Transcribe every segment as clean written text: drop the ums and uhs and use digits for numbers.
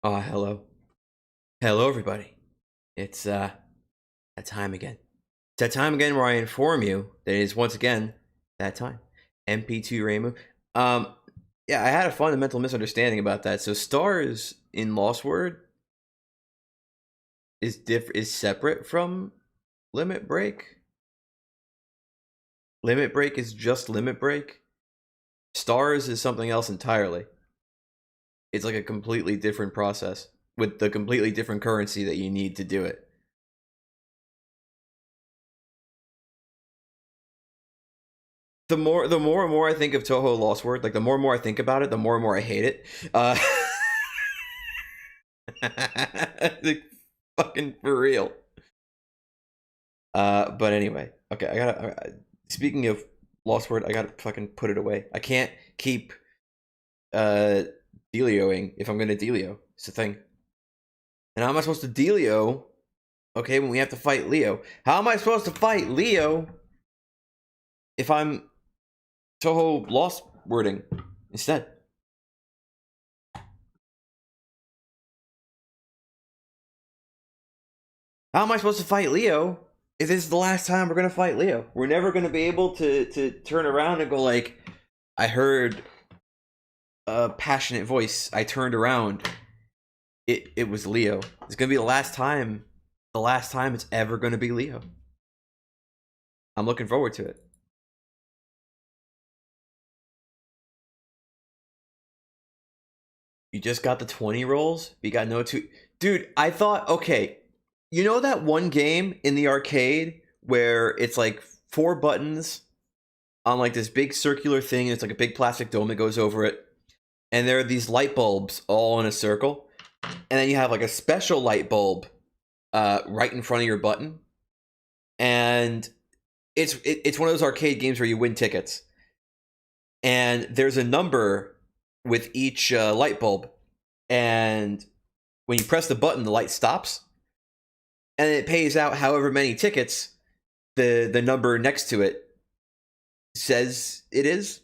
Oh, hello. Hello, everybody. It's, that time again. It's that time again where I inform you that it is once again that time. MP2 Rainbow. Yeah, I had a fundamental misunderstanding about that. So stars in Lost Word is separate from Limit Break. Limit Break is just Limit Break. Stars is something else entirely. It's like a completely different process with the completely different currency that you need to do it. The more I think of Toho Lost Word, like the more and more I think about it, the more and more I hate it. Like, fucking for real. But anyway, okay, I gotta. Speaking of Lost Word, I gotta fucking put it away. I can't keep Delioing if I'm gonna Delio. It's a thing. And how am I supposed to Delio? Okay, when we have to fight Leo, how am I supposed to fight Leo if I'm Toho Lost Wording instead? How am I supposed to fight Leo if this is the last time we're gonna fight Leo? We're never gonna be able to turn around and go like, I heard a passionate voice. I turned around. It was Leo. It's gonna be the last time. The last time it's ever gonna be Leo. I'm looking forward to it. You just got the 20 rolls? You got no two. Dude, I thought, okay, you know that one game in the arcade where it's like 4 buttons on like this big circular thing, and it's like a big plastic dome that goes over it, and there are these light bulbs all in a circle, and then you have like a special light bulb right in front of your button, and it's one of those arcade games where you win tickets, and there's a number with each light bulb, and when you press the button, the light stops, and it pays out however many tickets the number next to it says it is,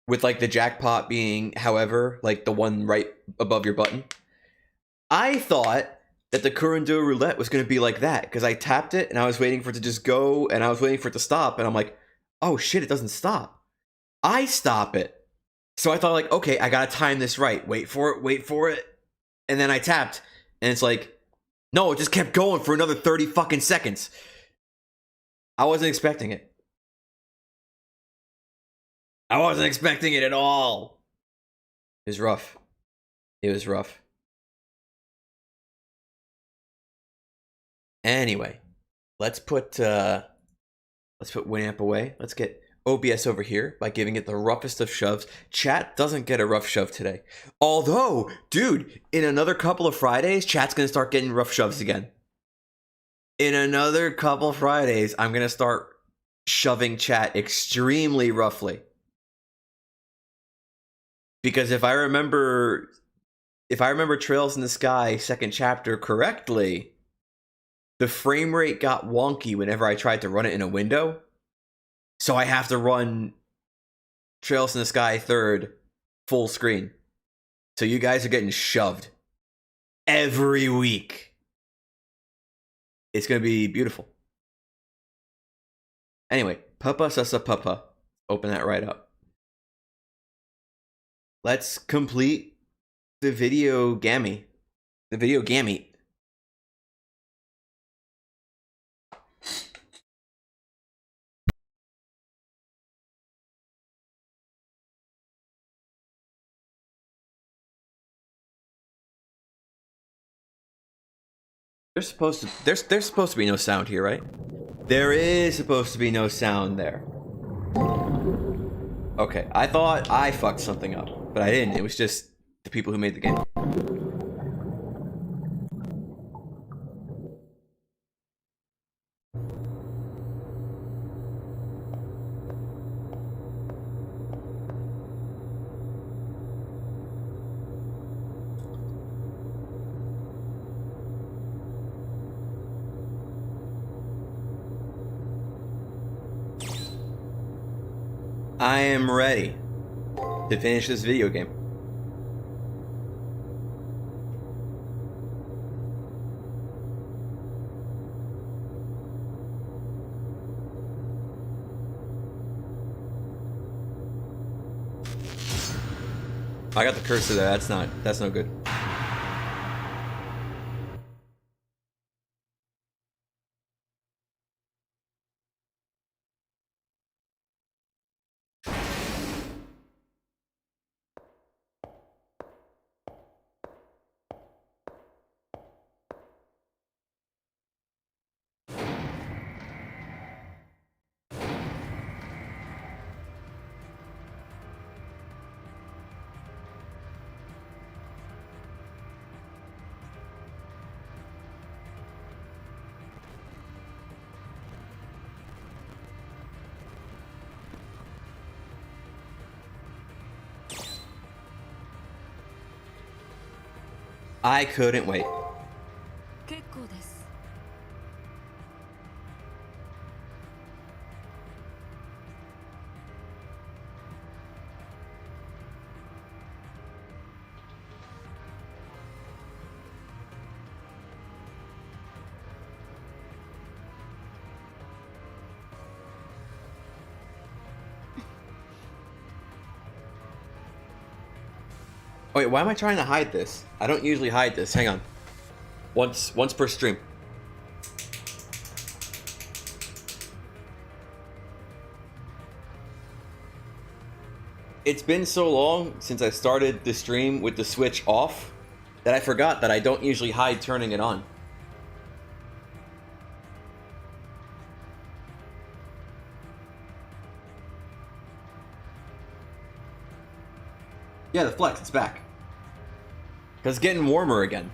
with like the jackpot being however, like the one right above your button. I thought that the Kurando roulette was going to be like that, because I tapped it and I was waiting for it to just go, and I was waiting for it to stop, and I'm like, oh shit, it doesn't stop. I stop it. So I thought like, okay, I gotta time this right. Wait for it. And then I tapped, and it's like, no, it just kept going for another 30 fucking seconds. I wasn't expecting it. I wasn't expecting it at all. It was rough. It was rough. Anyway, let's put Winamp away. Let's get OBS over here by giving it the roughest of shoves. Chat doesn't get a rough shove today. Although, dude, in another couple of Fridays, chat's gonna start getting rough shoves again. In another couple Fridays, I'm gonna start shoving chat extremely roughly. Because if I remember Trails in the Sky second chapter correctly, the frame rate got wonky whenever I tried to run it in a window. So I have to run Trails in the Sky third full screen. So you guys are getting shoved every week. It's going to be beautiful. Anyway, Papa Sasa Papa. Open that right up. Let's complete the video gammy. The video gammy. There's supposed to be no sound here, right? There is supposed to be no sound there. Okay, I thought I fucked something up, but I didn't. It was just the people who made the game. I am ready to finish this video game. I got the cursor there. That's no good. I couldn't wait. Oh, wait, why am I trying to hide this? I don't usually hide this. Hang on. Once per stream. It's been so long since I started the stream with the switch off that I forgot that I don't usually hide turning it on. Yeah, the flex, it's back. Because it's getting warmer again.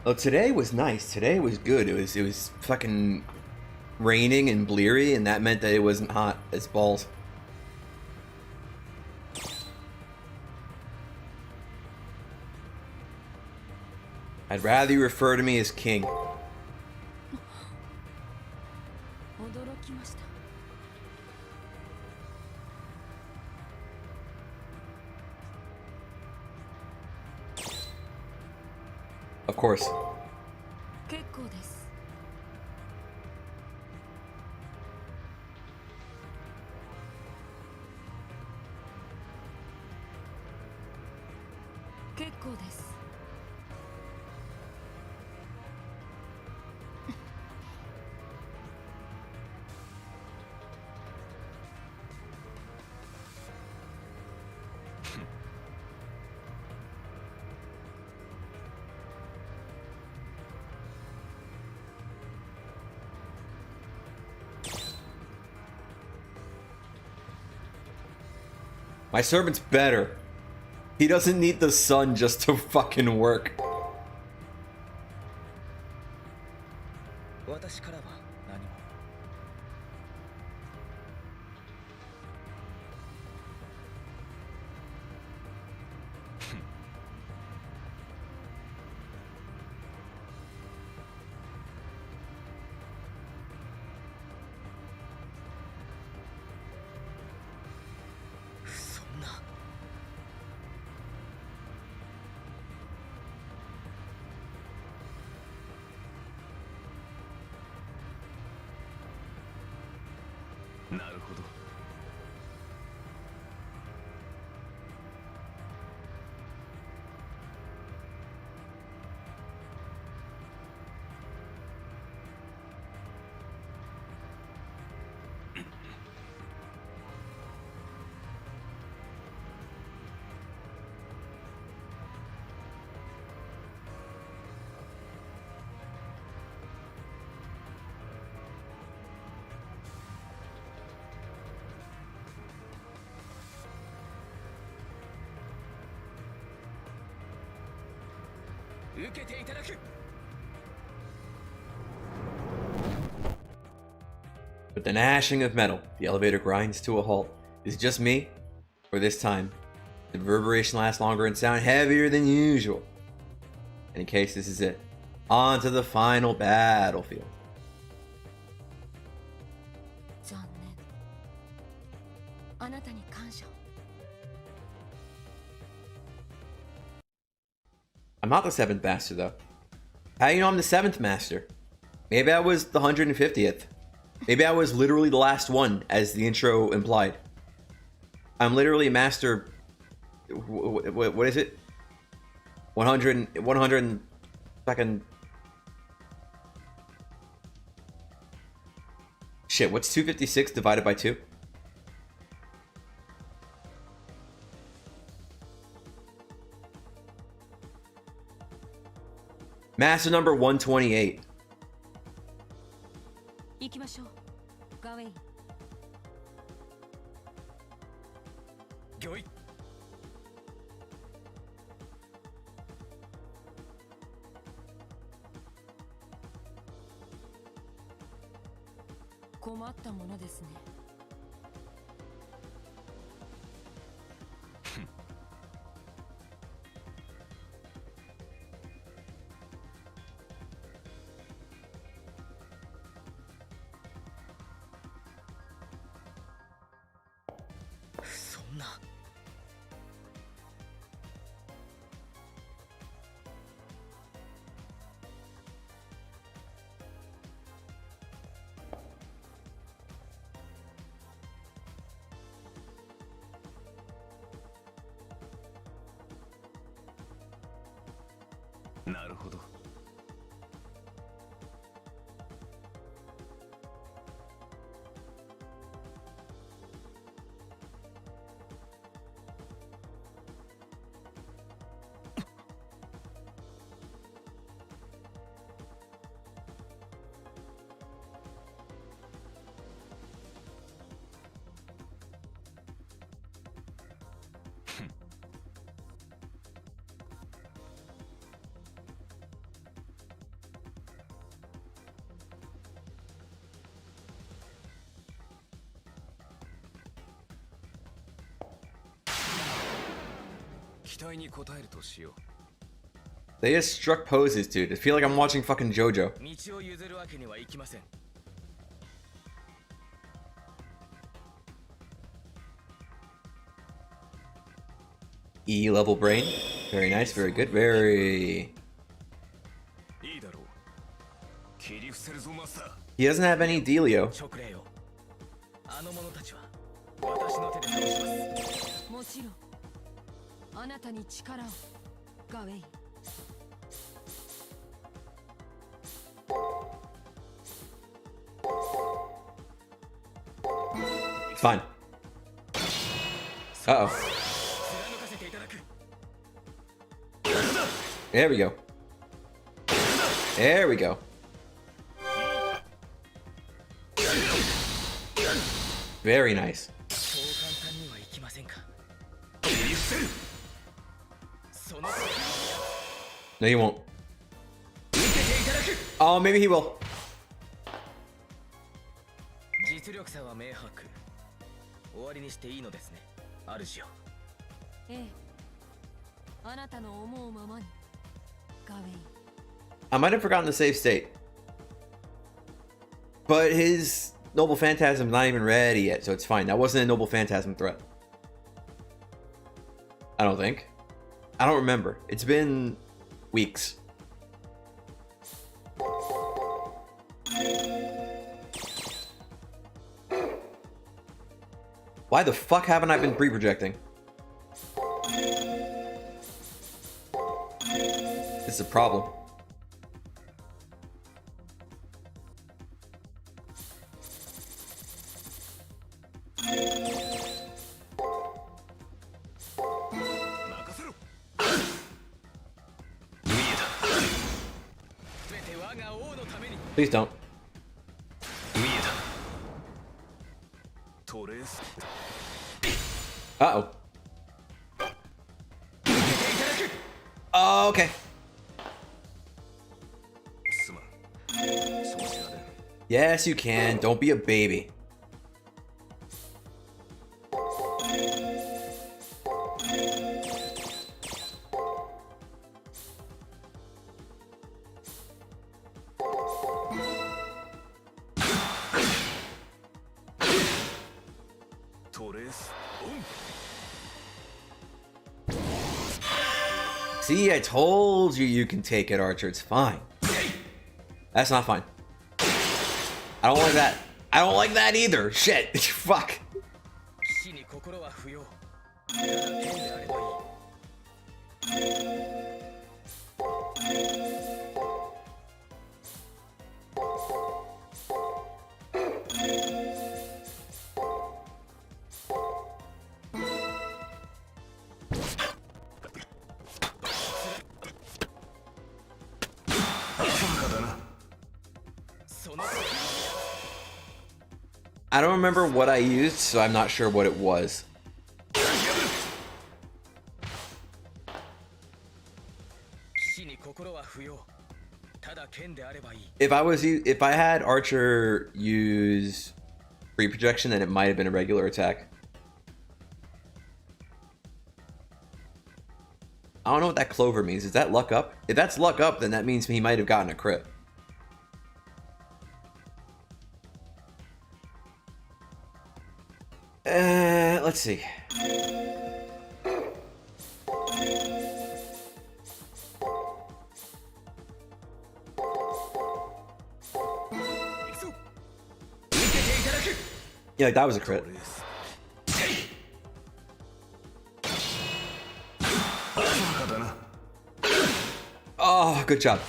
Oh, today was nice. Today was good. It was fucking raining and bleary, and that meant that it wasn't hot as balls. I'd rather you refer to me as king. Of course. My servant's better. He doesn't need the sun just to fucking work. With the gnashing of metal, the elevator grinds to a halt. Is it just me? Or this time, the reverberation lasts longer and sound heavier than usual. And in case this is it, on to the final battlefield. I'm not the 7th master though. How do you know I'm the 7th master? Maybe I was the 150th. Maybe I was literally the last one, as the intro implied. I'm literally master... What is it? 100 fucking... Shit, what's 256 divided by 2? Master number 128. They just struck poses, dude. I feel like I'm watching fucking JoJo. E level brain. Very nice, very good, very... He doesn't have any Delio. Fine. Uh-oh. There we go. There we go. Very nice. No, you won't. Oh, maybe he will. I might have forgotten the save state. But his Noble Phantasm's not even ready yet, so it's fine. That wasn't a Noble Phantasm threat. I don't think. I don't remember. It's been weeks. Why the fuck haven't I been pre-projecting? This is a problem. Please don't. Uh-oh. Oh, okay. Yes, you can. Don't be a baby. See, I told you you can take it, Archer. It's fine. That's not fine. I don't like that. I don't like that either. Shit. Fuck. I don't remember what I used, so I'm not sure what it was. If I had Archer use free projection, then it might have been a regular attack. I don't know what that clover means. Is that luck up? If that's luck up, then that means he might have gotten a crit. Let's see. Yeah, that was a crit. Oh, good job.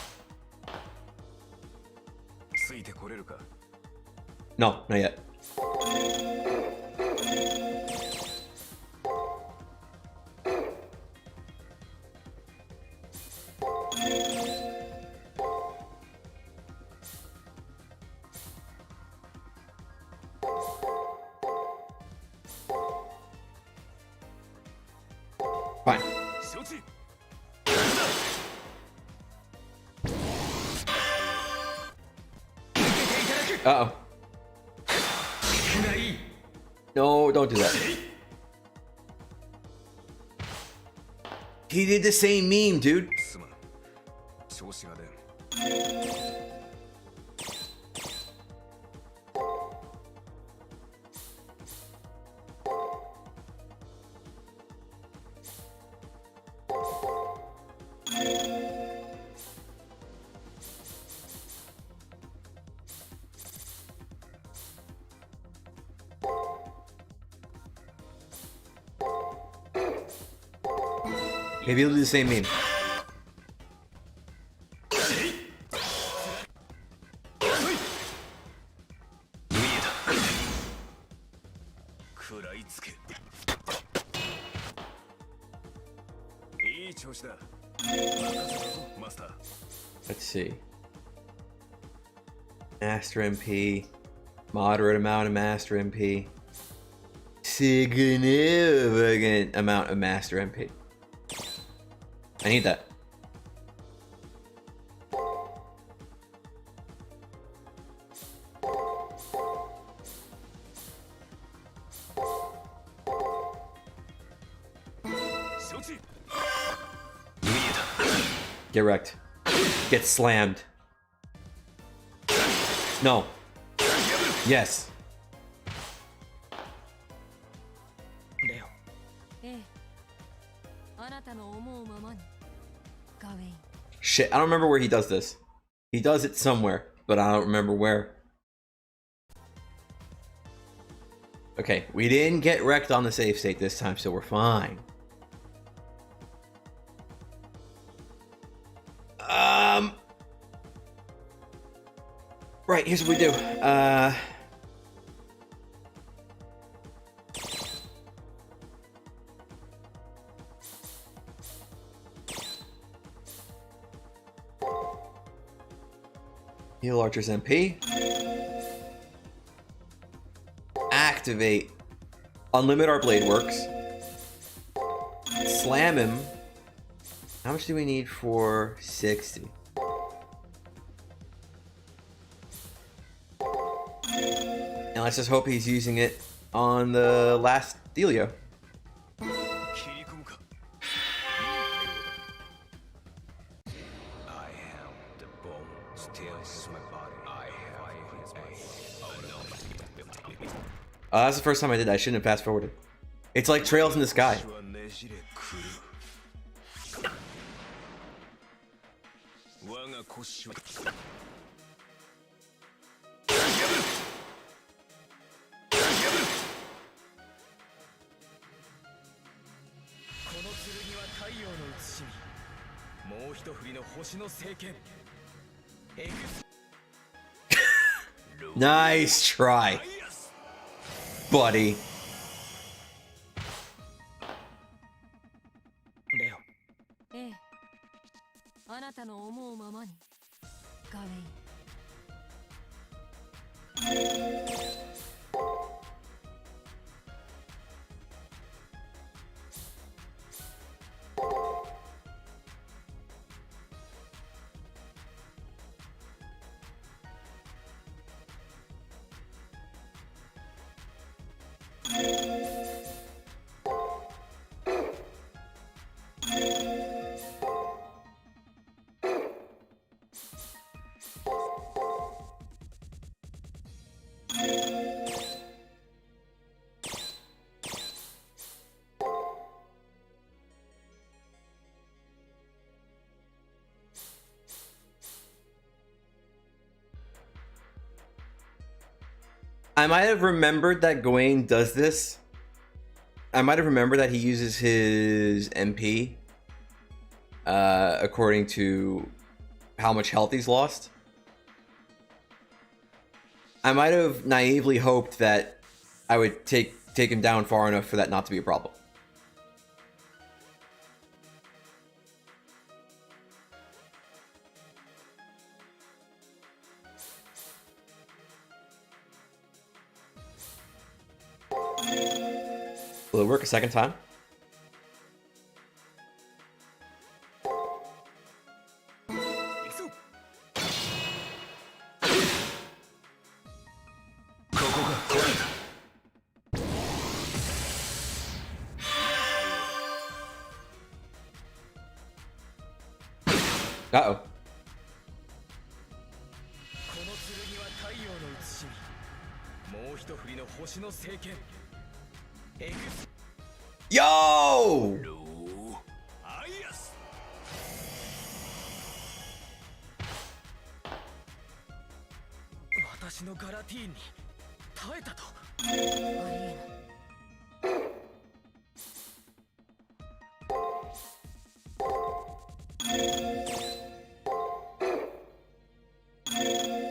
No, not yet. Fine. Uh-oh. No, don't do that. He did the same meme, dude. Maybe he'll do the same meme. Let's see. Master MP. Moderate amount of Master MP. Significant amount of Master MP. I need that. Get wrecked. Get slammed. No. Yes. Shit, I don't remember where he does this. He does it somewhere, but I don't remember where. Okay, we didn't get wrecked on the save state this time, so we're fine. Right, here's what we do. Heal Archer's MP. Activate. Unlimit our blade works. Slam him. How much do we need for 60? And let's just hope he's using it on the last Delio. That's the first time I did that. I shouldn't have fast forwarded. It's like Trails in the Sky. Nice try, buddy. I might have remembered that Gawain does this. I might have remembered that he uses his MP according to how much health he's lost. I might have naively hoped that I would take him down far enough for that not to be a problem. Will it work a second time? Uh-oh. Yo!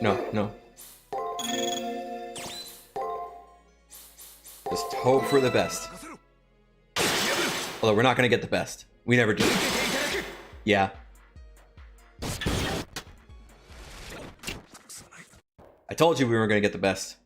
No, no. Just hope for the best. Although we're not gonna get the best. We never do. Yeah. I told you we weren't gonna get the best.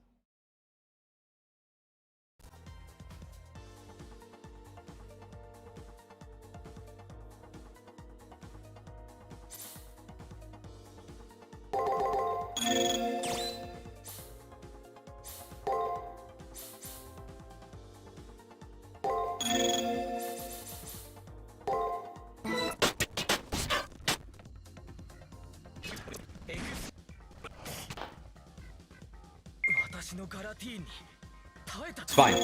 It's fine.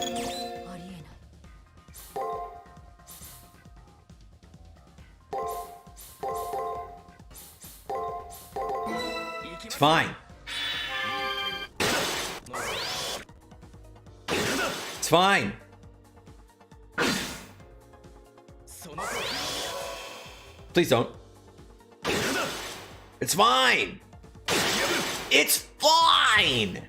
It's fine. It's fine. Please don't. It's fine. It's fine.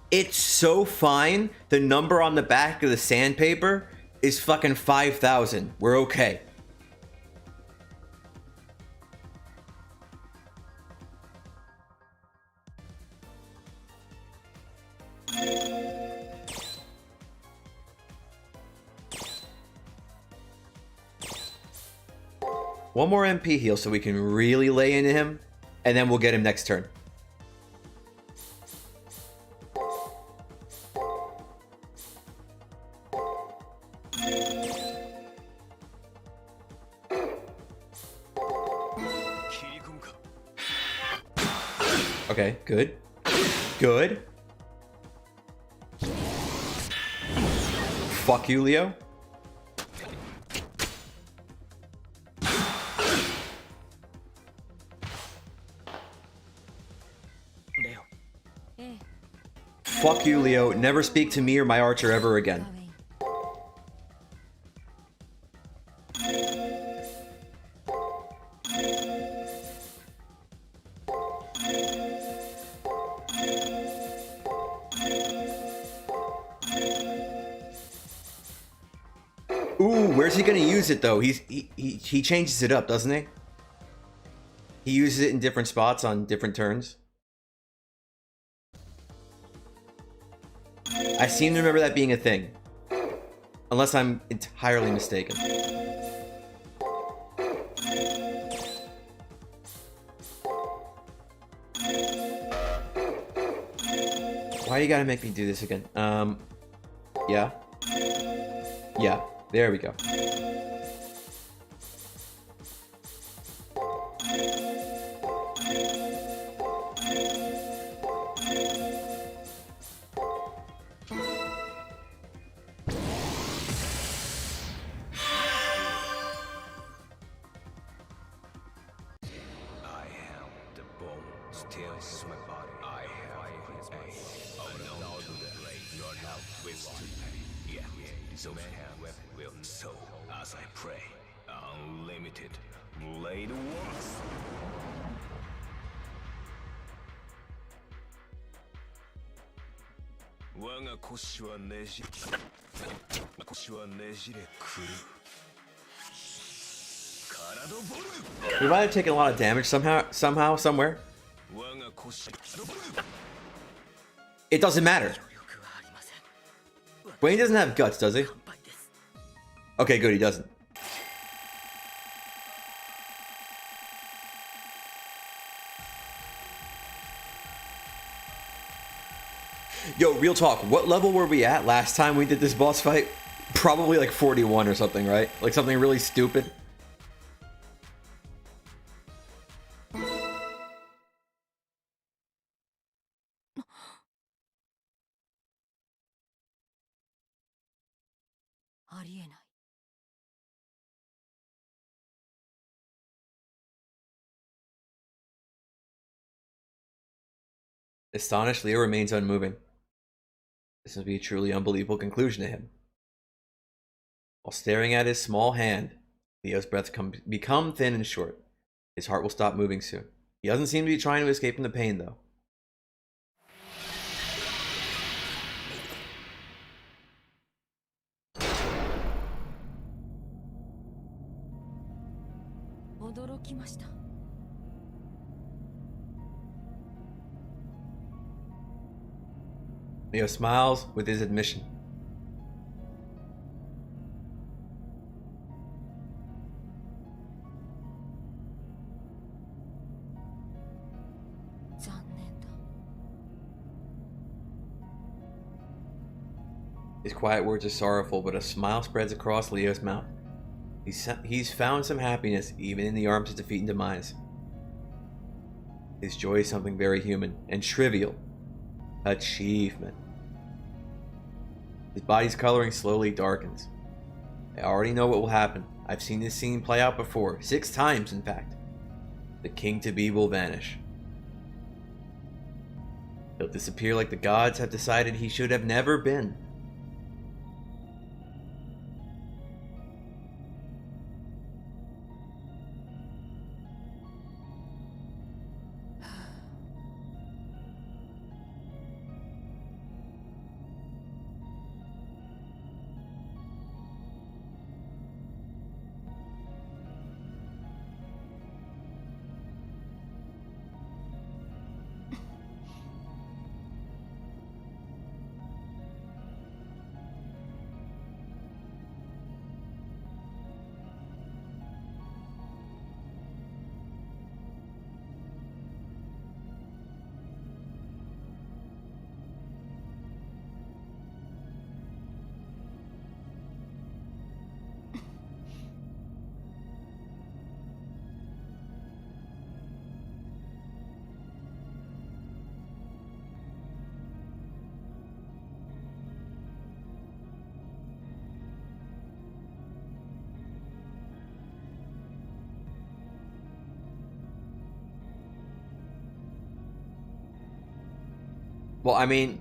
It's so fine. The number on the back of the sandpaper is fucking 5,000. We're okay. One more MP heal so we can really lay into him, and then we'll get him next turn. Okay, good. Good. Fuck you, Leo. Fuck you, Leo. Never speak to me or my archer ever again. Ooh, where's he gonna use it though? He changes it up, doesn't he? He uses it in different spots on different turns. I seem to remember that being a thing. Unless I'm entirely mistaken. Why you gotta make me do this again? Yeah. Yeah, there we go. So, as I pray, unlimited blade works. We might have taken a lot of damage somehow, somewhere. It doesn't matter. Wayne doesn't have guts, does he? Okay, good, he doesn't. Yo, real talk, what level were we at last time we did this boss fight? Probably like 41 or something, right? Like something really stupid. Astonished, Leo remains unmoving. This must be a truly unbelievable conclusion to him. While staring at his small hand, Leo's breath become thin and short. His heart will stop moving soon. He doesn't seem to be trying to escape from the pain, though. Leo smiles with his admission. His quiet words are sorrowful, but a smile spreads across Leo's mouth. He's found some happiness even in the arms of defeat and demise. His joy is something very human and trivial. Achievement. His body's coloring slowly darkens. I already know what will happen. I've seen this scene play out before, 6 times in fact. The king-to-be will vanish. He'll disappear like the gods have decided he should have never been. Well, I mean,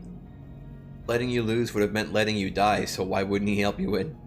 Letting you lose would have meant letting you die, so why wouldn't he help you win?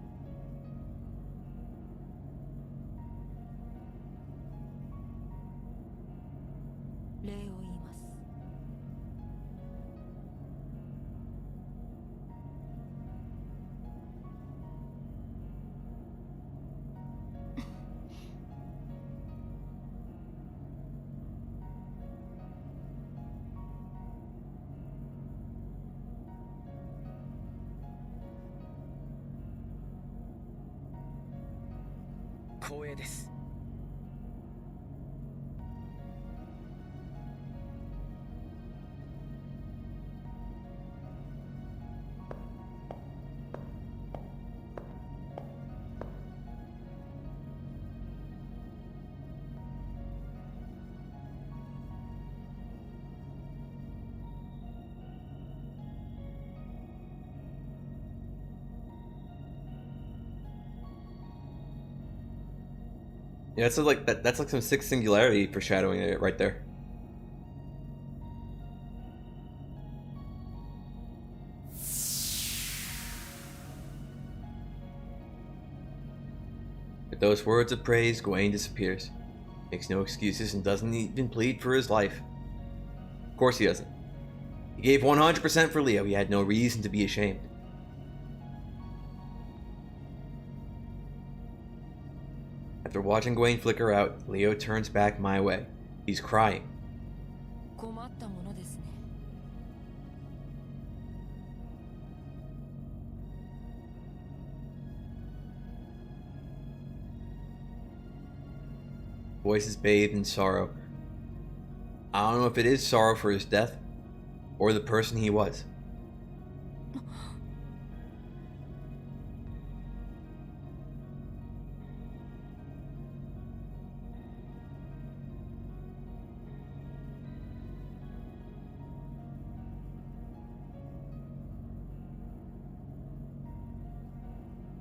Yeah, that's like that's like some Sixth Singularity foreshadowing it right there. With those words of praise, Gawain disappears. Makes no excuses and doesn't even plead for his life. Of course he doesn't. He gave 100% for Leo. He had no reason to be ashamed. After watching Gawain flicker out, Leo turns back my way. He's crying. Voice is bathed in sorrow. I don't know if it is sorrow for his death or the person he was.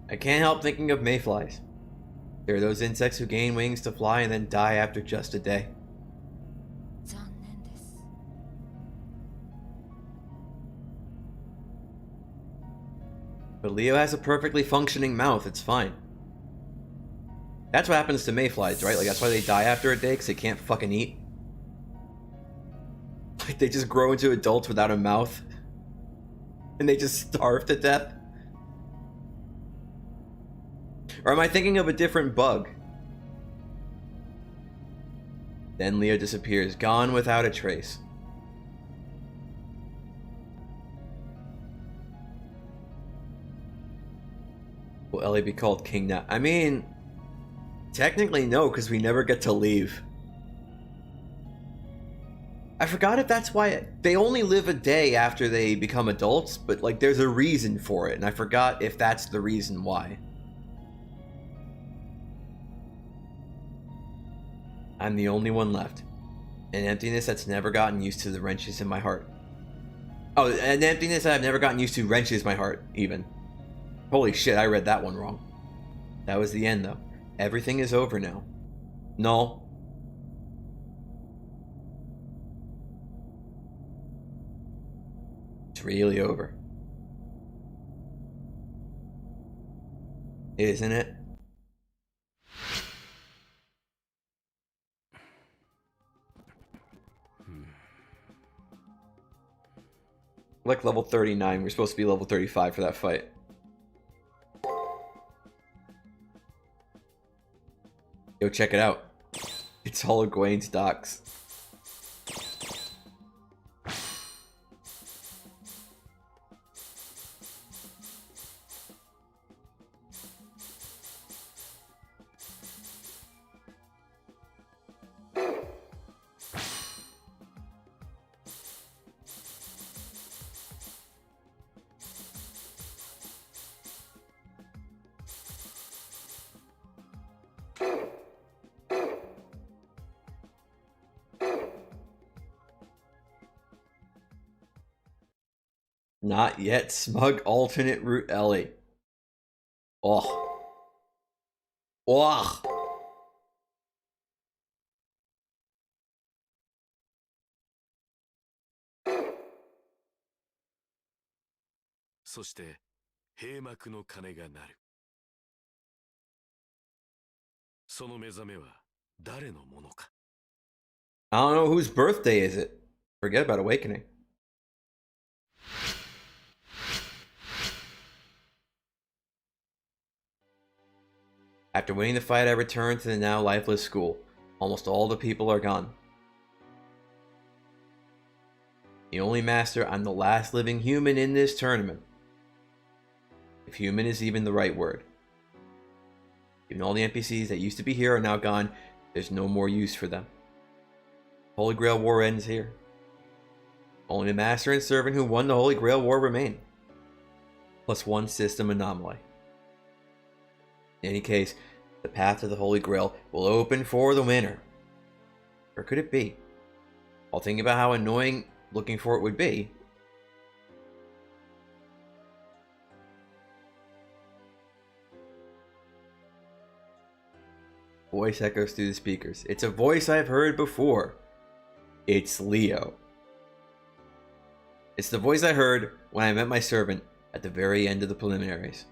I can't help thinking of mayflies. There are those insects who gain wings to fly and then die after just a day. But Leo has a perfectly functioning mouth, it's fine. That's what happens to mayflies, right? Like, that's why they die after a day, because they can't fucking eat. Like, they just grow into adults without a mouth. And they just starve to death. Or am I thinking of a different bug? Then Leo disappears, gone without a trace. Will Ellie be called king now? I mean, technically no, because we never get to leave. I forgot if that's why they only live a day after they become adults, but like there's a reason for it, and I forgot if that's the reason why. I'm the only one left. An emptiness that's never gotten used to the wrenches in my heart. Oh, an emptiness that I've never gotten used to wrenches my heart, even. Holy shit, I read that one wrong. That was the end, though. Everything is over now. No. It's really over. Isn't it? Like level 39, we're supposed to be level 35 for that fight. Yo, check it out. It's all of Gawain's docks. Not yet smug alternate route Ellie. Oh. Oh. そして閉幕の鐘が鳴る。その目覚めは誰のものか。I don't know whose birthday is it. Forget about awakening. After winning the fight, I returned to the now lifeless school. Almost all the people are gone. The only master, I'm the last living human in this tournament. If human is even the right word. Even all the NPCs that used to be here are now gone. There's no more use for them. Holy Grail War ends here. Only the master and servant who won the Holy Grail War remain. Plus one system anomaly. In any case, the path to the Holy Grail will open for the winner. Or could it be? While thinking about how annoying looking for it would be, voice echoes through the speakers. It's a voice I've heard before. It's Leo. It's the voice I heard when I met my servant at the very end of the preliminaries.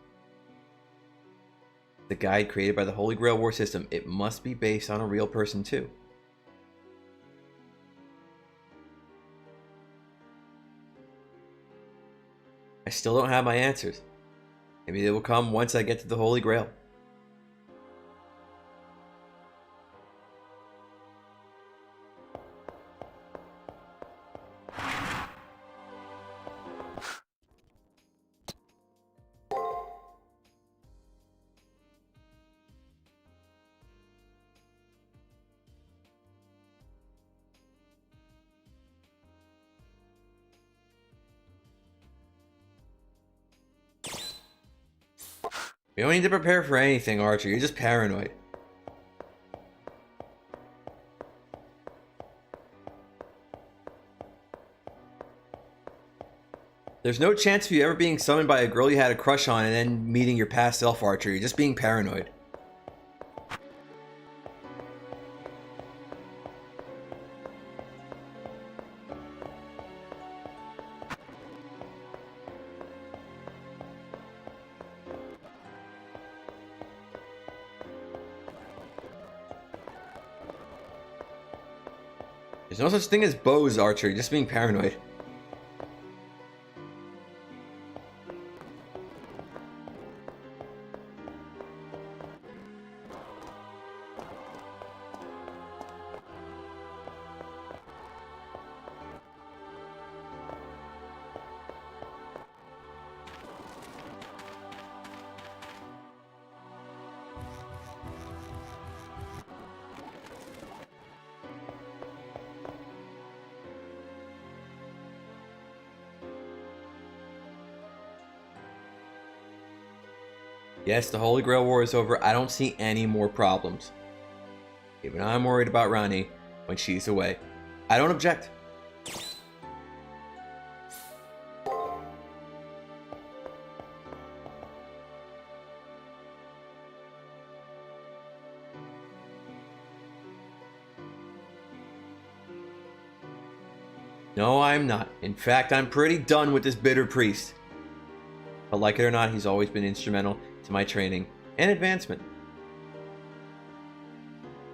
The guide created by the Holy Grail War system, it must be based on a real person too. I still don't have my answers. Maybe they will come once I get to the Holy Grail. We don't need to prepare for anything, Archer. You're just paranoid. There's no chance of you ever being summoned by a girl you had a crush on and then meeting your past self, Archer. You're just being paranoid. There's no such thing as Bouns, Archer. You're just being paranoid. Yes, the Holy Grail War is over. I don't see any more problems. Even I'm worried about Rani when she's away. I don't object. No, I'm not. In fact, I'm pretty done with this bitter priest. But like it or not, he's always been instrumental to my training and advancement.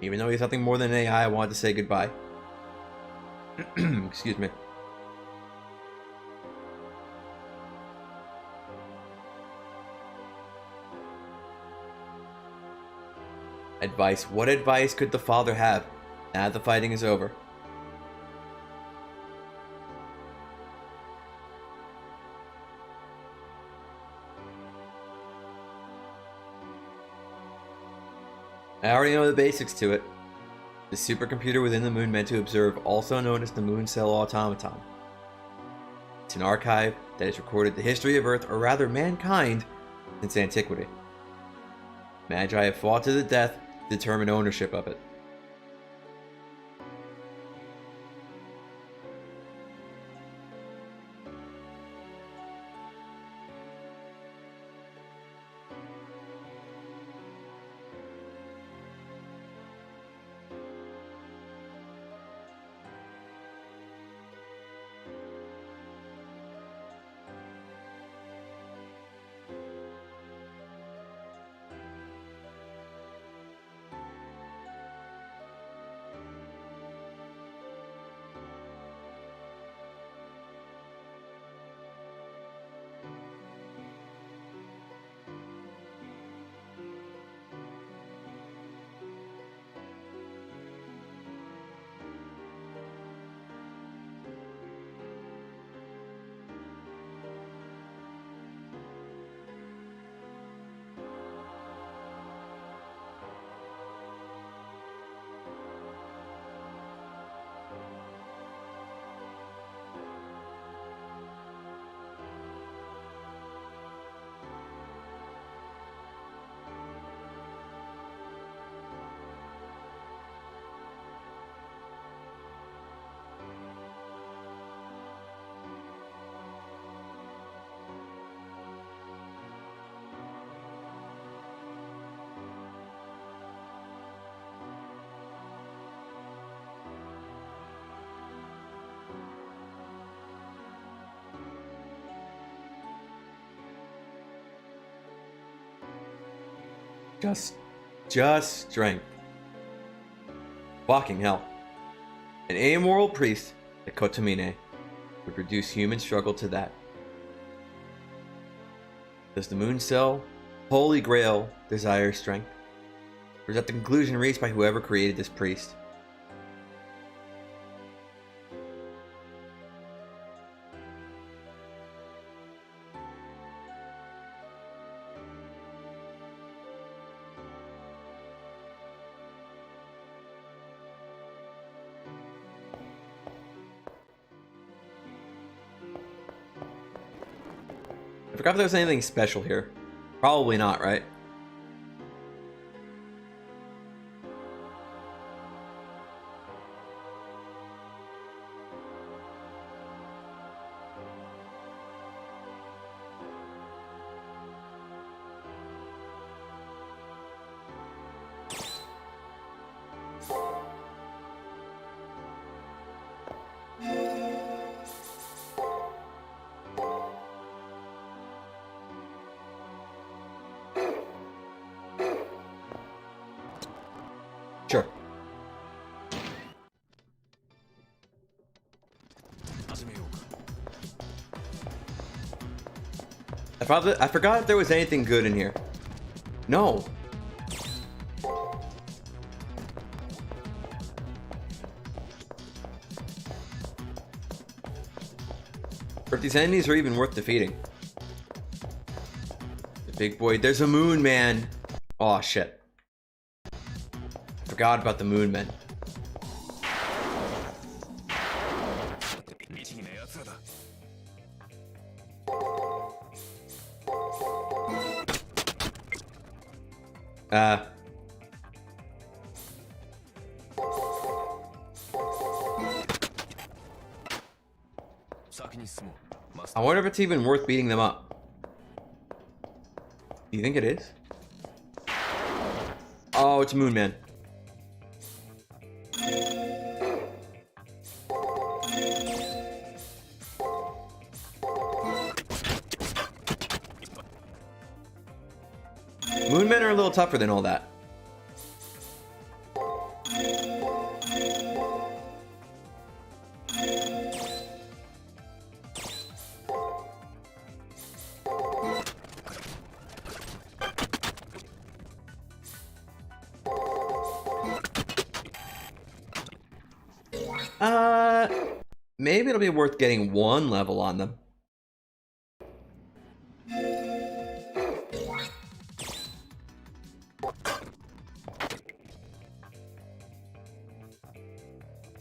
Even though he's nothing more than an AI, I wanted to say goodbye. Excuse me. Advice. What advice could the father have now that the fighting is over? I already know the basics to it. The supercomputer within the moon meant to observe, also known as the Moon Cell Automaton. It's an archive that has recorded the history of Earth, or rather mankind, since antiquity. Magi have fought to the death to determine ownership of it. Just strength. Fucking hell. An amoral priest, the Kotomine, would reduce human struggle to that. Does the moon cell, holy grail, desire strength? Or is that the conclusion reached by whoever created this priest? I forgot if there was anything special here. Probably not, right? Sure. I forgot if there was anything good in here. No. Or if these enemies are even worth defeating. The big boy. There's a moon man. Oh shit. Forgot about the moon men. I wonder if it's even worth beating them up. Do you think it is? Oh, it's Moon Man. Moon Men are a little tougher than all that. Maybe it'll be worth getting one level on them.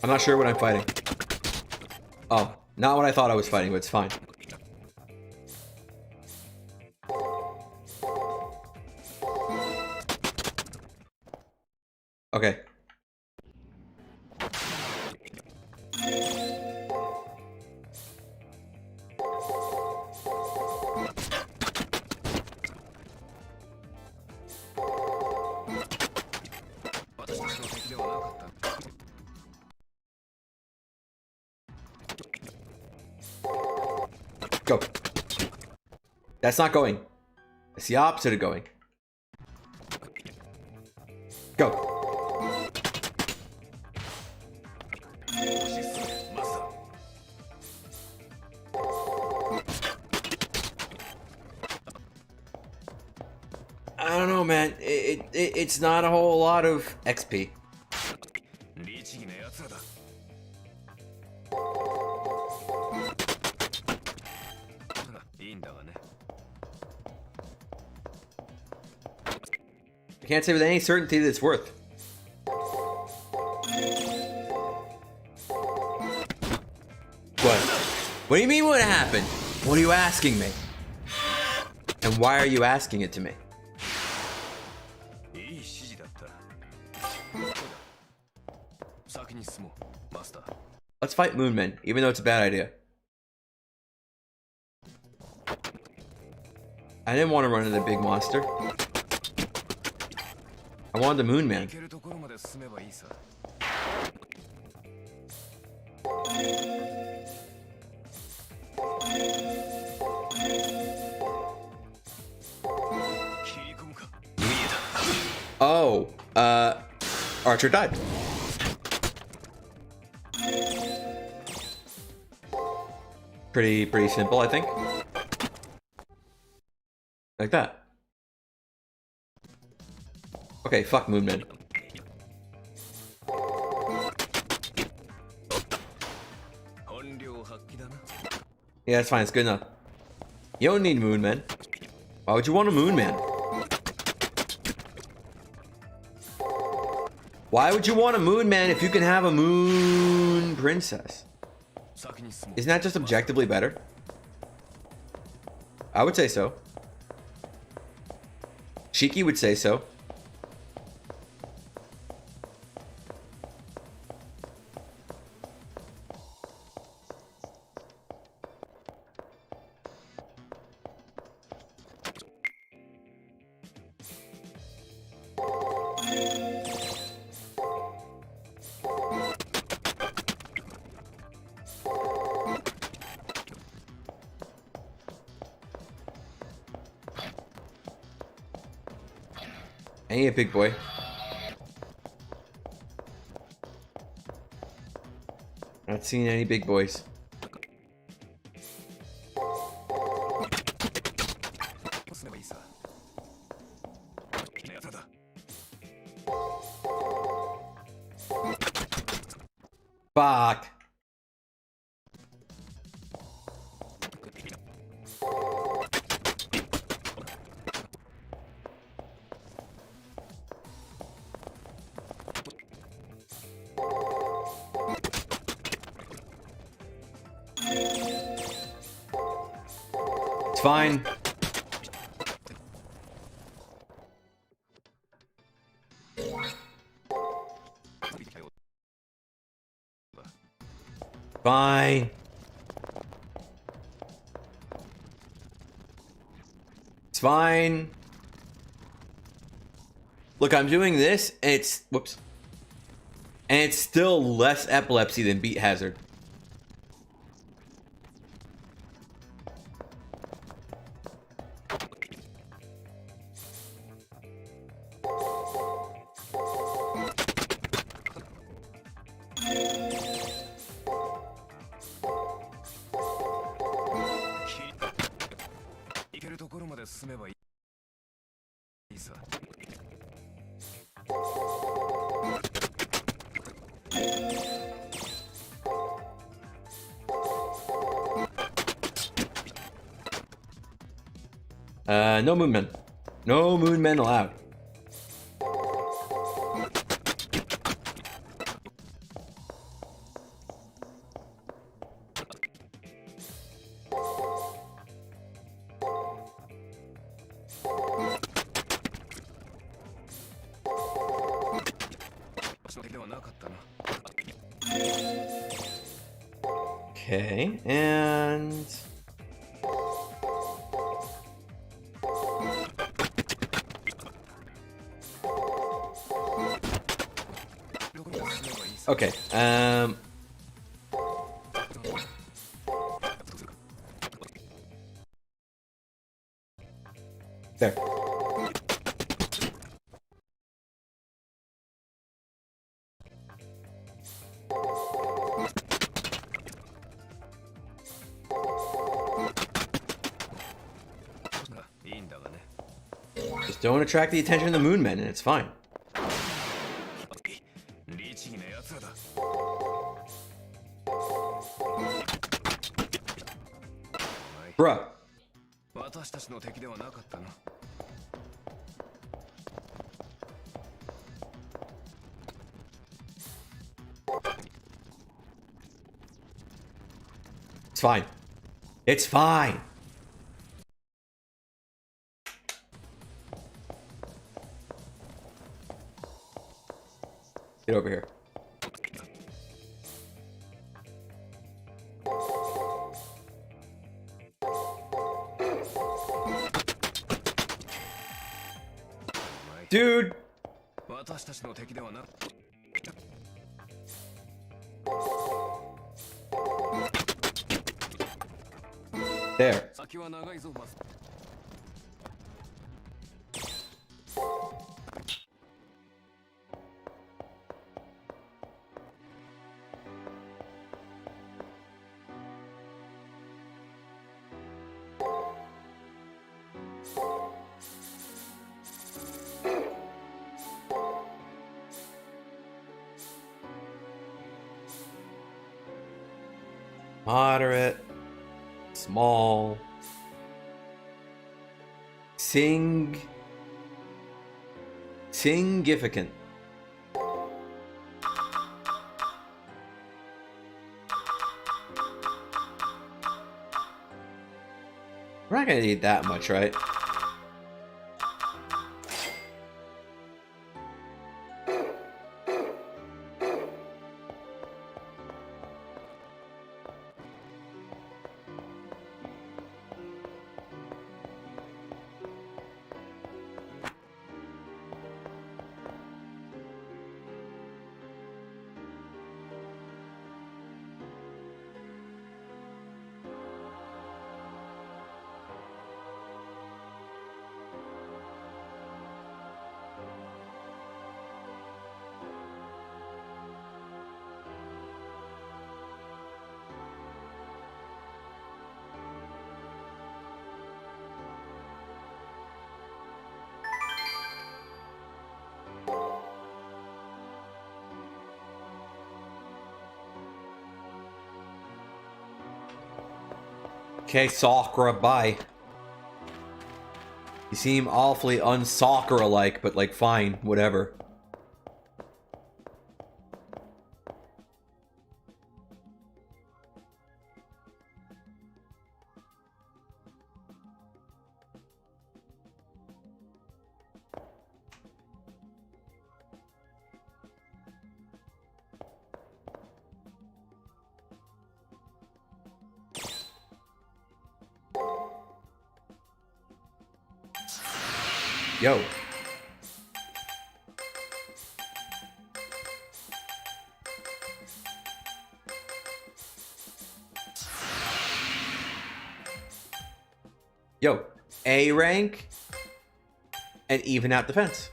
I'm not sure what I'm fighting. Oh, not what I thought I was fighting, but it's fine. Okay. Go. That's not going. It's the opposite of going. Go. I don't know, man. It's not a whole lot of XP. I can't say with any certainty that it's worth. What? What do you mean what happened? What are you asking me? And why are you asking it to me? Let's fight Moonmen, even though it's a bad idea. I didn't want to run into the big monster. I wanted the Moon Man. Archer died. Pretty simple, I think. Like that. Okay, fuck Moonman. Yeah, that's fine. It's good enough. You don't need Moonman. Why would you want a Moonman? Why would you want a Moonman if you can have a Moon Princess? Isn't that just objectively better? I would say so. Shiki would say so. Hey, big boy. Not seeing any big boys. Fuck. It's fine. Fine. It's fine. Look, I'm doing this, and it's... Whoops. And it's still less epilepsy than Beat Hazard. No Moonmen. No Moonmen allowed. Okay, and... Okay, there. Just don't attract the attention of the Moonmen, and it's fine. Bruh. It's fine. It's fine. Get over here. Dude. There. Moderate. Small. Significant. We're not gonna need that much, right? Okay, Sakura, bye. You seem awfully un-Sakura-like, but like, fine, whatever. Yo. Yo. A rank and even out defense.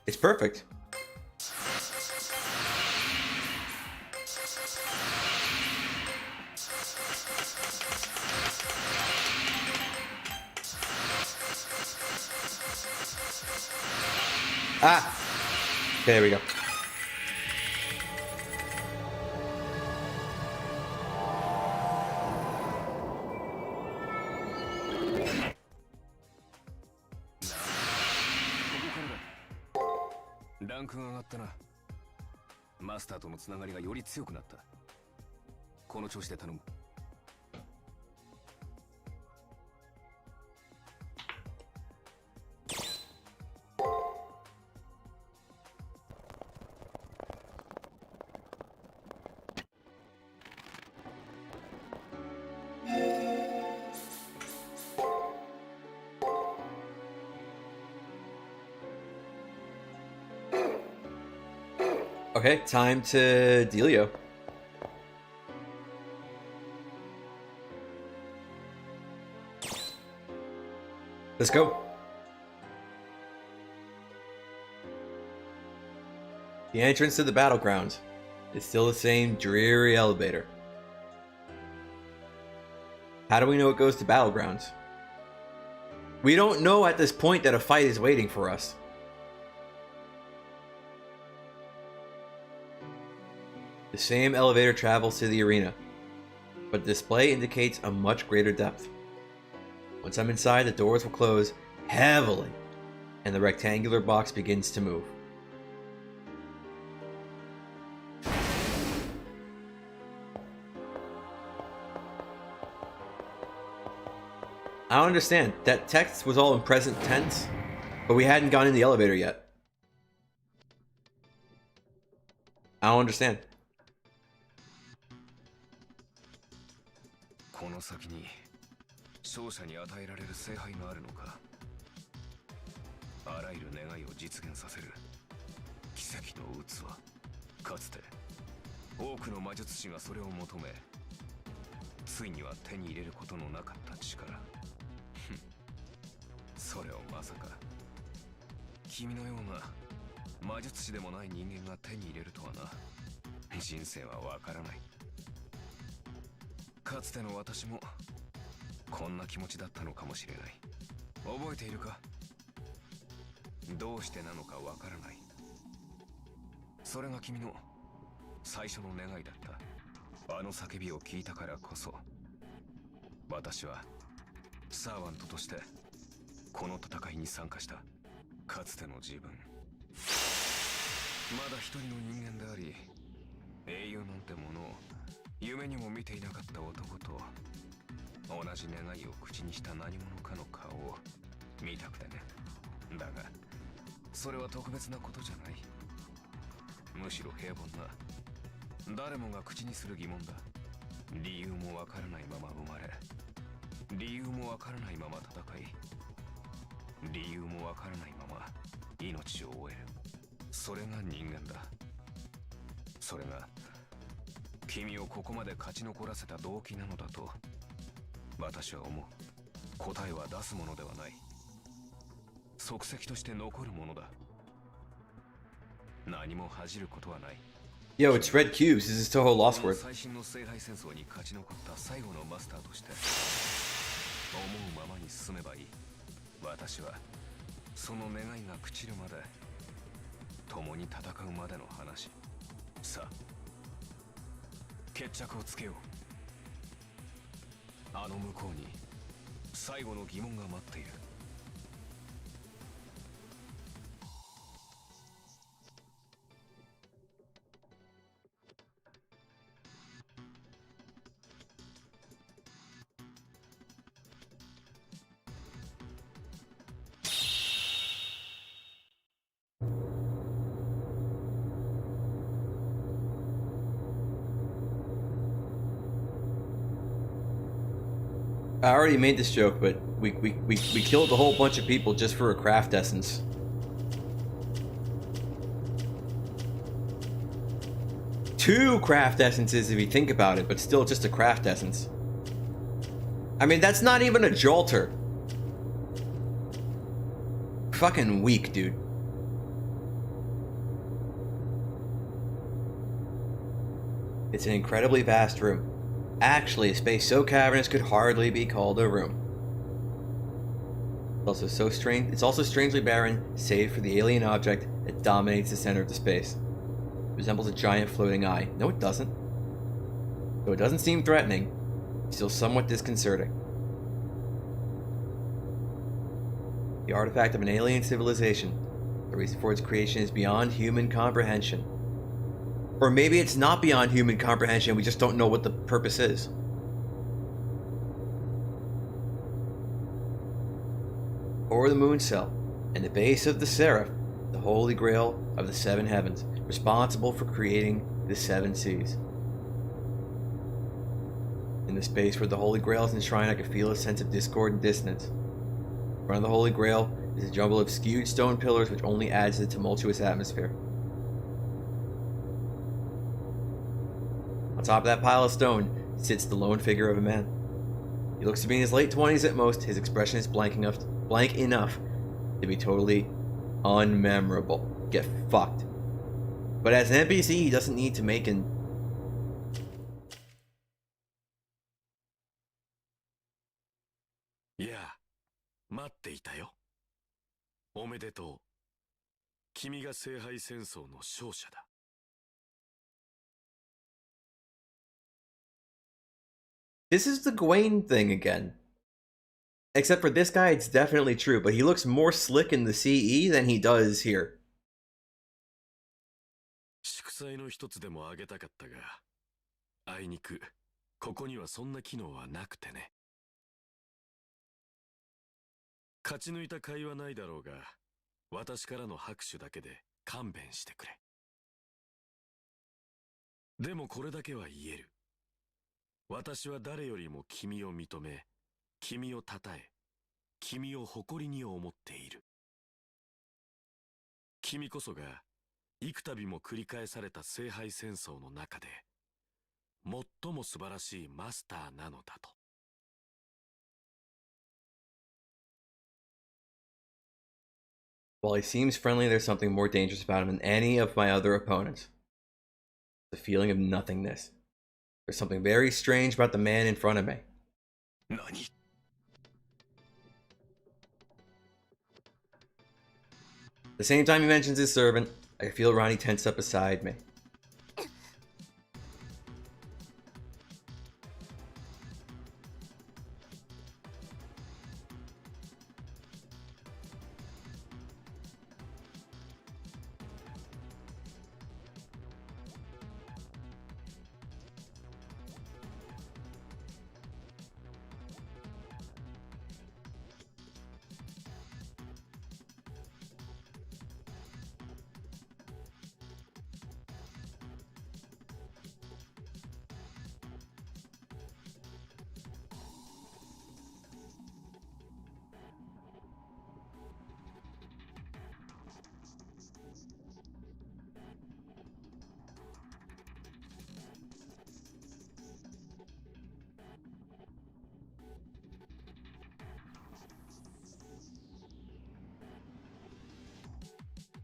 It's perfect. Ah! Okay, there we go. Rank が上がったな。マスターとのつながりがより強くなった。この調子で頼む。Okay, time to dealio. Let's go. The entrance to the battleground is still the same dreary elevator. How do we know it goes to battlegrounds? We don't know at this point that a fight is waiting for us. The same elevator travels to the arena, but the display indicates a much greater depth. Once I'm inside, the doors will close heavily, and the rectangular box begins to move. I don't understand. That text was all in present tense, but we hadn't gone in the elevator yet. I don't understand. この先に勝者に与えられる聖杯があるのか。あらゆる願いを実現させる奇跡の器。かつて多くの魔術師がそれを求め、ついには手に入れることのなかった力。それをまさか君のような魔術師でもない人間が手に入れるとはな。人生はわからない。かつての私もこんな気持ちだったのかもしれない。覚えているか？どうしてなのかわからない。それが君の最初の願いだった。あの叫びを聞いたからこそ、私はサーワントとしてこの戦いに参加した。かつての自分、まだ一人の人間であり、英雄なんてものを夢にも見ていなかった男と同じ願いを口にした何者かの顔を見たくてね。だがそれは特別なことじゃない。むしろ平凡な、誰もが口にする疑問だ。理由もわからないまま生まれ、理由もわからないまま戦い、理由もわからないまま命を終える。それが人間だ。それが君をここまで勝ち残らせた動機なのだと私は思う。答えは出すものではない。足跡として残るものだ。何も恥じることはない。Yo, it's red cubes. This is Toho Lost World. 最新の聖杯戦争に勝ち残った最後のマスターとして思うままに進めばいい。私はその願いが朽ちるまで、共に戦うまでの話。さあ決着をつけよう。あの向こうに最後の疑問が待っている。I already made this joke, but we killed a whole bunch of people just for a craft essence. Two craft essences if you think about it, but still just a craft essence. I mean, that's not even a jolter. Fucking weak, dude. It's an incredibly vast room. Actually, a space so cavernous could hardly be called a room. It's also strangely barren, save for the alien object that dominates the center of the space. It resembles a giant floating eye. No, it doesn't. Though it doesn't seem threatening, it's still somewhat disconcerting. The artifact of an alien civilization. The reason for its creation is beyond human comprehension. Or maybe it's not beyond human comprehension, we just don't know what the purpose is. Or the moon cell, and the base of the Seraph, the holy grail of the seven heavens, responsible for creating the seven seas. In the space where the holy grail is enshrined, I can feel a sense of discord and dissonance. In front of the holy grail is a jumble of skewed stone pillars which only adds to the tumultuous atmosphere. On top of that pile of stone sits the lone figure of a man. He looks to be in his late 20s at most. His expression is blank enough to be totally unmemorable. Get fucked. But as an NPC, he doesn't need to make an... Yeah, 待っていたよ。おめでとう。君が聖杯戦争の勝者だ。This is the Gawain thing again. Except for this guy, it's definitely true, but he looks more slick in the CE than he does here. 祝祭の一つでもあげたかったが、あいにくここにはそんな機能はなくてね。勝ち抜いた甲斐はないだろうが、私からの拍手だけで勘弁してくれ。でもこれだけは言える。私は誰よりも君を認め、君を称え、君を誇りに思っている。君こそが幾度も繰り返された聖杯戦争の中で最も素晴らしいマスターなのだと。While he seems friendly, there's something more dangerous about him than any of my other opponents. The feeling of nothingness. There's something very strange about the man in front of me. 何? The same time he mentions his servant, I can feel Ronnie tense up beside me.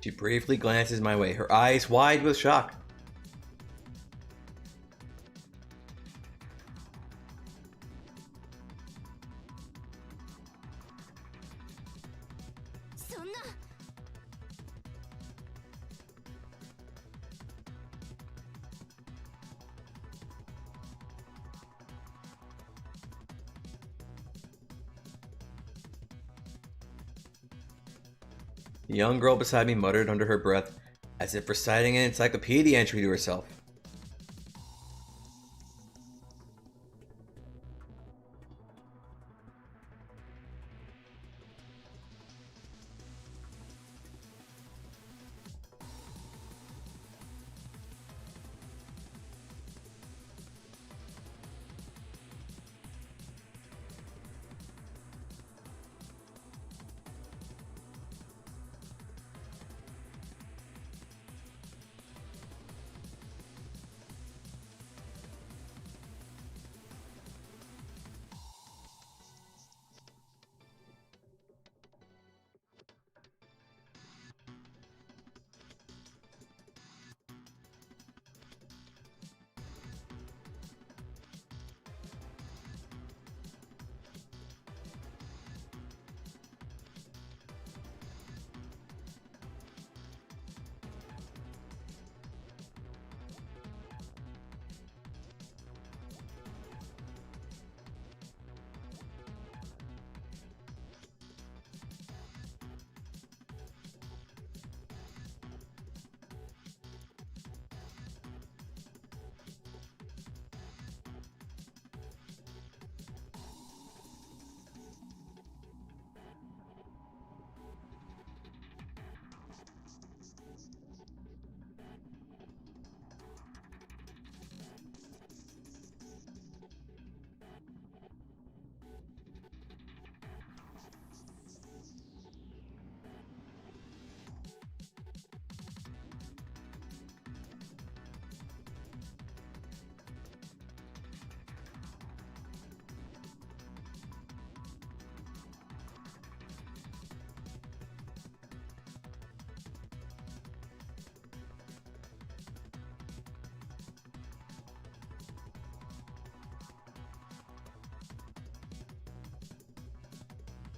She briefly glances my way, her eyes wide with shock. The young girl beside me muttered under her breath, as if reciting an encyclopedia entry to herself.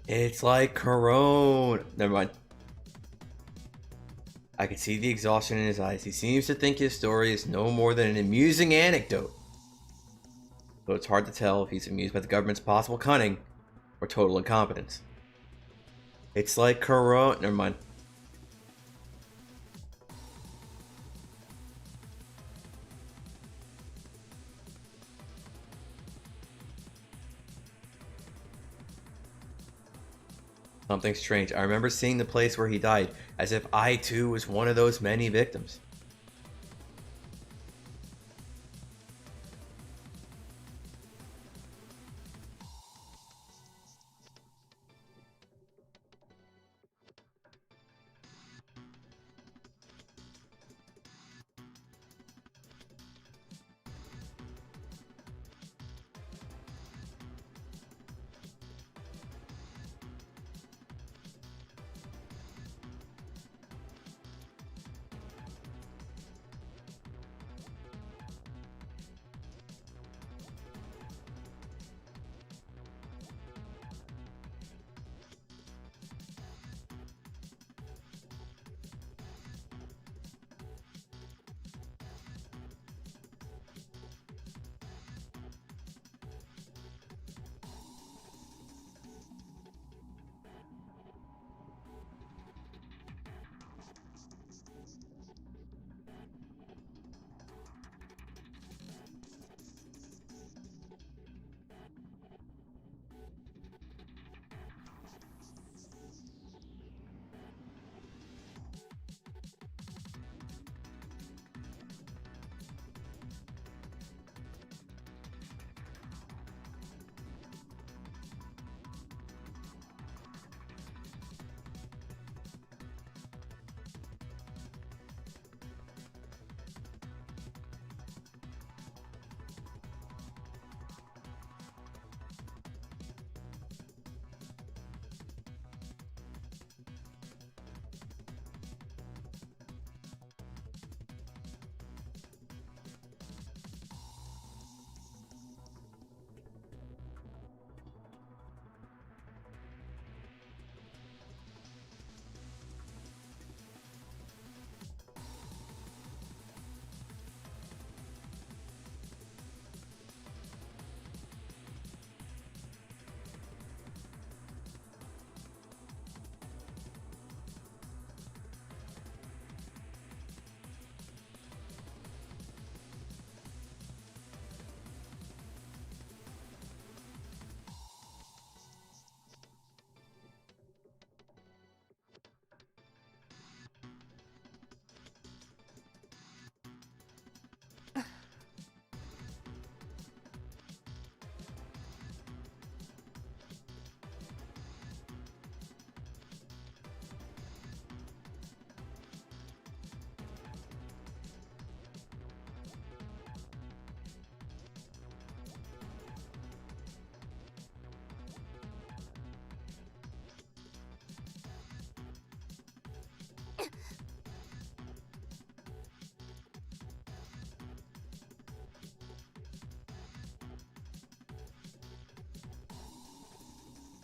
It's like Corona. Never mind. I can see the exhaustion in his eyes. He seems to think his story is no more than an amusing anecdote. Though it's hard to tell if he's amused by the government's possible cunning or total incompetence. It's like Corona. Never mind. Something strange. I remember seeing the place where he died, as if I too was one of those many victims.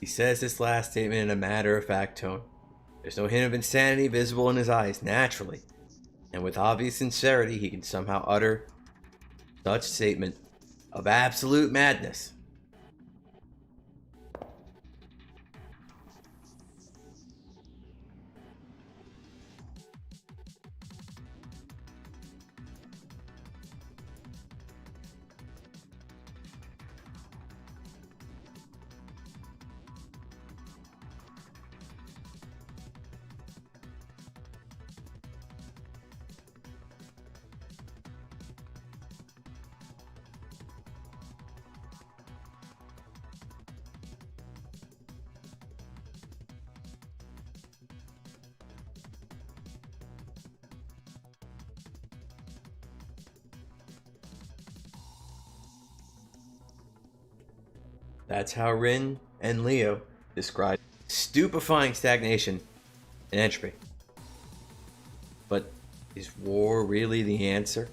He says this last statement in a matter-of-fact tone. There's no hint of insanity visible in his eyes, naturally. And with obvious sincerity, he can somehow utter such statement of absolute madness. That's how Rin and Leo describe stupefying stagnation and entropy. But is war really the answer?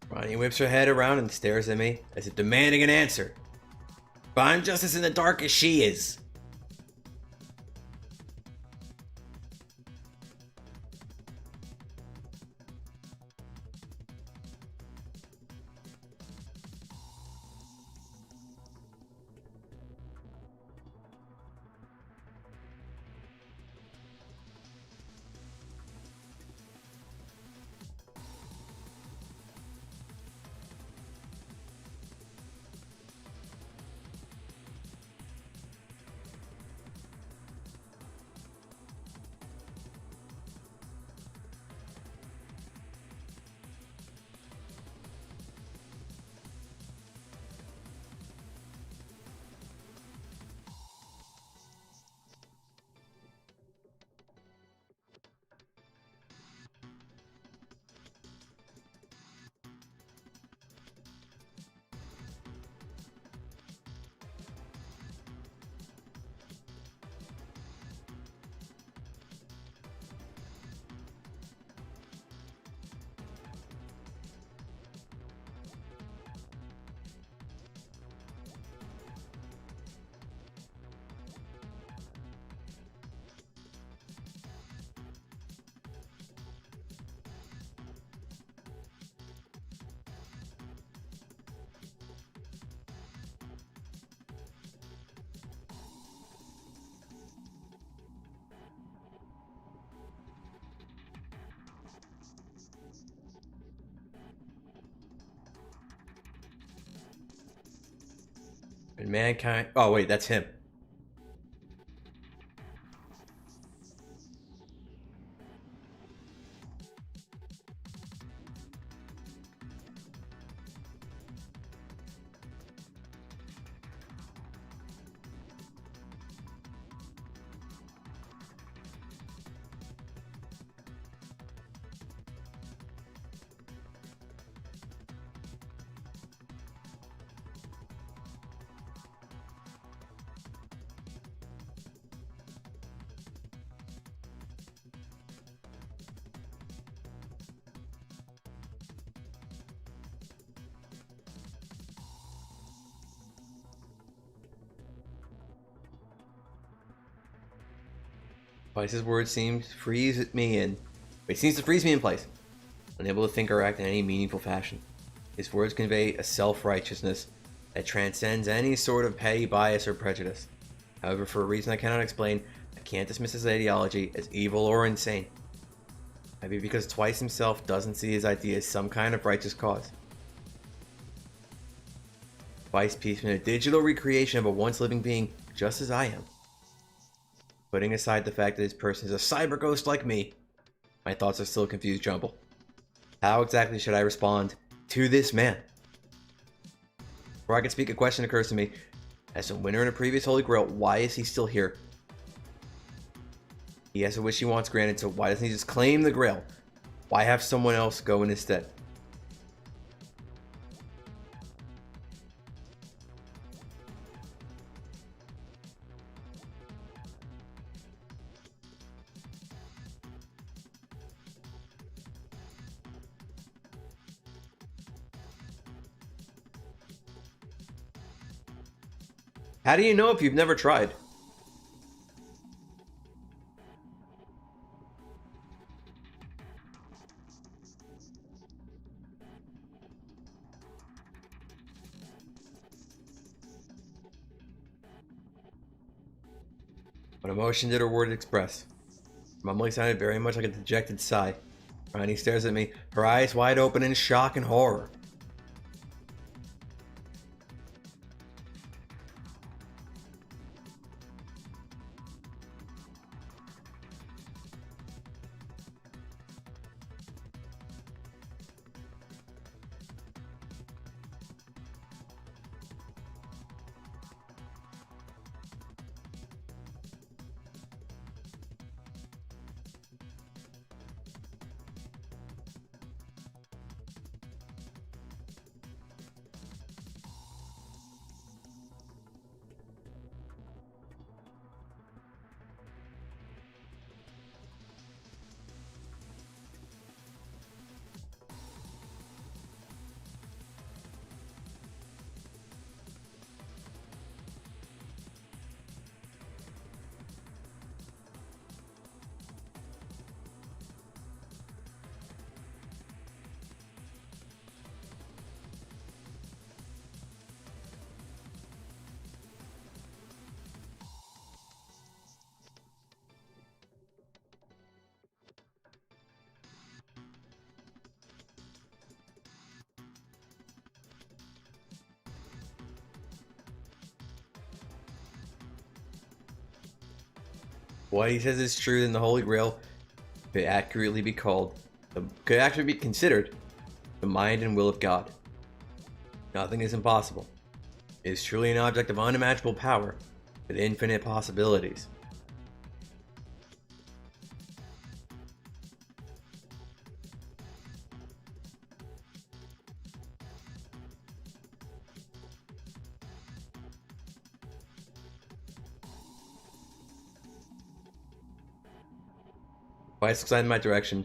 Ronnie whips her head around and stares at me as if demanding an answer. But I'm just as in the dark as she is. And mankind. Oh, wait, that's him. Vice's words seem to freeze me in. It seems to freeze me in place, unable to think or act in any meaningful fashion. His words convey a self-righteousness that transcends any sort of petty bias or prejudice. However, for a reason I cannot explain, I can't dismiss his ideology as evil or insane. Maybe because Twice himself doesn't see his idea as some kind of righteous cause. Vice Piece in a digital recreation of a once living being just as I am. Putting aside the fact that this person is a cyber ghost like me, my thoughts are still a confused jumble. How exactly should I respond to this man? Before I can speak, a question occurs to me. As a winner in a previous Holy Grail, why is he still here? He has a wish he wants granted, so why doesn't he just claim the Grail? Why have someone else go in his stead? How do you know if you've never tried? What emotion did her words express? Her mumbling sounded very much like a dejected sigh. Hermione stares at me, her eyes wide open in shock and horror. What he says is true, then the Holy Grail could accurately be called, could actually be considered the mind and will of God. Nothing is impossible. It is truly an object of unimaginable power with infinite possibilities. Twice looks in my direction,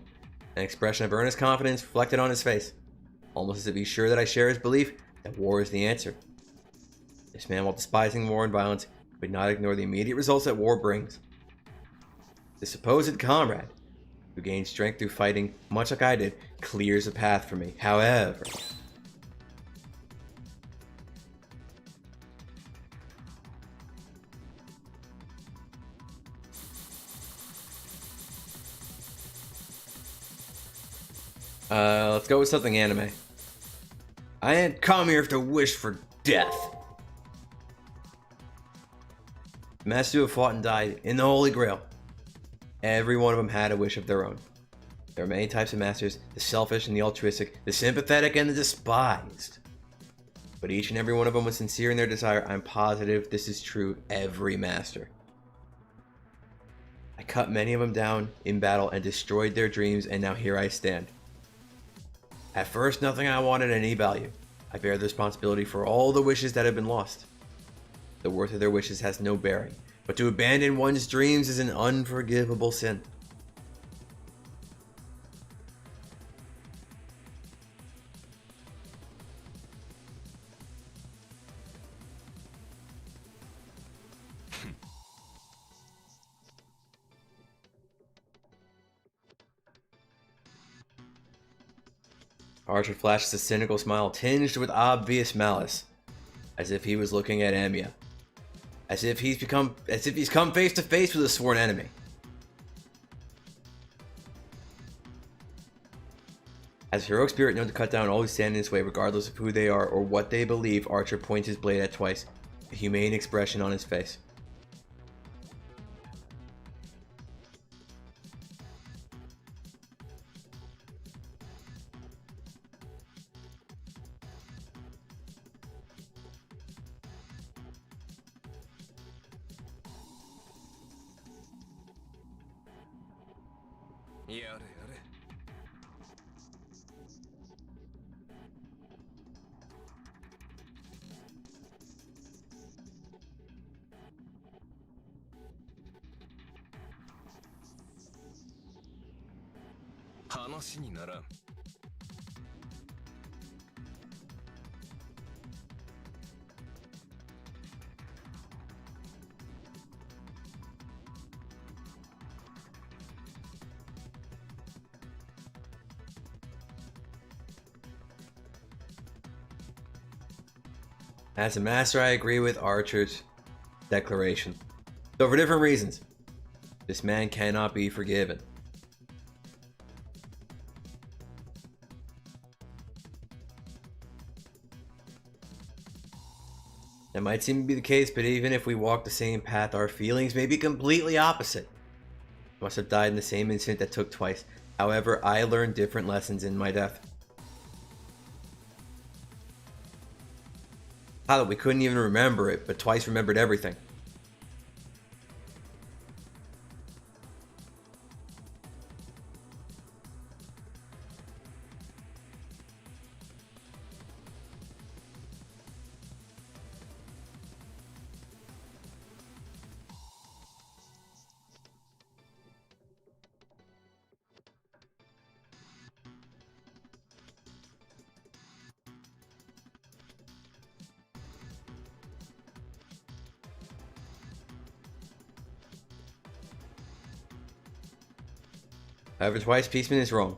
an expression of earnest confidence reflected on his face, almost as if he's sure that I share his belief that war is the answer. This man, while despising war and violence, would not ignore the immediate results that war brings. The supposed comrade, who gains strength through fighting, much like I did, clears a path for me. However, let's go with something anime. I ain't come here to wish for death. The masters who have fought and died in the Holy Grail, every one of them had a wish of their own. There are many types of masters, the selfish and the altruistic, the sympathetic and the despised. But each and every one of them was sincere in their desire. I'm positive this is true every master. I cut many of them down in battle and destroyed their dreams, and now here I stand. At first, nothing I wanted any value. I bear the responsibility for all the wishes that have been lost. The worth of their wishes has no bearing, but to abandon one's dreams is an unforgivable sin. Archer flashes a cynical smile tinged with obvious malice, as if he was looking at Amiya. As if he's come face to face with a sworn enemy. As a heroic spirit known to cut down all who stand in his way regardless of who they are or what they believe, Archer points his blade at Twice, a humane expression on his face. As a master, I agree with Archer's declaration, though for different reasons. This man cannot be forgiven. That might seem to be the case, but even if we walk the same path, our feelings may be completely opposite. I must have died in the same instant that took Twice. However, I learned different lessons in my death. How we couldn't even remember it, but Twice remembered everything. However, Twice Peaceman is wrong.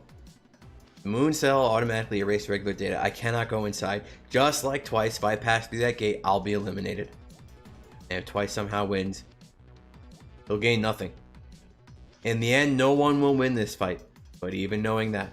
The moon cell automatically erased regular data. I cannot go inside. Just like Twice, if I pass through that gate, I'll be eliminated. And if Twice somehow wins, he'll gain nothing. In the end, no one will win this fight. But even knowing that,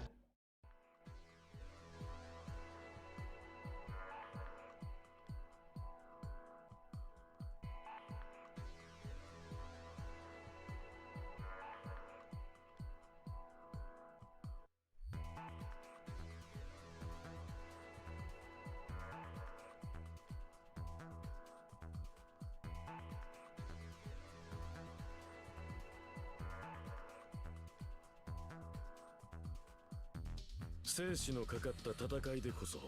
生死のかかった戦いでこそ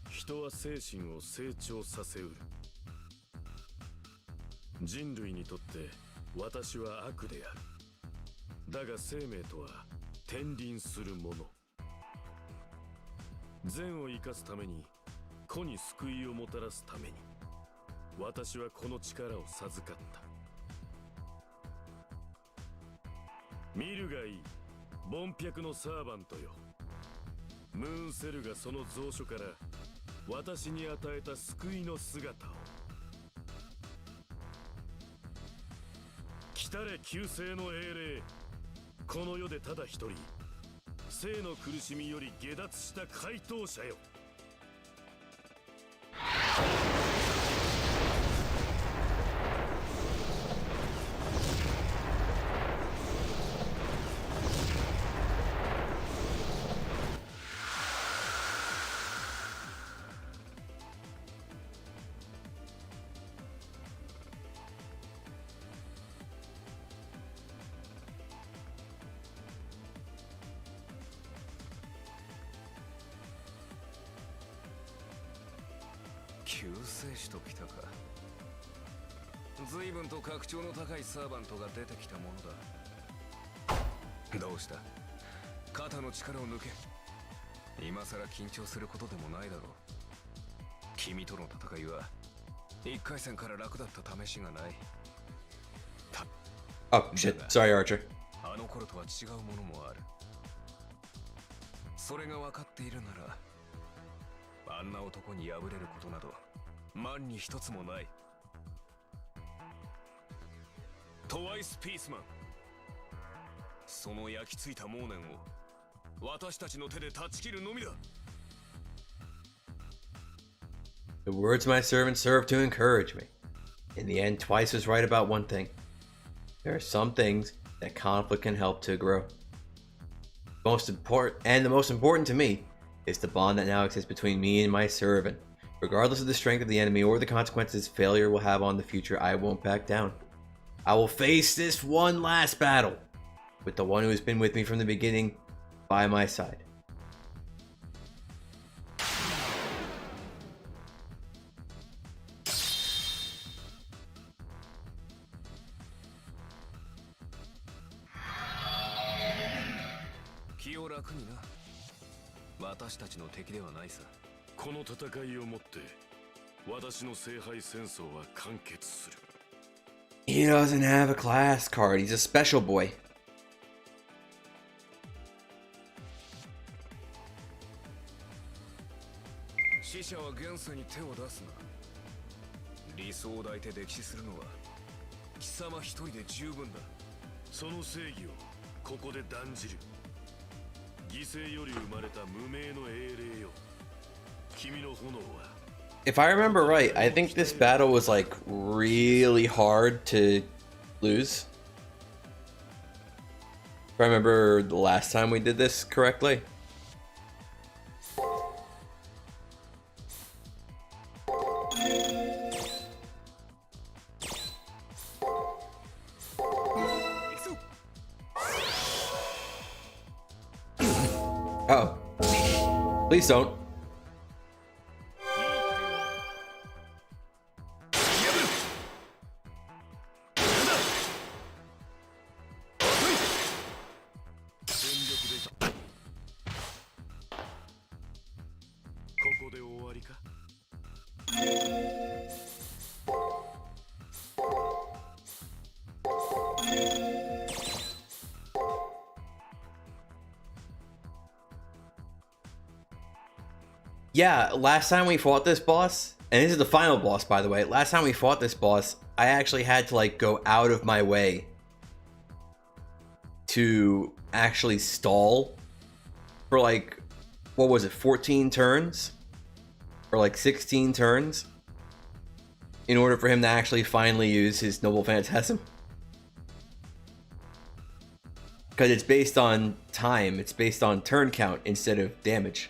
人は精神を成長させうる。人類にとって私は悪である。だが生命とは天輪するもの。善を生かすために子に救いをもたらすために私はこの力を授かった。見るがいい、ボンピャクのサーバントよ。ムーンセルがその蔵書から私に与えた救いの姿を。来たれ救世の英霊。この世でただ一人生の苦しみより下脱した回答者よ。救世主ときたか。随分と格調の高いサーバントが出てきたものだ。どうした？肩の力を抜け。今さら緊張することでもないだろう。君との戦いは1回戦から楽だった試しがない。Oh shit, sorry Archer. あの頃とは違うものもある。それが分かっているならあんな男に敗れることなど万に一つもない。トワイスピースマン、その焼き付いた妄念を私たちの手で断ち切るのみだ。 The words of my servant serve to encourage me. In the end, Twice was right about one thing. There are some things that conflict can help to grow. The most important to me is the bond that now exists between me and my servant. Regardless of the strength of the enemy or the consequences failure will have on the future, I won't back down. I will face this one last battle with the one who has been with me from the beginning by my side. Kiyo raku ni na. 私たちの敵ではないさ。この戦いをもって私の聖杯戦争は完結する。 He doesn't have a class card. He's a special boy. 死者は現世に手を出すな。理想を抱いて溺死するのは貴様一人で十分だ。その正義をここで断じる。犠牲より生まれた無名の英霊よ。君の炎は If I remember right, I think this battle was like really hard to lose. If I remember the last time we did this correctly. Oh. Please don't. Yeah, last time we fought this boss, and this is the final boss, by the way. Last time we fought this boss, I actually had to like go out of my way to actually stall for like, what was it, 14 turns? Or like 16 turns? In order for him to actually finally use his Noble Phantasm. Because it's based on time, it's based on turn count instead of damage.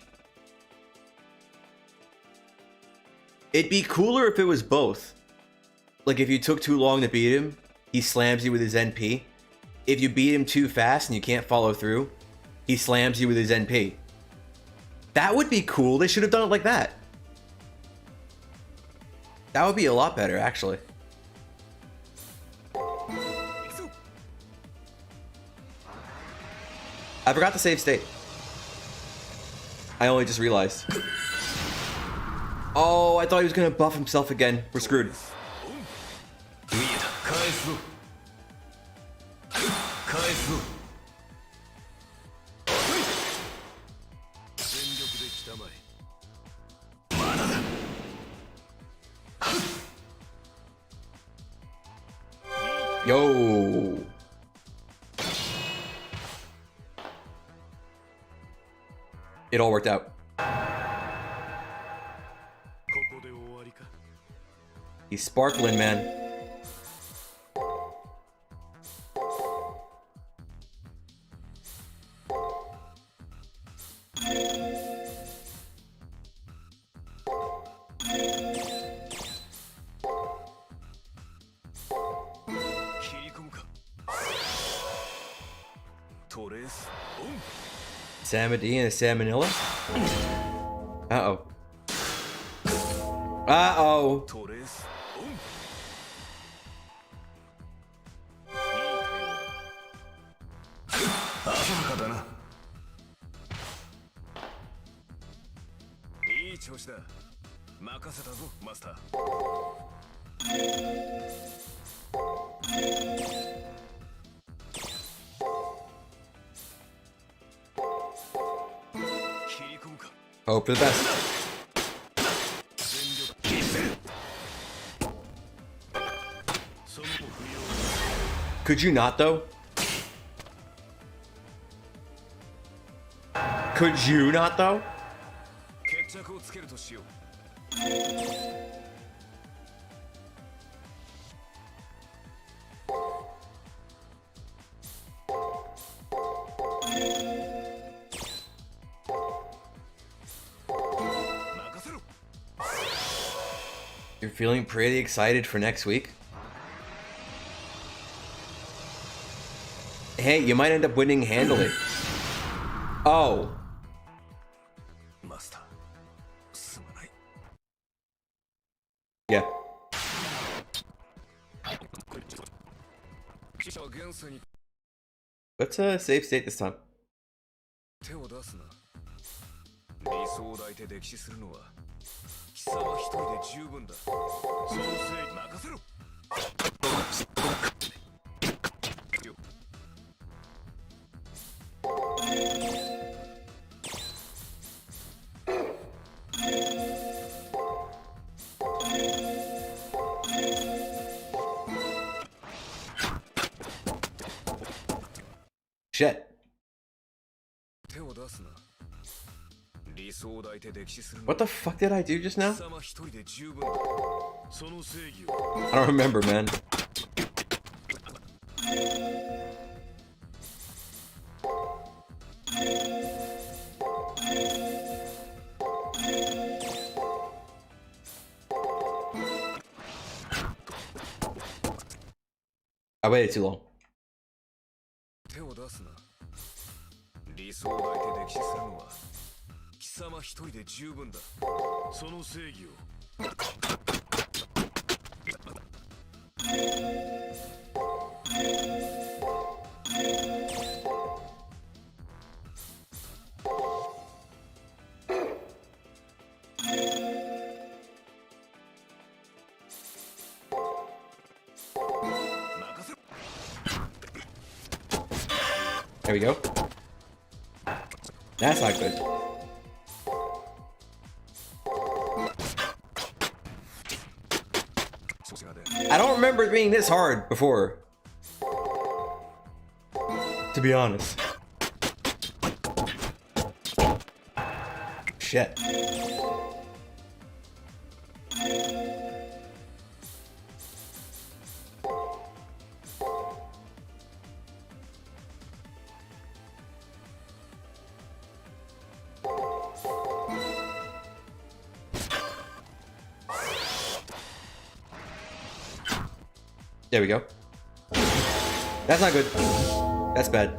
It'd be cooler if it was both. Like if you took too long to beat him, he slams you with his NP. If you beat him too fast and you can't follow through, he slams you with his NP. That would be cool. They should have done it like that. That would be a lot better, actually. I forgot to save state. I only just realized. Oh, I thought he was gonna buff himself again. We're screwed. Yo. It all worked out. He's sparkling, man. Samadhi and a Salmonella? Uh-oh. Uh-oh. Hope for the best. Could you not, though? Could you not, though? 決着をつけるとしよう。You're feeling pretty excited for next week? Hey, you might end up winning handily. Oh. Yeah. Let's save state this time. 手を出すな。理想を抱いて歴史するのは貴様一人で十分だ。そのせい任せろ。Shit. 手を出すな。理想を抱いて歴史するの What the fuck did I do just now? 貴様一人で十分だ。その正義を I don't remember, man. I waited too long. 手を出すな。理想を抱いて歴史するのは貴様一人で十分だ。その正義を There we go. That's not good. I don't remember it being this hard before. To be honest. Shit. There we go. That's not good. That's bad.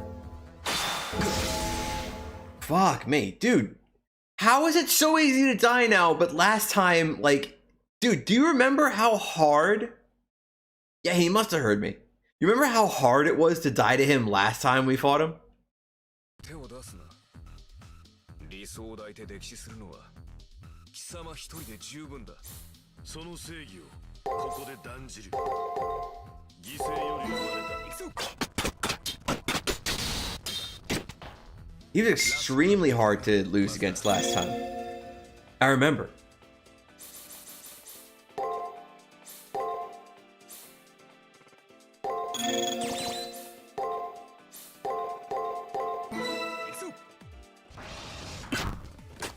Fuck me, dude. How is it so easy to die now, but last time, like, dude, do you remember how hard? Yeah, he must have heard me. You remember how hard it was to die to him last time we fought him? 手を出すな。理想を抱いて歴史するのは貴様一人で十分だ。その正義をここで断じる。犠牲より生まれた。 He was extremely hard to lose against last time. I remember.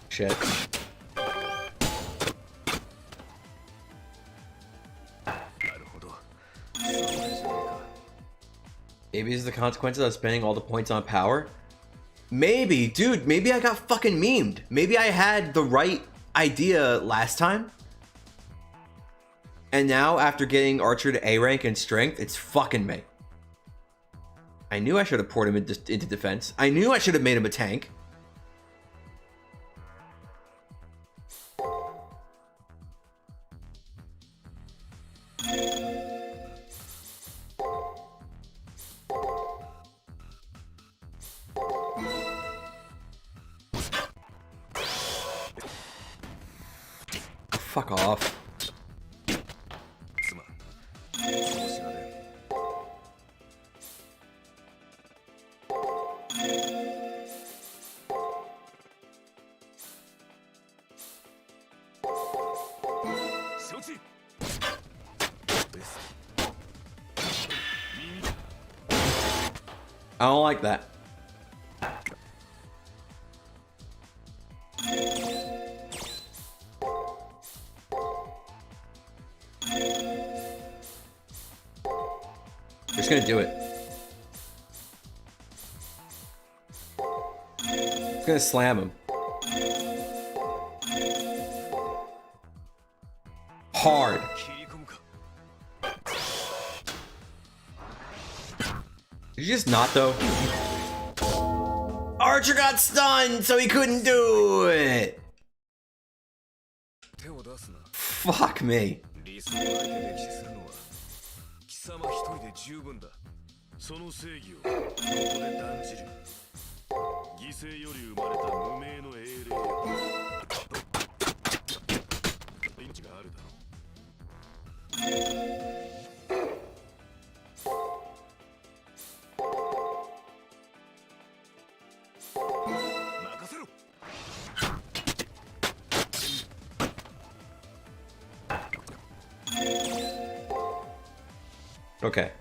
Shit. Maybe this is the consequences of spending all the points on power? Maybe, dude, maybe I got fucking memed. Maybe I had the right idea last time. And now, after getting Archer to A rank in strength, it's fucking me. I knew I should have poured him into defense. I knew I should have made him a tank. Fuck off. I don't like that. Just gonna do it. Just gonna slam him. Hard. Did you just not though? Archer got stunned, so he couldn't do it. Fuck me. その正義をここで断じる。犠牲より生まれた無名の英霊よ。命があるだろう。任せろ。Okay.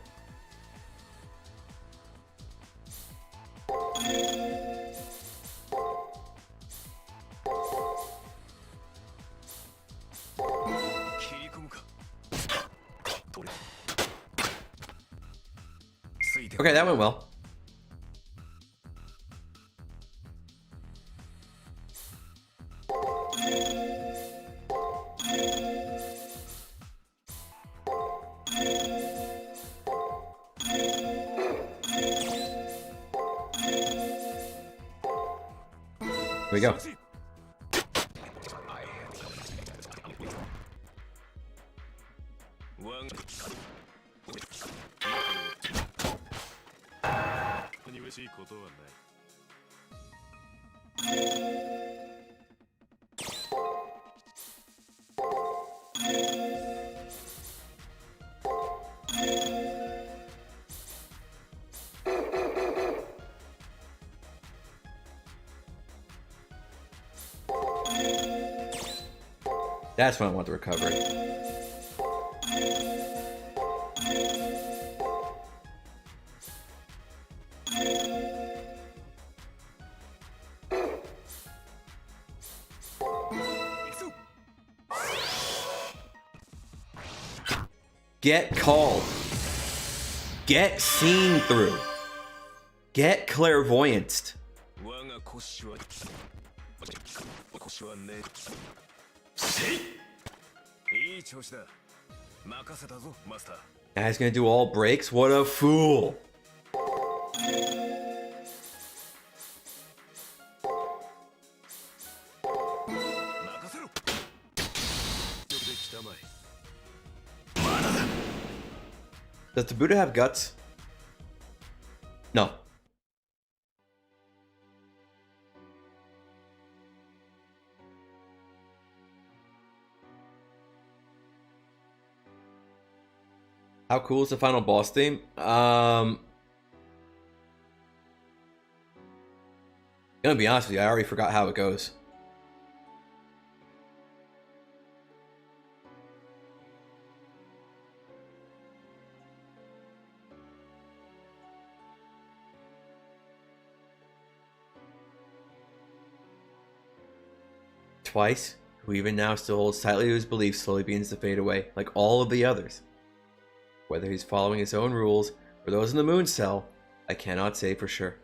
Okay, that went well. Here we go. That's when I want the recovery. Get called. Get seen through. Get clairvoyanced. Guy's gonna do all breaks? What a fool! Does the Buddha have guts? No. How cool is the final boss theme? Gonna be honest with you, I already forgot how it goes. Twice, who even now still holds tightly to his beliefs, slowly begins to fade away, like all of the others. Whether he's following his own rules or those in the moon cell, I cannot say for sure.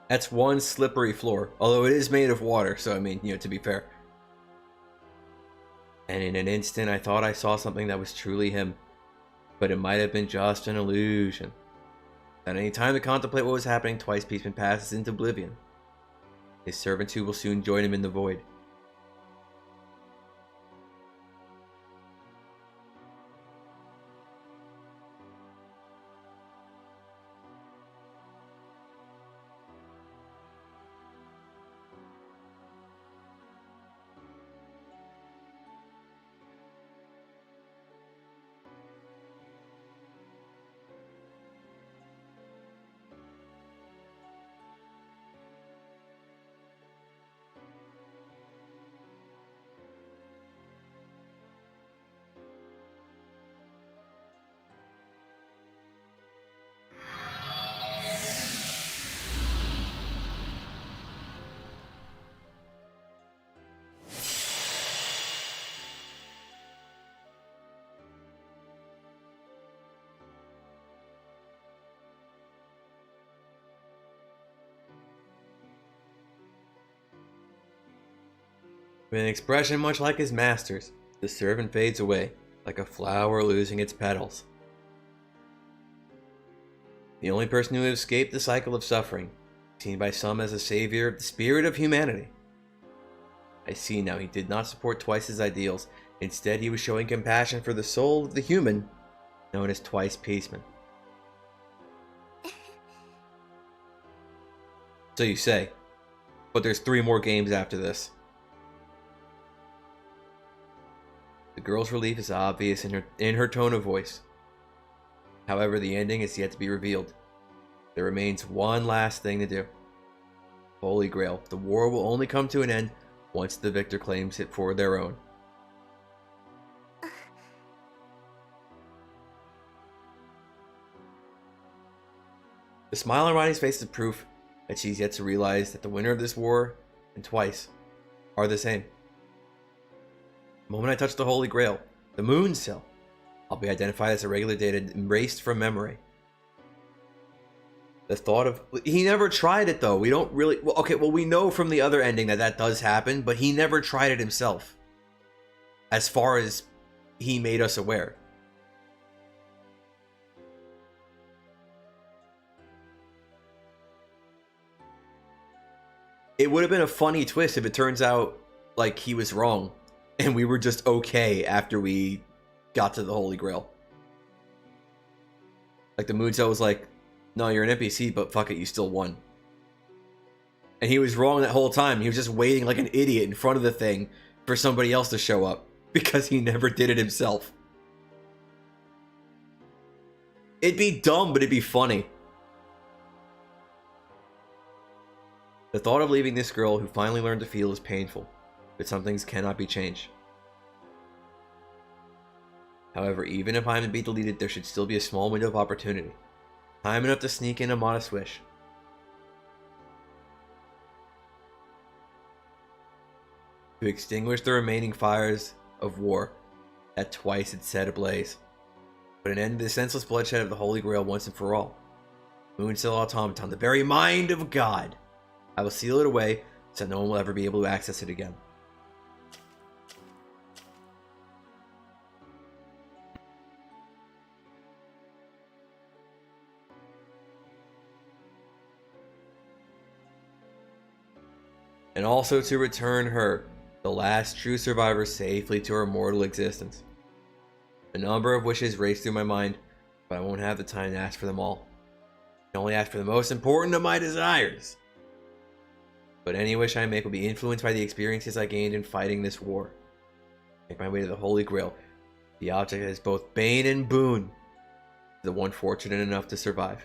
That's one slippery floor, although it is made of water, so I mean, you know, to be fair. And in an instant, I thought I saw something that was truly him, but it might have been just an illusion. Without any time to contemplate what was happening, Twice Peaceman passes into oblivion. His servant too will soon join him in the void. With an expression much like his master's, the servant fades away, like a flower losing its petals. The only person who has escaped the cycle of suffering, seen by some as a savior of the spirit of humanity. I see now he did not support Twice's ideals. Instead, he was showing compassion for the soul of the human, known as Twice Peaceman. So you say, but there's 3 more games after this. The girl's relief is obvious in her tone of voice. However, the ending is yet to be revealed. There remains one last thing to do. Holy Grail. The war will only come to an end once the victor claims it for their own. The smile on Ronnie's face is proof that she's yet to realize that the winner of this war and Twice are the same. The moment I touch the Holy Grail, the Moon Cell, I'll be identified as a regular data erased from memory. The thought of... He never tried it though. We don't really... Well, okay, well we know from the other ending that does happen, but he never tried it himself. As far as he made us aware. It would have been a funny twist if it turns out like he was wrong and we were just okay after we got to the Holy Grail. Like the Moon Cell was like, no, you're an NPC, but fuck it, you still won. And he was wrong that whole time. He was just waiting like an idiot in front of the thing for somebody else to show up because he never did it himself. It'd be dumb, but it'd be funny. The thought of leaving this girl who finally learned to feel is painful, but some things cannot be changed. However, even if I'm to be deleted, there should still be a small window of opportunity. Time enough to sneak in a modest wish. To extinguish the remaining fires of war that Twice had set ablaze. Put an end to the senseless bloodshed of the Holy Grail once and for all. Moon Cell Automaton, the very mind of God. I will seal it away so no one will ever be able to access it again. And also to return her, the last true survivor, safely to her mortal existence. A number of wishes race through my mind, but I won't have the time to ask for them all. I can only ask for the most important of my desires. But any wish I make will be influenced by the experiences I gained in fighting this war. Make my way to the Holy Grail, the object that is both bane and boon, the one fortunate enough to survive.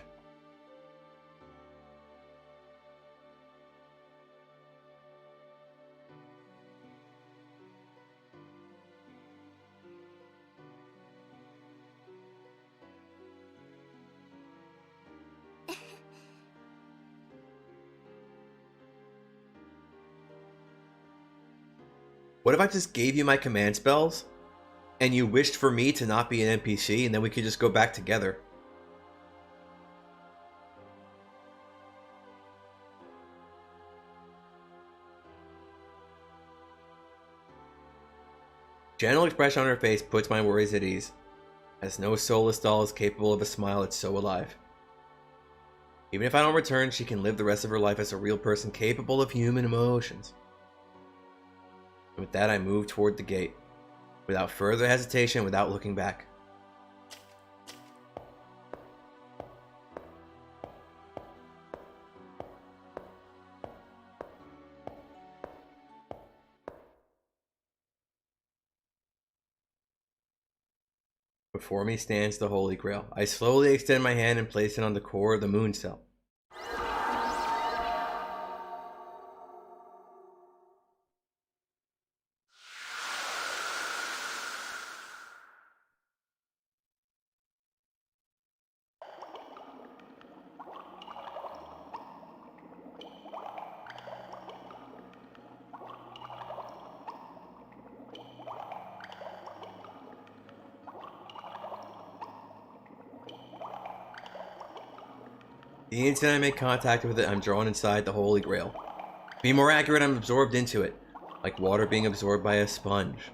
What if I just gave you my command spells, and you wished for me to not be an NPC, and then we could just go back together? Gentle expression on her face puts my worries at ease, as no soulless doll is capable of a smile that's so alive. Even if I don't return, she can live the rest of her life as a real person capable of human emotions. And with that, I move toward the gate, without further hesitation, without looking back. Before me stands the Holy Grail. I slowly extend my hand and place it on the core of the Moon Cell. The instant I make contact with it, I'm drawn inside the Holy Grail. To be more accurate, I'm absorbed into it. like water being absorbed by a sponge.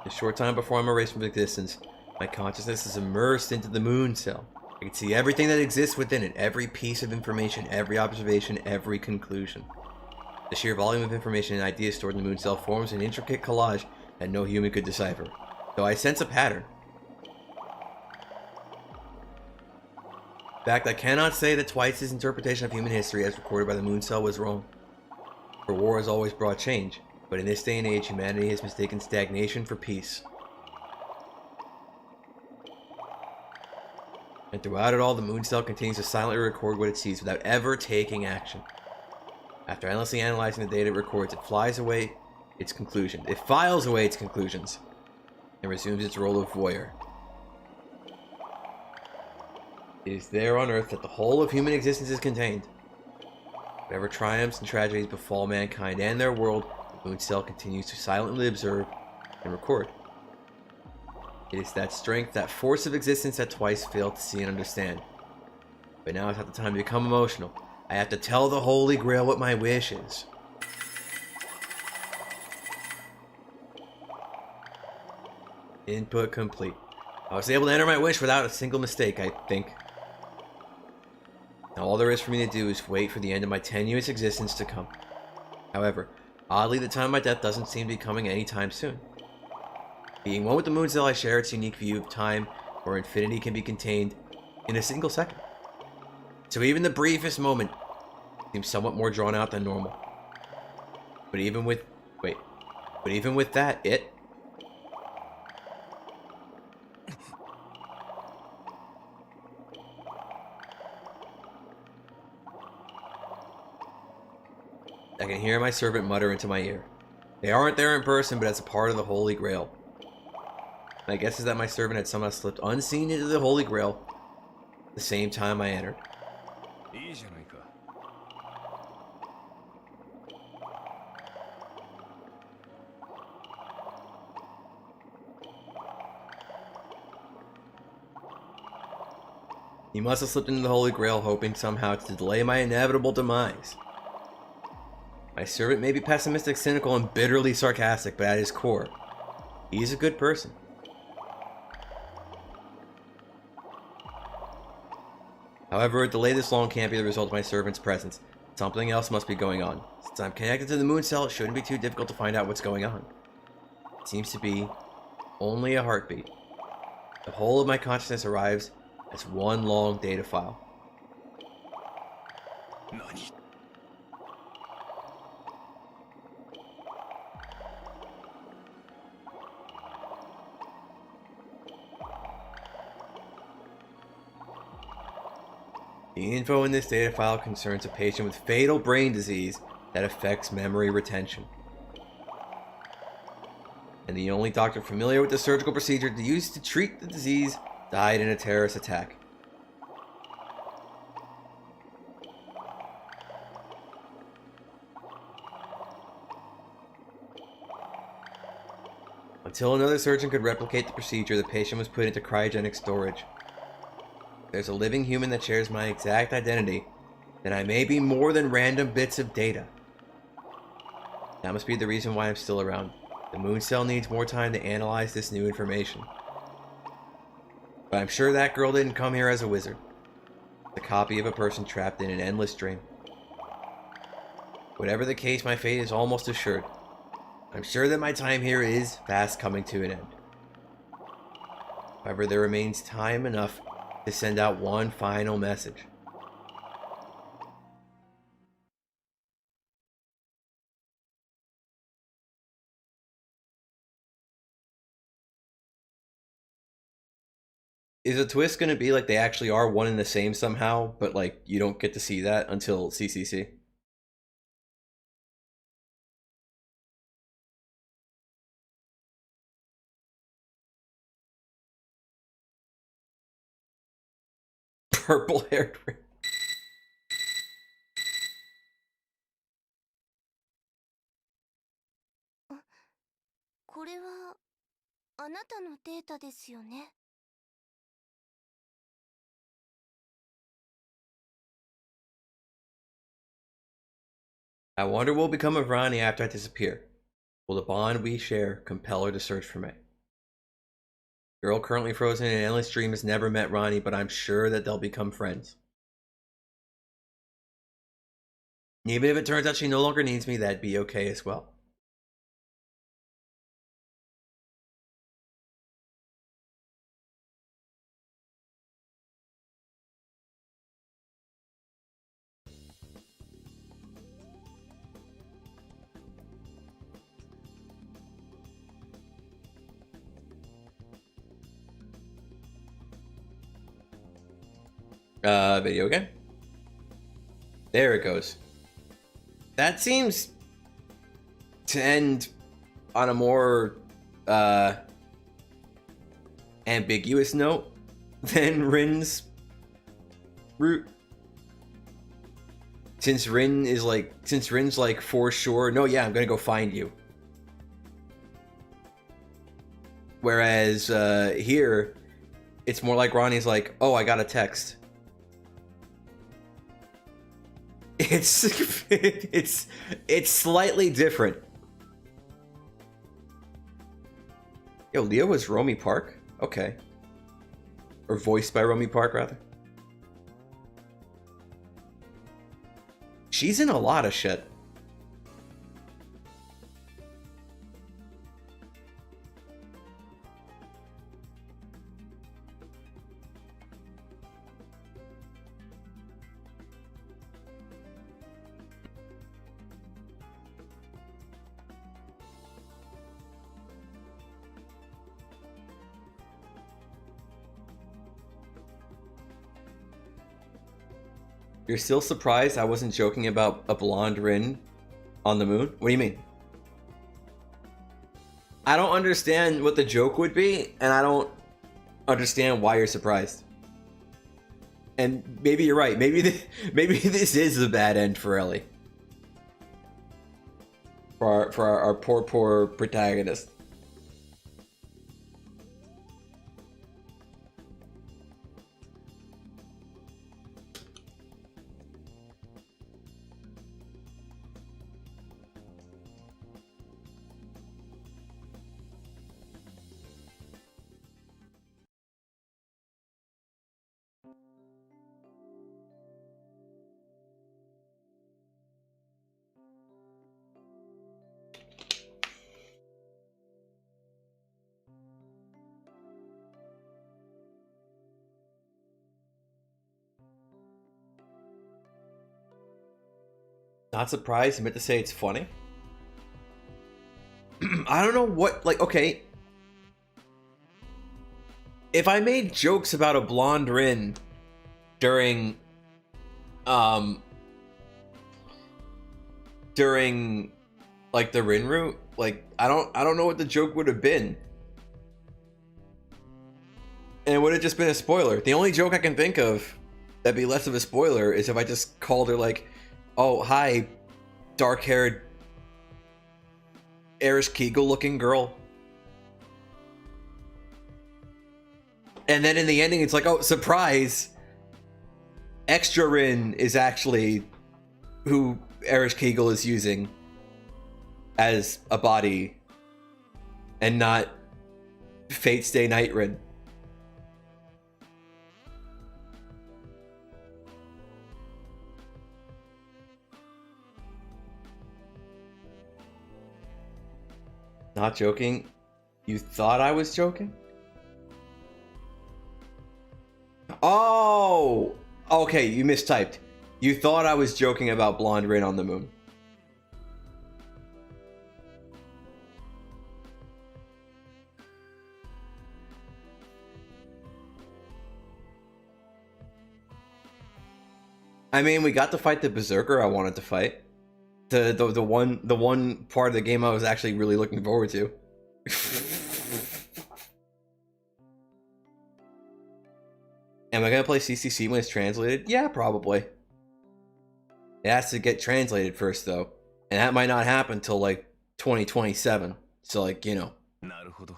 A short time before I'm erased from existence, my consciousness is immersed into the moon cell. I can see everything that exists within it, every piece of information, every observation, every conclusion. The sheer volume of information and ideas stored in the moon cell forms an intricate collage that no human could decipher, though I sense a pattern. In fact, I cannot say that Twice's interpretation of human history as recorded by the moon cell was wrong. For war has always brought change, but in this day and age, humanity has mistaken stagnation for peace. And throughout it all, the moon cell continues to silently record what it sees without ever taking action. After endlessly analyzing the data it records, it files away its conclusions, and resumes its role of voyeur. It is there on Earth that the whole of human existence is contained. Whatever triumphs and tragedies befall mankind and their world, the moon cell continues to silently observe and record. It is that strength, that force of existence that Twice failed to see and understand. But now is not the time to become emotional. I have to tell the Holy Grail what my wish is. Input complete. I was able to enter my wish without a single mistake, I think. Now all there is for me to do is wait for the end of my tenuous existence to come. However, oddly the time of my death doesn't seem to be coming anytime soon. Being one with the moon cell, I share its unique view of time, where infinity can be contained in a single second. So even the briefest moment seems somewhat more drawn out than normal. But even with that, I can hear my servant mutter into my ear. They aren't there in person, but as a part of the Holy Grail. My guess is that my servant had somehow slipped unseen into the Holy Grail the same time I entered. He must have slipped into the Holy Grail hoping somehow to delay my inevitable demise. My servant may be pessimistic, cynical, and bitterly sarcastic, but at his core, he is a good person. However, a delay this long can't be the result of my servant's presence. Something else must be going on. Since I'm connected to the moon cell, it shouldn't be too difficult to find out what's going on. It seems to be only a heartbeat. The whole of my consciousness arrives as one long data file. The info in this data file concerns a patient with fatal brain disease that affects memory retention. And the only doctor familiar with the surgical procedure used to treat the disease died in a terrorist attack. Until another surgeon could replicate the procedure, the patient was put into cryogenic storage. There's a living human that shares my exact identity, then I may be more than random bits of data. That must be the reason why I'm still around. The moon cell needs more time to analyze this new information. But I'm sure that girl didn't come here as a wizard. It's a copy of a person trapped in an endless dream. Whatever the case, my fate is almost assured. I'm sure that my time here is fast coming to an end. However, there remains time enough to send out one final message. Is a twist going to be like they actually are one and the same somehow, but like you don't get to see that until CCC? Purple haired. これはあなたのデータですよね。I wonder what will become of Ronnie after I disappear. Will the bond we share compel her to search for me? Girl currently frozen in an endless dream has never met Ronnie, but I'm sure that they'll become friends. Even if it turns out she no longer needs me, that'd be okay as well. Video game. There it goes. That seems to end on a more ambiguous note than Rin's route. Since Rin's like for sure, no, yeah, I'm gonna go find you. Whereas here, it's more like Ronnie's like, oh, I got a text. It's slightly different. Yo, Leo was Romy Park? Okay. Or voiced by Romy Park, rather. She's in a lot of shit. You're still surprised I wasn't joking about a blonde Rin on the moon? What do you mean? I don't understand what the joke would be, and I don't understand why you're surprised. And maybe you're right. Maybe this is the bad end for Ellie. For our poor protagonist. Not surprised. I meant to say it's funny. I don't know what, like, okay. If I made jokes about a blonde Rin during like the Rin route, like I don't know what the joke would have been. And it would have just been a spoiler. The only joke I can think of that'd be less of a spoiler is if I just called her like, oh, hi, dark-haired Erich Kegel looking girl. And then in the ending, it's like, oh, surprise! Extra Rin is actually who Erich Kegel is using as a body and not Fate Stay Night Rin. Not joking? You thought I was joking? Oh! Okay, you mistyped. You thought I was joking about blonde Rin on the moon. I mean, we got to fight the berserker I wanted to fight. The one part of the game I was actually really looking forward to. Am I gonna play CCC when it's translated? Yeah, probably. It has to get translated first, though, and that might not happen till like 2027. So, like, you know. なるほど。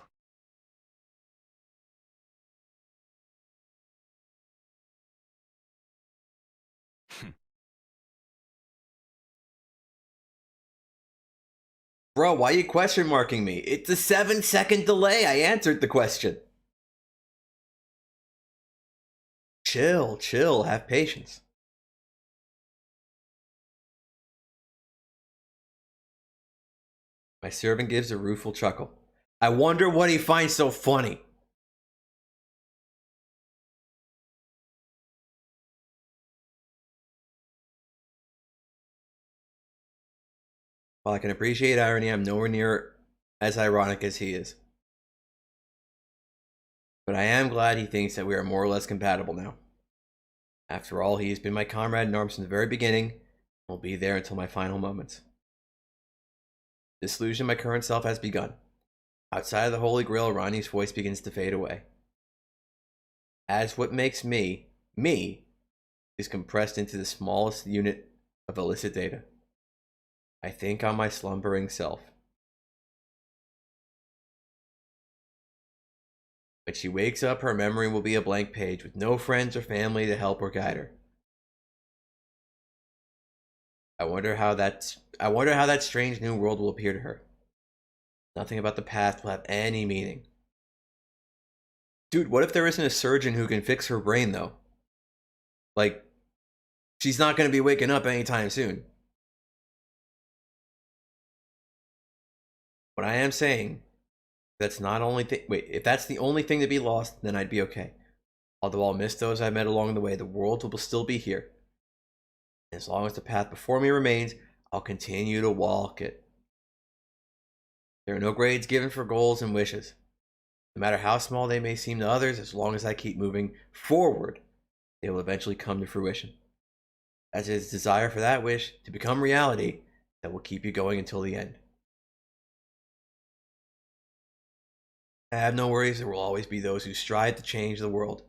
Bro, why are you question marking me? It's a 7-second delay. I answered the question. Chill, chill, have patience. My servant gives a rueful chuckle. I wonder what he finds so funny. While I can appreciate irony, I'm nowhere near as ironic as he is. But I am glad he thinks that we are more or less compatible now. After all, he has been my comrade in arms from the very beginning, and will be there until my final moments. Disillusion of my current self has begun. Outside of the Holy Grail, Ronnie's voice begins to fade away. As what makes me, me, is compressed into the smallest unit of illicit data. I think on my slumbering self. When she wakes up, her memory will be a blank page with no friends or family to help or guide her. I wonder how that strange new world will appear to her. Nothing about the past will have any meaning. Dude, what if there isn't a surgeon who can fix her brain, though? Like, she's not going to be waking up anytime soon. What I am saying, that's not only if that's the only thing to be lost, then I'd be okay. Although I'll miss those I met along the way, the world will still be here. As long as the path before me remains, I'll continue to walk it. There are no grades given for goals and wishes. No matter how small they may seem to others, as long as I keep moving forward, they will eventually come to fruition. As it is desire for that wish to become reality that will keep you going until the end. I have no worries. There will always be those who strive to change the world,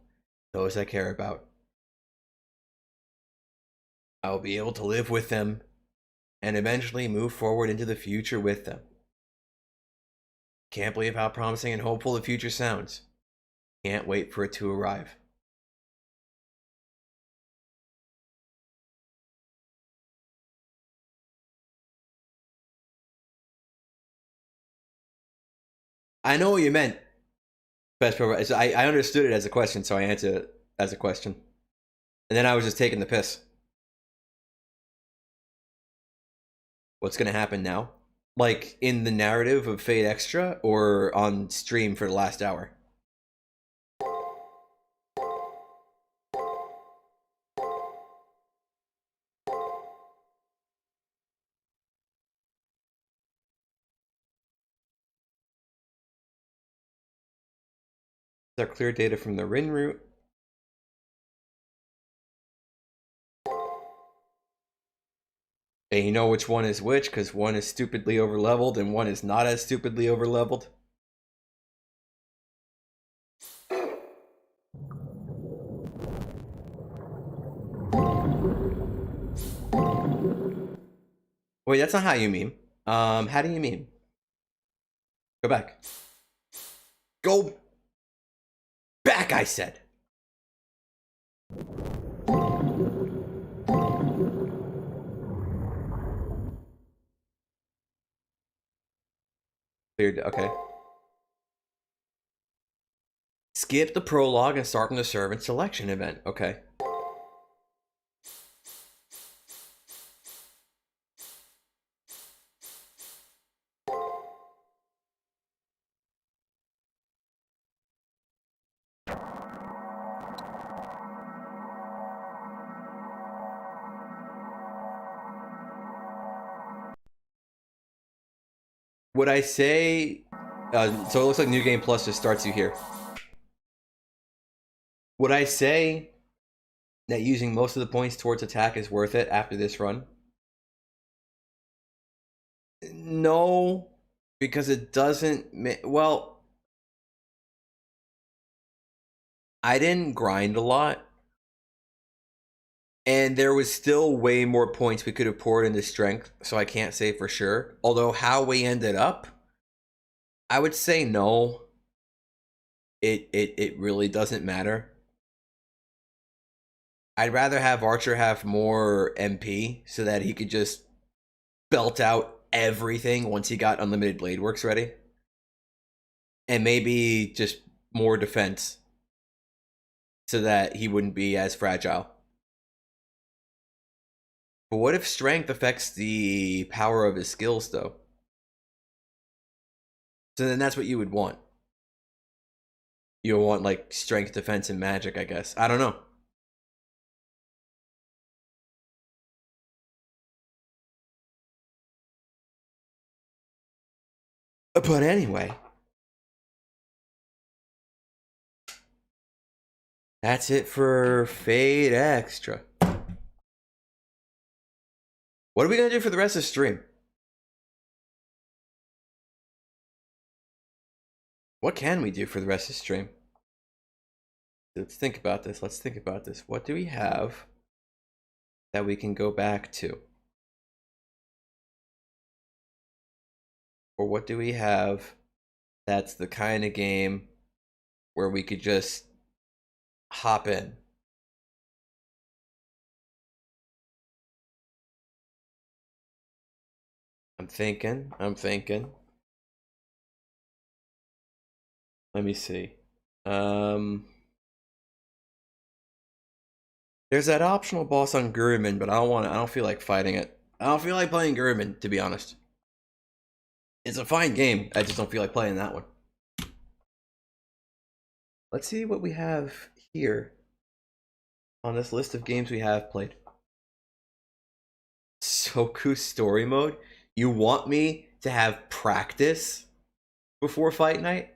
those I care about. I will be able to live with them and eventually move forward into the future with them. Can't believe how promising and hopeful the future sounds. Can't wait for it to arrive. I know what you meant. Best pro. I understood it as a question, so I answered it as a question. And then I was just taking the piss. What's going to happen now? Like in the narrative of Fate Extra or on stream for the last hour? There are clear data from the Rin route. And you know which one is which, because one is stupidly overleveled and one is not as stupidly overleveled. Wait, that's not how you meme. How do you meme? Go back. Go back, I said. Cleared, okay. Skip the prologue and start from the servant selection event. Okay. Would I say, so it looks like New Game Plus just starts you here. Would I say that using most of the points towards attack is worth it after this run? No, because it doesn't, well, I didn't grind a lot. And there was still way more points we could have poured into strength, so I can't say for sure. Although how we ended up, I would say no. It really doesn't matter. I'd rather have Archer have more MP so that he could just belt out everything once he got Unlimited Blade Works ready. And maybe just more defense so that he wouldn't be as fragile. But what if strength affects the power of his skills, though? So then that's what you would want. You'll want, like, strength, defense, and magic, I guess. I don't know. But anyway, that's it for Fade Extra. What are we going to do for the rest of the stream? What can we do for the rest of the stream? Let's think about this. Let's think about this. What do we have that we can go back to? Or what do we have that's the kind of game where we could just hop in? I'm thinking. Let me see. There's that optional boss on Gurumin, but I don't feel like fighting it. I don't feel like playing Gurumin, to be honest. It's a fine game. I just don't feel like playing that one. Let's see what we have here on this list of games we have played. Soku story mode? You want me to have practice before fight night?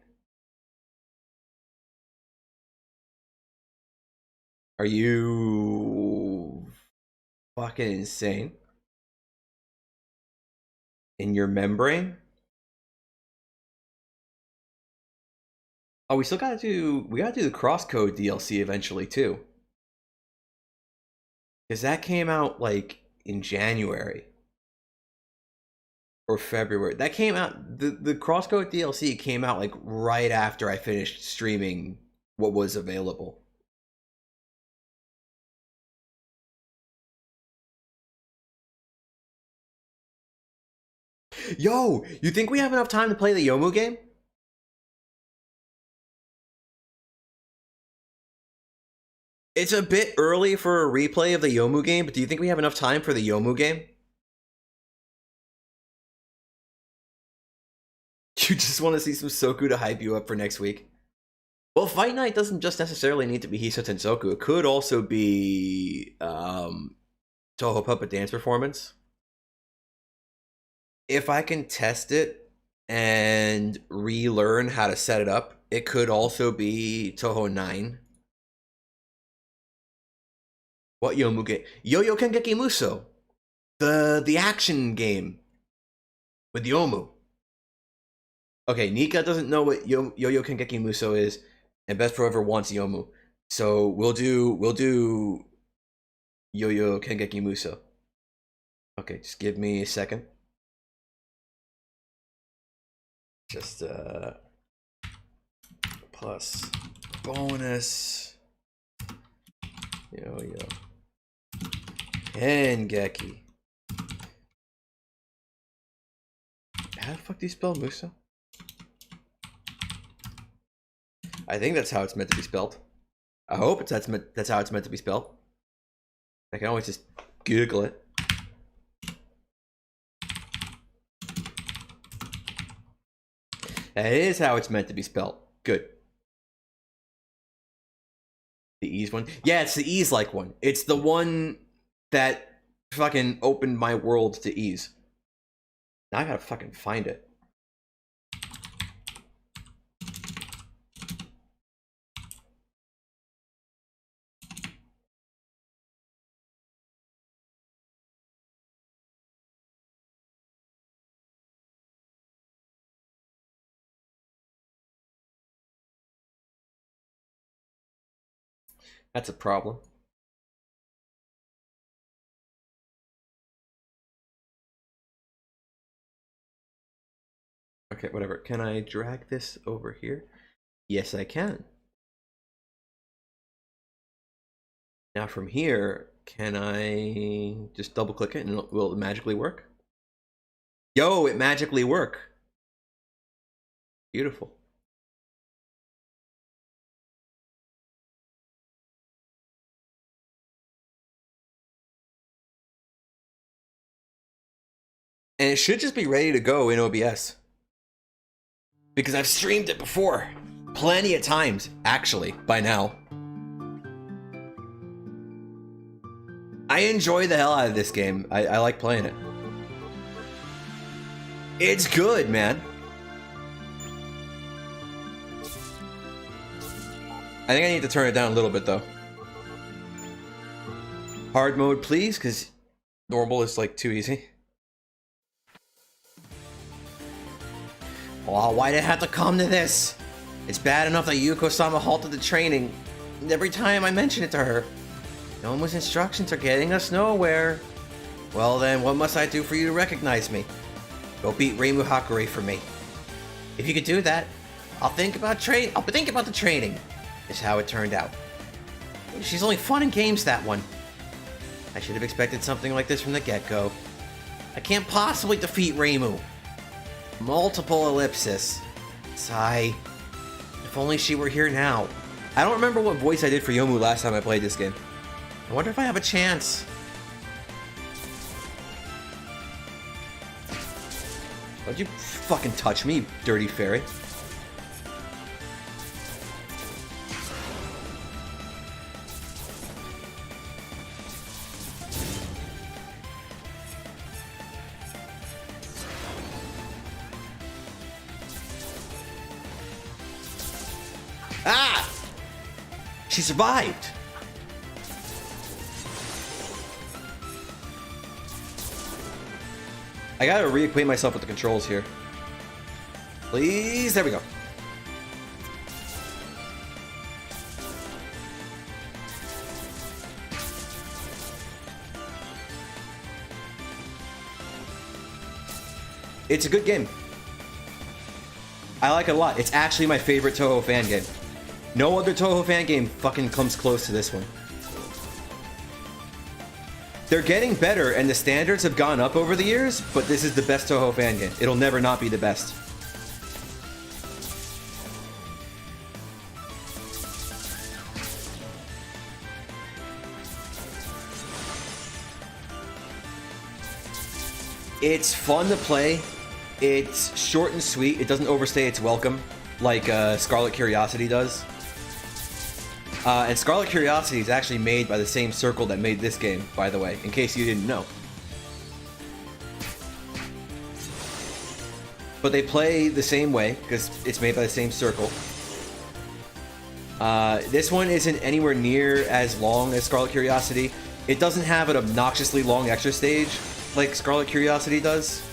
Are you fucking insane? In your membrane? Oh, we gotta do the Crosscode DLC eventually too. Because that came out like in January or February. That came out, the Crosscode DLC came out like right after I finished streaming what was available. Yo, you think we have enough time to play the Yomu game? It's a bit early for a replay of the Yomu game, but do you think we have enough time for the Yomu game? You just want to see some Soku to hype you up for next week? Well, Fight Night doesn't just necessarily need to be Hisoten Soku. It could also be Toho Puppet Dance Performance. If I can test it and relearn how to set it up, it could also be Toho 9. What Yomu game? Yo-Yo Kengeki Musou. The action game with Yomu. Okay, Nika doesn't know what Yo-Yo Kengeki Musou is, and Best Pro Ever wants Yomu. So we'll do Yo-Yo Kengeki Musou. Okay, just give me a second. Just plus bonus Yo-Yo Kengeki. How the fuck do you spell Musou? I think that's how it's meant to be spelled. I hope that's how it's meant to be spelled. I can always just Google it. That is how it's meant to be spelled. Good. The ease one? Yeah, it's the ease-like one. It's the one that fucking opened my world to ease. Now I gotta fucking find it. That's a problem. Okay, whatever. Can I drag this over here? Yes, I can. Now from here, can I just double click it and will it magically work? Yo, it magically work. Beautiful. And it should just be ready to go in OBS. Because I've streamed it before. Plenty of times, actually, by now. I enjoy the hell out of this game. I like playing it. It's good, man. I think I need to turn it down a little bit, though. Hard mode, please, because normal is, like, too easy. Oh, why did it have to come to this? It's bad enough that Yuko-sama halted the training. And every time I mention it to her, Nomu's instructions are getting us nowhere. Well then, what must I do for you to recognize me? Go beat Reimu Hakure for me. If you could do that, I'll think about the training. Is how it turned out. She's only fun in games, that one. I should have expected something like this from the get-go. I can't possibly defeat Reimu. Multiple ellipsis. Sigh. If only she were here now. I don't remember what voice I did for Yomu last time I played this game. I wonder if I have a chance. Don't you fucking touch me, dirty fairy. Ah! She survived! I gotta reacquaint myself with the controls here. Please, there we go. It's a good game. I like it a lot. It's actually my favorite Touhou fan game. No other Touhou fan game fucking comes close to this one. They're getting better and the standards have gone up over the years, but this is the best Touhou fan game. It'll never not be the best. It's fun to play. It's short and sweet. It doesn't overstay its welcome like Scarlet Curiosity does. And Scarlet Curiosity is actually made by the same circle that made this game, by the way, in case you didn't know. But they play the same way, because it's made by the same circle. This one isn't anywhere near as long as Scarlet Curiosity. It doesn't have an obnoxiously long extra stage like Scarlet Curiosity does.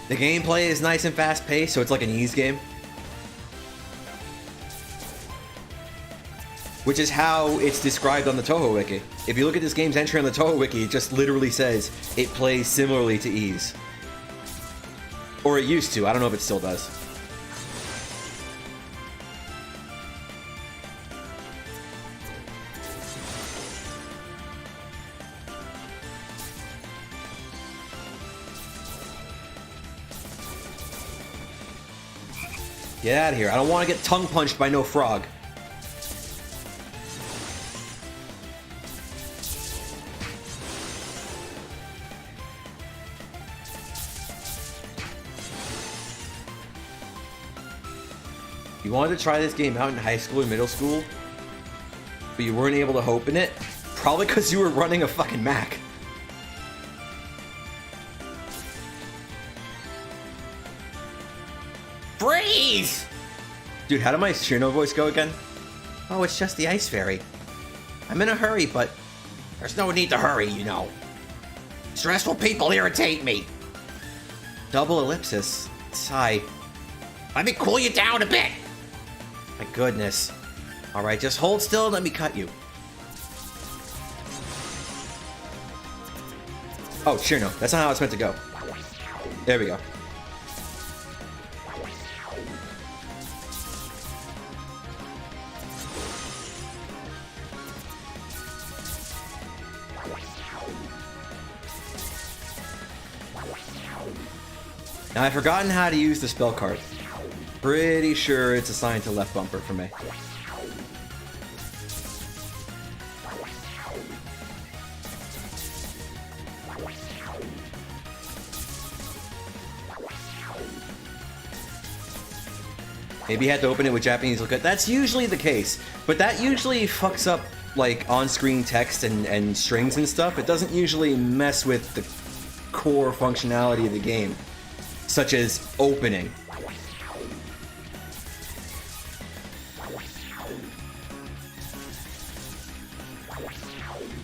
The gameplay is nice and fast-paced, so it's like an ease game. Which is how it's described on the Touhou Wiki. If you look at this game's entry on the Touhou Wiki, it just literally says it plays similarly to Ys. Or it used to, I don't know if it still does. Get out of here. I don't want to get tongue punched by no frog. You wanted to try this game out in high school or middle school, but you weren't able to open it? Probably because you were running a fucking Mac. Freeze! Dude, how did my Shino voice go again? Oh, it's just the Ice Fairy. I'm in a hurry, but there's no need to hurry, you know. Stressful people irritate me. Double ellipsis. Sigh. Let me cool you down a bit. My goodness. Alright, just hold still and let me cut you. Oh, Shino. That's not how it's meant to go. There we go. Now, I've forgotten how to use the spell card. Pretty sure it's assigned to left bumper for me. Maybe you had to open it with Japanese look at. That's usually the case, but that usually fucks up like on-screen text and strings and stuff. It doesn't usually mess with the core functionality of the game, such as opening.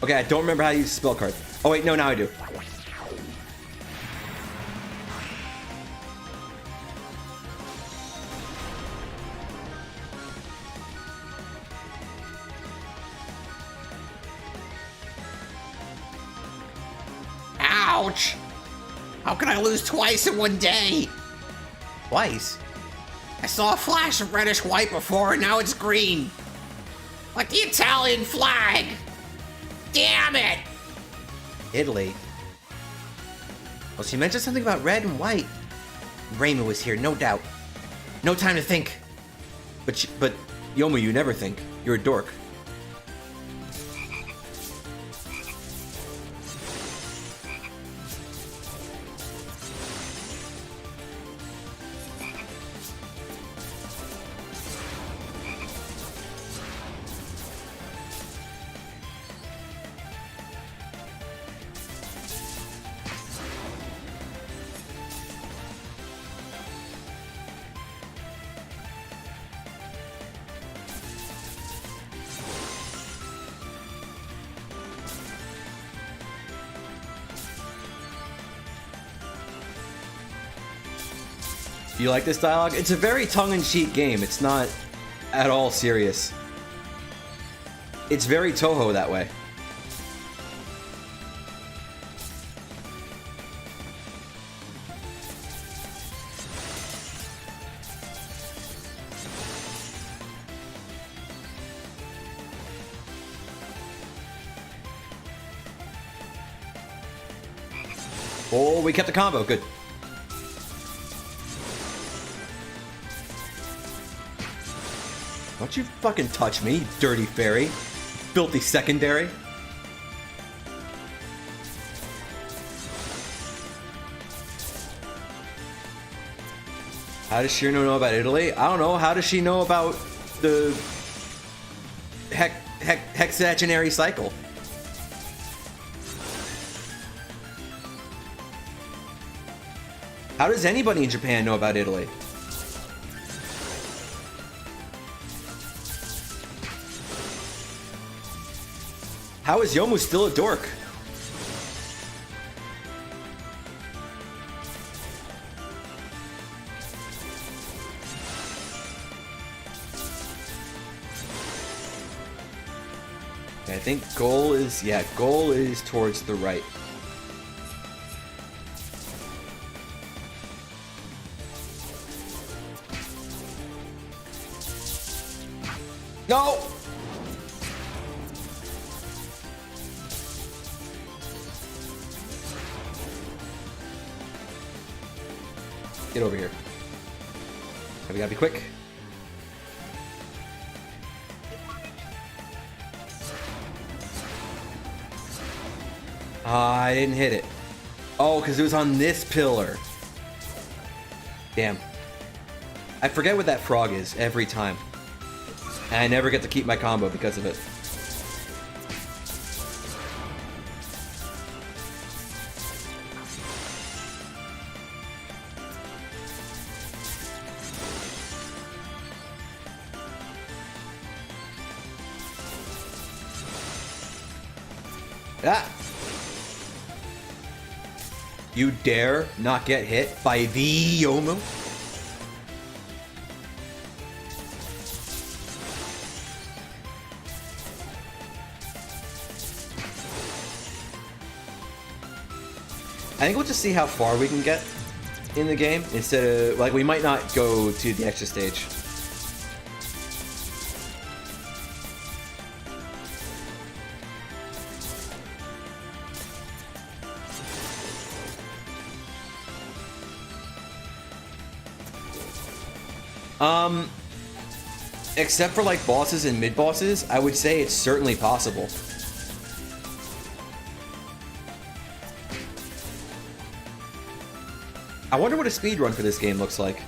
Okay, I don't remember how to use the spell card. Oh wait, no, now I do. Ouch! How can I lose twice in one day? Twice? I saw a flash of reddish white before and now it's green. Like the Italian flag! Damn it! Italy. Well, she mentioned something about red and white. Raymond was here, no doubt. No time to think. But Youyou, you never think. You're a dork. Do you like this dialogue? It's a very tongue-in-cheek game. It's not at all serious. It's very Toho that way. Oh, we kept the combo. Good. Don't you fucking touch me, dirty fairy. Filthy secondary. How does Shirno know about Italy? I don't know. How does she know about the hexagenary cycle? How does anybody in Japan know about Italy? How is Youyou still a dork? Okay, I think goal is towards the right. No! Get over here. We gotta be quick. I didn't hit it. Oh, because it was on this pillar. Damn. I forget what that frog is every time. And I never get to keep my combo because of it. Ah! You dare not get hit by the Youyou? I think we'll just see how far we can get in the game instead of, like, we might not go to the extra stage. Except for like bosses and mid bosses, I would say it's certainly possible. I wonder what a speed run for this game looks like.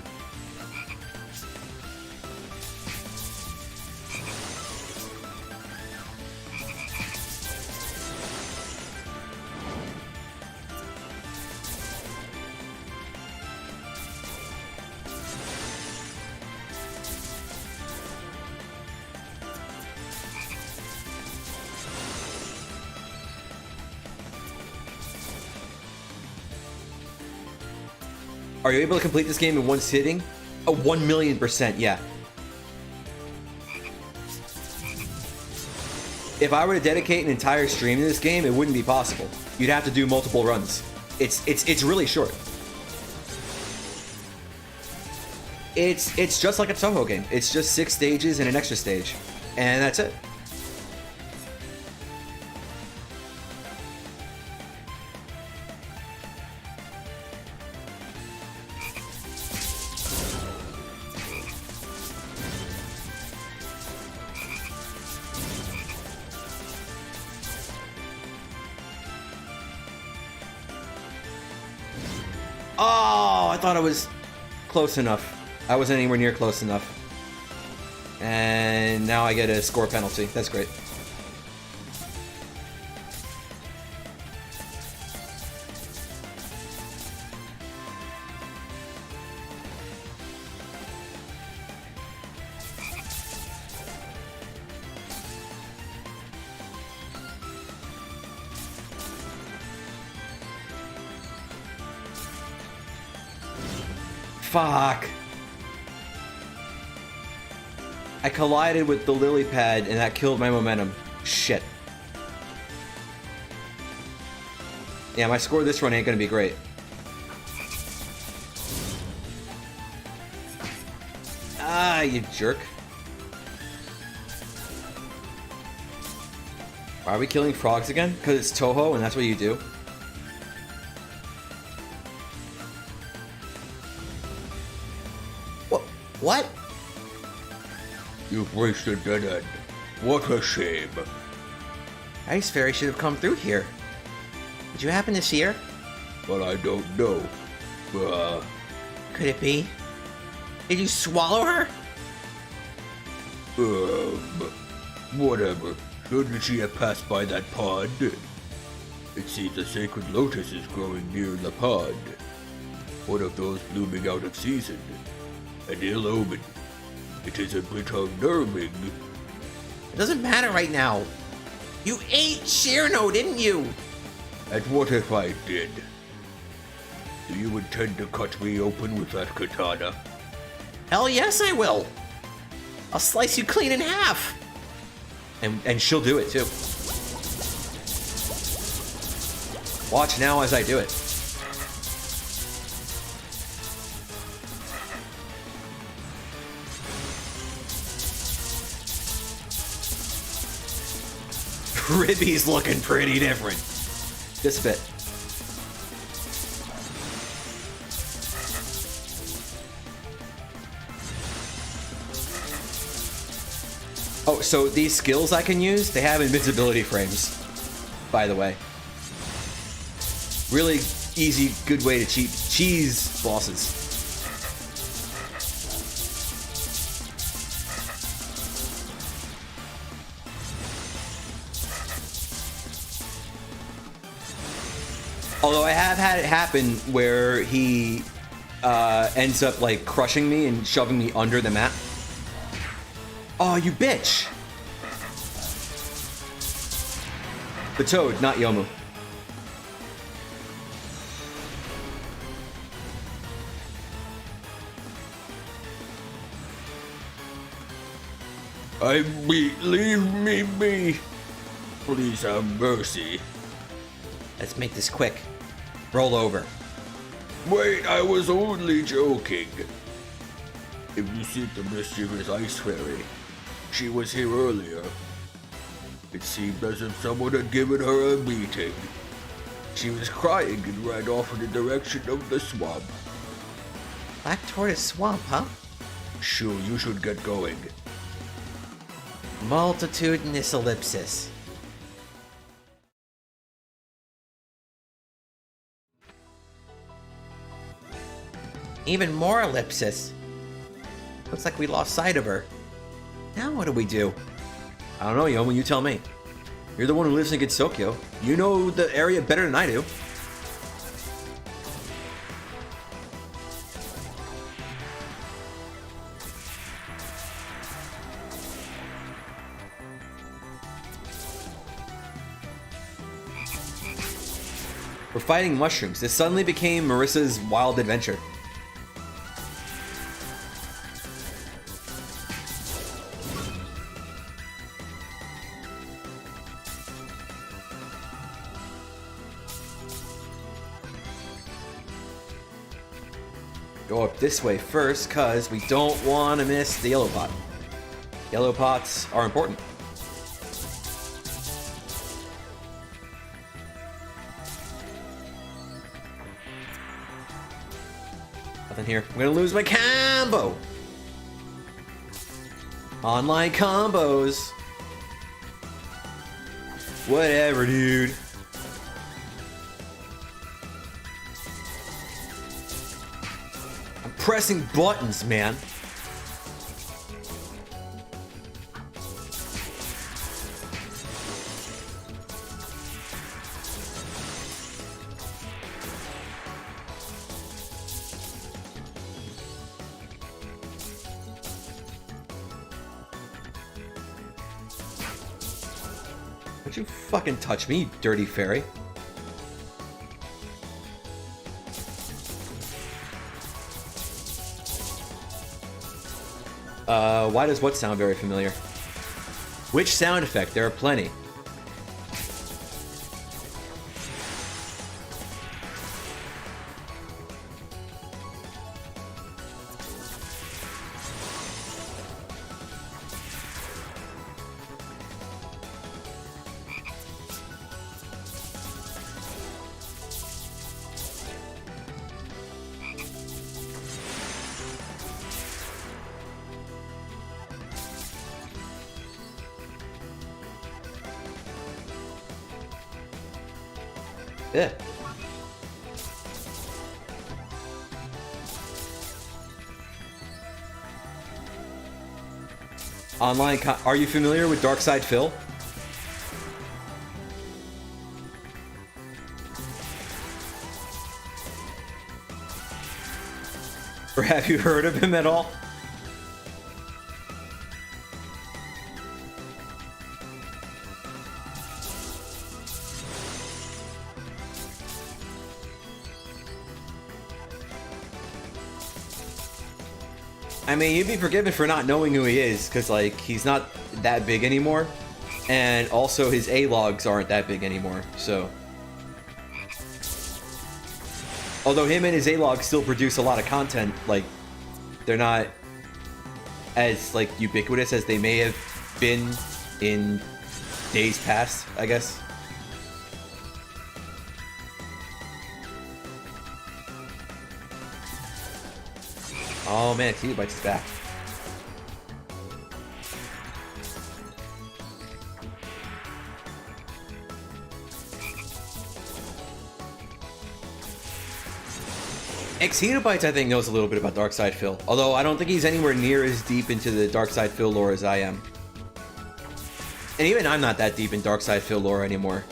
Are you able to complete this game in one sitting? Oh, 1,000,000%, yeah. If I were to dedicate an entire stream to this game, it wouldn't be possible. You'd have to do multiple runs. It's really short. It's just like a Toho game. It's just 6 stages and an extra stage. And that's it. Oh, I thought I was close enough. I wasn't anywhere near close enough. And now I get a score penalty. That's great. Fuck. I collided with the lily pad and that killed my momentum. Shit. Yeah, my score this run ain't gonna be great. Ah, you jerk. Why are we killing frogs again? Because it's Toho and that's what you do? What? You've reached a dead end. What a shame. Ice Fairy should have come through here. Did you happen to see her? But I don't know. Could it be? Did you swallow her? Whatever. Shouldn't she have passed by that pond? It seems a sacred lotus is growing near the pond. One of those blooming out of season. An ill omen. It is a bit unnerving. It doesn't matter right now. You ate Shirno, didn't you? And what if I did? Do you intend to cut me open with that katana? Hell yes, I will. I'll slice you clean in half. And she'll do it too. Watch now as I do it. Ribby's looking pretty different. This bit. Oh, so these skills I can use, they have invincibility frames, by the way. Really easy, good way to cheese bosses. Although I have had it happen where he ends up like crushing me and shoving me under the map. Oh, you bitch! The Toad, not Yomu. Leave me be. Please have mercy. Let's make this quick. Roll over. Wait, I was only joking. If you seek the mischievous Ice Fairy, she was here earlier. It seemed as if someone had given her a beating. She was crying and ran off in the direction of the swamp. Black Tortoise Swamp, huh? Sure, you should get going. Multitudinous ellipsis. Even more ellipsis. Looks like we lost sight of her. Now what do we do? I don't know, Youyou, you tell me. You're the one who lives in Gitsokyo. You know the area better than I do. We're fighting mushrooms. This suddenly became Marissa's wild adventure. Go up this way first, cause we don't want to miss the yellow pot. Yellow pots are important. Nothing here. I'm gonna lose my combo. Online combos. Whatever, dude. I'm pressing buttons, man. Don't you fucking touch me, you dirty fairy. Why does what sound very familiar? Which sound effect? There are plenty. Yeah. Online are you familiar with Darkside Phil? Or have you heard of him at all? I mean, you'd be forgiven for not knowing who he is, because, like, he's not that big anymore. And also, his A-logs aren't that big anymore, so... Although him and his A-logs still produce a lot of content, like, they're not as, like, ubiquitous as they may have been in days past, I guess. Oh man, xHitoBitez is back. xHitoBitez, I think, knows a little bit about Darkside Phil, although I don't think he's anywhere near as deep into the Darkside Phil lore as I am. And even I'm not that deep in Darkside Phil lore anymore.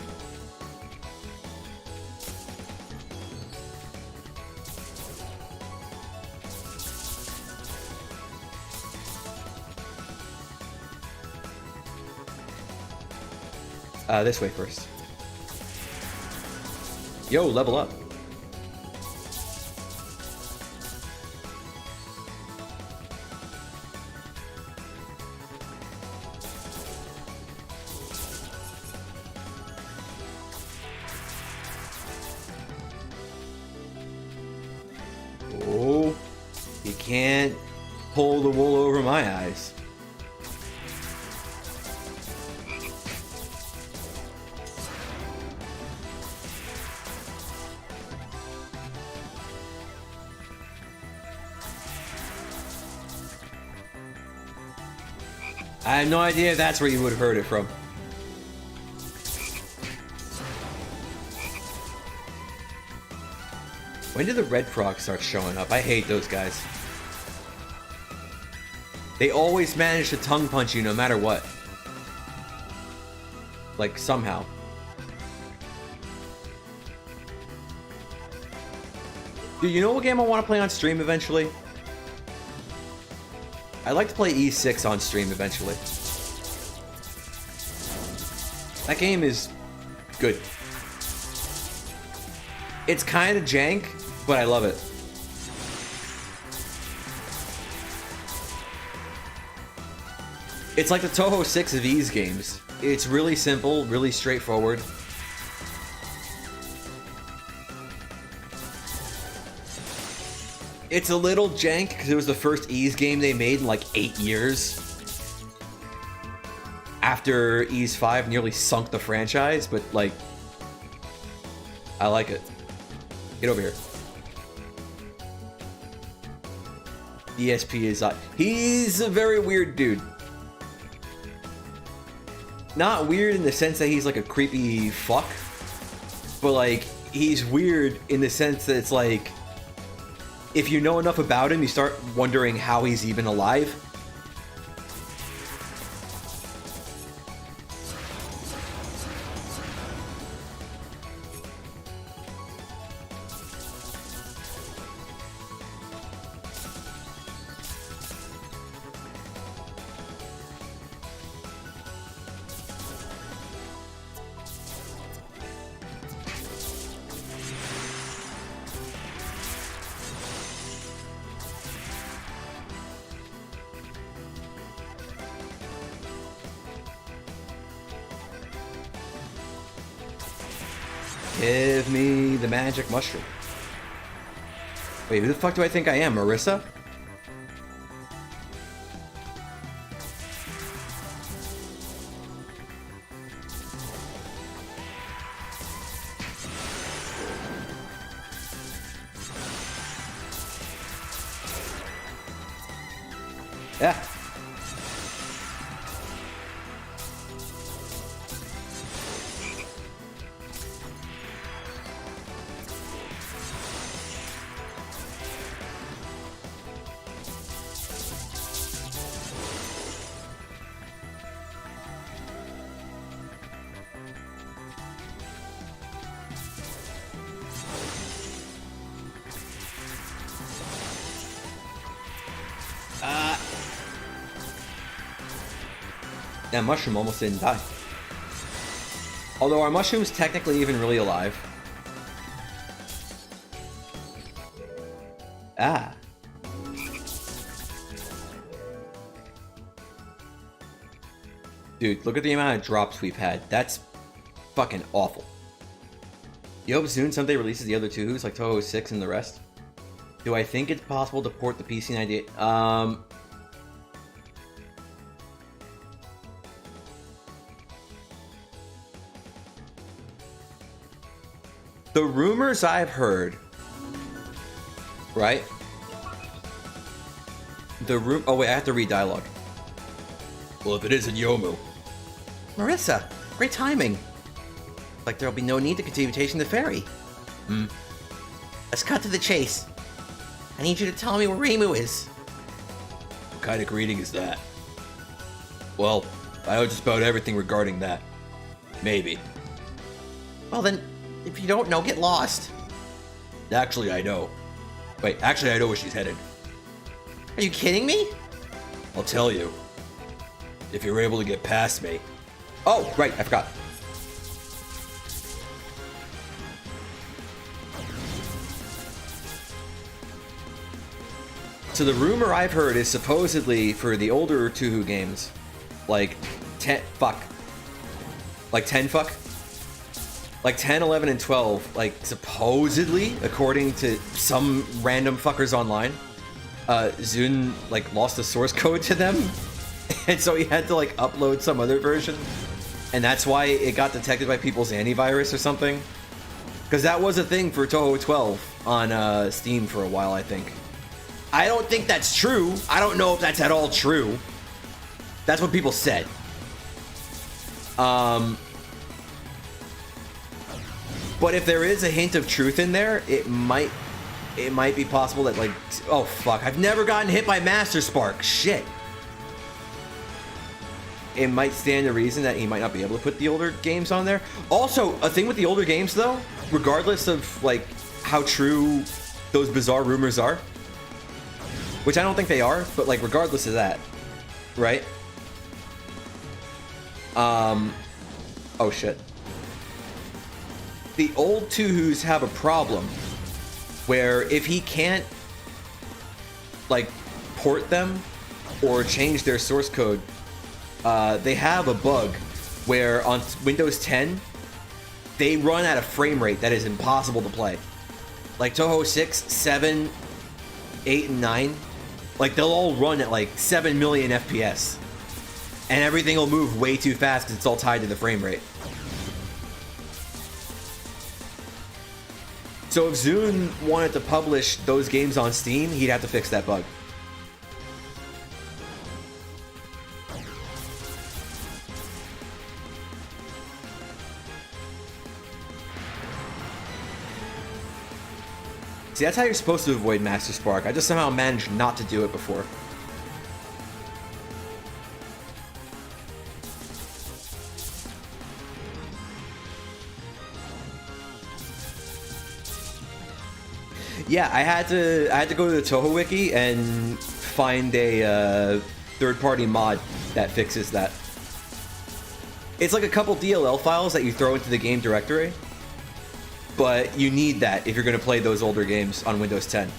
This way first. Yo, level up. Oh, you can't pull the wool over my eyes. I have no idea if that's where you would have heard it from. When did the red procs start showing up? I hate those guys. They always manage to tongue punch you no matter what. Like, somehow. Dude, you know what game I want to play on stream eventually? I'd like to play E6 on stream eventually. That game is good. It's kind of jank, but I love it. It's like the Touhou 6 of Ys games. It's really simple, really straightforward. It's a little jank because it was the first Ys game they made in like 8 years. After Ys 5 nearly sunk the franchise, but like, I like it. Get over here. ESP is he's a very weird dude. Not weird in the sense that he's like a creepy fuck, but like he's weird in the sense that it's like if you know enough about him, you start wondering how he's even alive. Give me the magic mushroom. Wait, who the fuck do I think I am? Marissa? Yeah. That mushroom almost didn't die. Although our mushroom's technically even really alive. Ah. Dude, look at the amount of drops we've had. That's fucking awful. You hope soon someday releases the other two who's like Touhou 6 and the rest? Do I think it's possible to port the PC 98? The rumors I've heard, right? Oh wait, I have to read dialogue. Well, if it isn't Yomu. Marissa, great timing. Like there'll be no need to continue chasing the fairy. Let's cut to the chase. I need you to tell me where Reimu is. What kind of greeting is that? Well, I know just about everything regarding that. Maybe. Well then, if you don't know, get lost. Actually, I know. Wait, actually I know where she's headed. Are you kidding me? I'll tell you. If you're able to get past me. Oh, right, I forgot. So the rumor I've heard is supposedly for the older Touhou games, like 10 fuck. Like 10 fuck? Like 10, 11, and 12, like supposedly, according to some random fuckers online, Zun like lost the source code to them, and so he had to like upload some other version, and that's why it got detected by people's antivirus or something. Because that was a thing for Touhou 12 on Steam for a while, I think. I don't think that's true. I don't know if that's at all true. That's what people said. But if there is a hint of truth in there, it might be possible that, like, oh fuck, I've never gotten hit by Master Spark. Shit. It might stand to reason that he might not be able to put the older games on there. Also, a thing with the older games though, regardless of like how true those bizarre rumors are, which I don't think they are, but like regardless of that, right? Oh shit. The old Tuhus have a problem where if he can't like port them or change their source code, they have a bug where on Windows 10 they run at a frame rate that is impossible to play. Like Toho 6, 7, 8, and 9, like they'll all run at like 7 million FPS. And everything will move way too fast because it's all tied to the frame rate. So if Zune wanted to publish those games on Steam, he'd have to fix that bug. See, that's how you're supposed to avoid Master Spark. I just somehow managed not to do it before. Yeah, I had to go to the Toho Wiki and find a third-party mod that fixes that. It's like a couple DLL files that you throw into the game directory, but you need that if you're going to play those older games on Windows 10.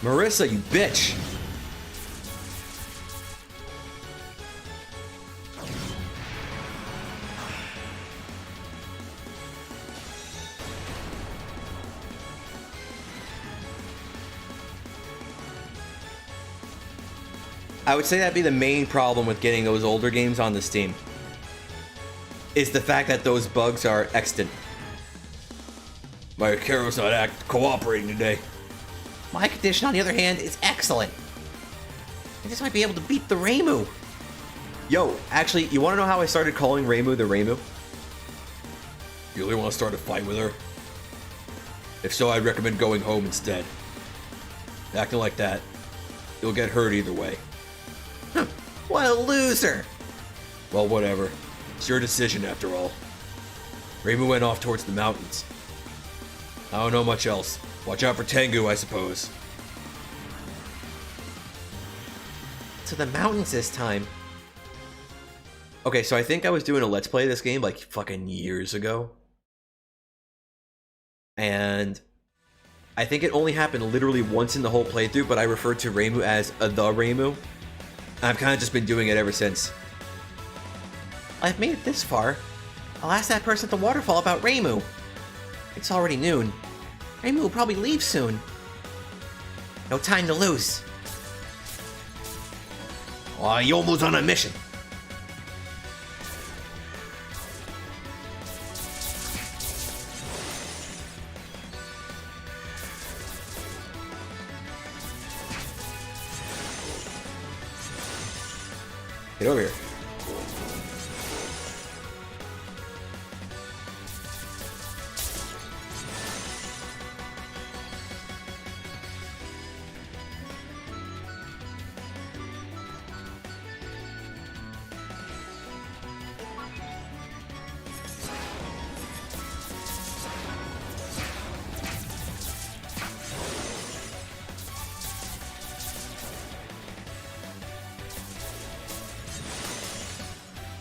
Marissa, you bitch! I would say that'd be the main problem with getting those older games on the Steam, is the fact that those bugs are extant. My Karo's not cooperating today. My condition, on the other hand, is excellent. I just might be able to beat the Reimu. Yo, actually, you want to know how I started calling Reimu the Reimu? You really want to start a fight with her? If so, I'd recommend going home instead. Acting like that, you'll get hurt either way. What a loser! Well, whatever. It's your decision after all. Reimu went off towards the mountains. I don't know much else. Watch out for Tengu, I suppose. To the mountains this time. Okay, so I think I was doing a Let's Play of this game like fucking years ago. And I think it only happened literally once in the whole playthrough, but I referred to Reimu as the Reimu. I've kind of just been doing it ever since. I've made it this far. I'll ask that person at the waterfall about Reimu. It's already noon. Reimu will probably leave soon. No time to lose. Yomu's on a mission. Get over here.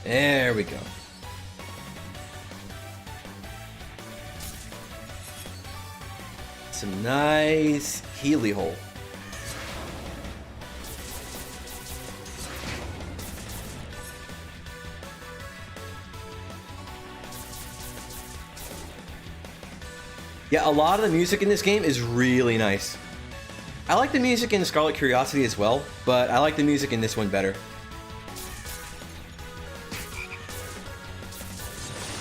There we go. Some nice Healy hole. Yeah, a lot of the music in this game is really nice. I like the music in Scarlet Curiosity as well, but I like the music in this one better.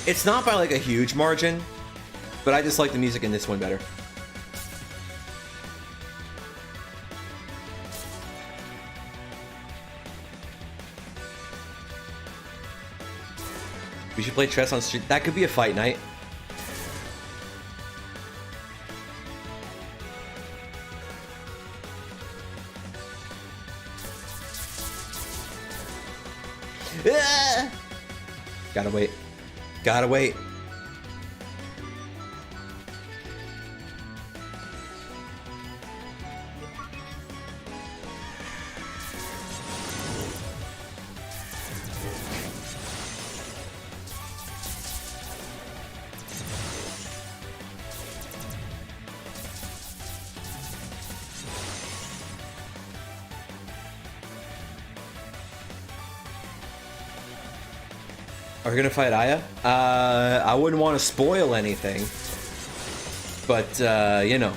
It's not by like a huge margin, but I just like the music in this one better. We should play chess on street. That could be a fight night. Ah! Gotta wait. Gotta wait. Are we gonna fight Aya? I wouldn't want to spoil anything, but you know.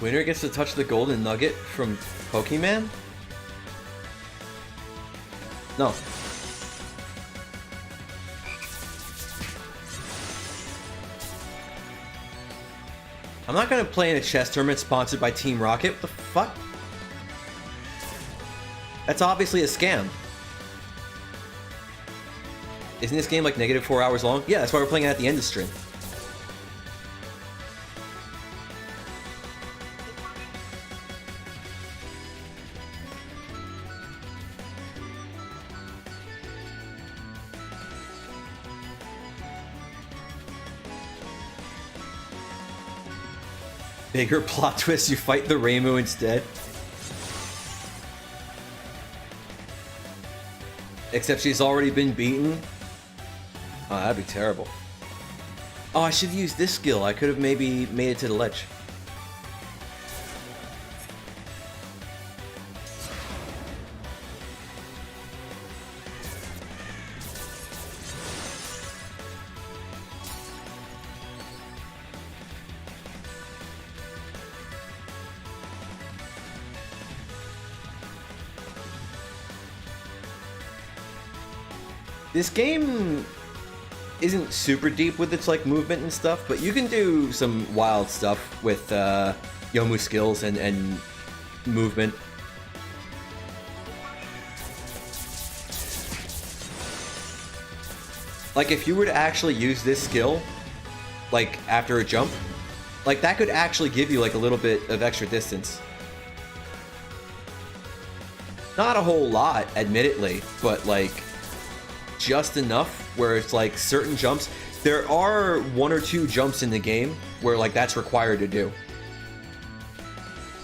Winner gets to touch the golden nugget from Pokemon? No. I'm not gonna play in a chess tournament sponsored by Team Rocket. What the fuck? That's obviously a scam. Isn't this game like negative 4 hours long? Yeah, that's why we're playing it at the end of stream. Bigger plot twist, you fight the Reimu instead. Except she's already been beaten. Oh, that'd be terrible. Oh, I should use this skill. I could have maybe made it to the ledge. This game isn't super deep with its like movement and stuff, but you can do some wild stuff with Yomu skills and movement. Like if you were to actually use this skill, like after a jump, like that could actually give you like a little bit of extra distance. Not a whole lot, admittedly, but like just enough where it's like certain jumps. There are 1 or 2 jumps in the game where like that's required to do.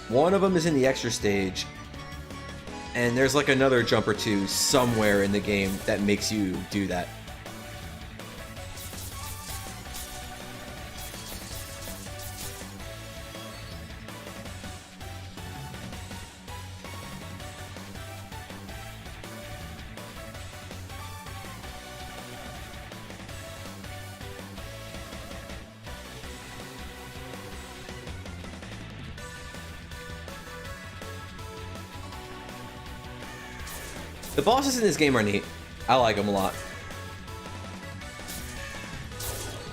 One of them is in the extra stage, and there's like another jump or 2 somewhere in the game that makes you do that. The bosses in this game are neat. I like them a lot.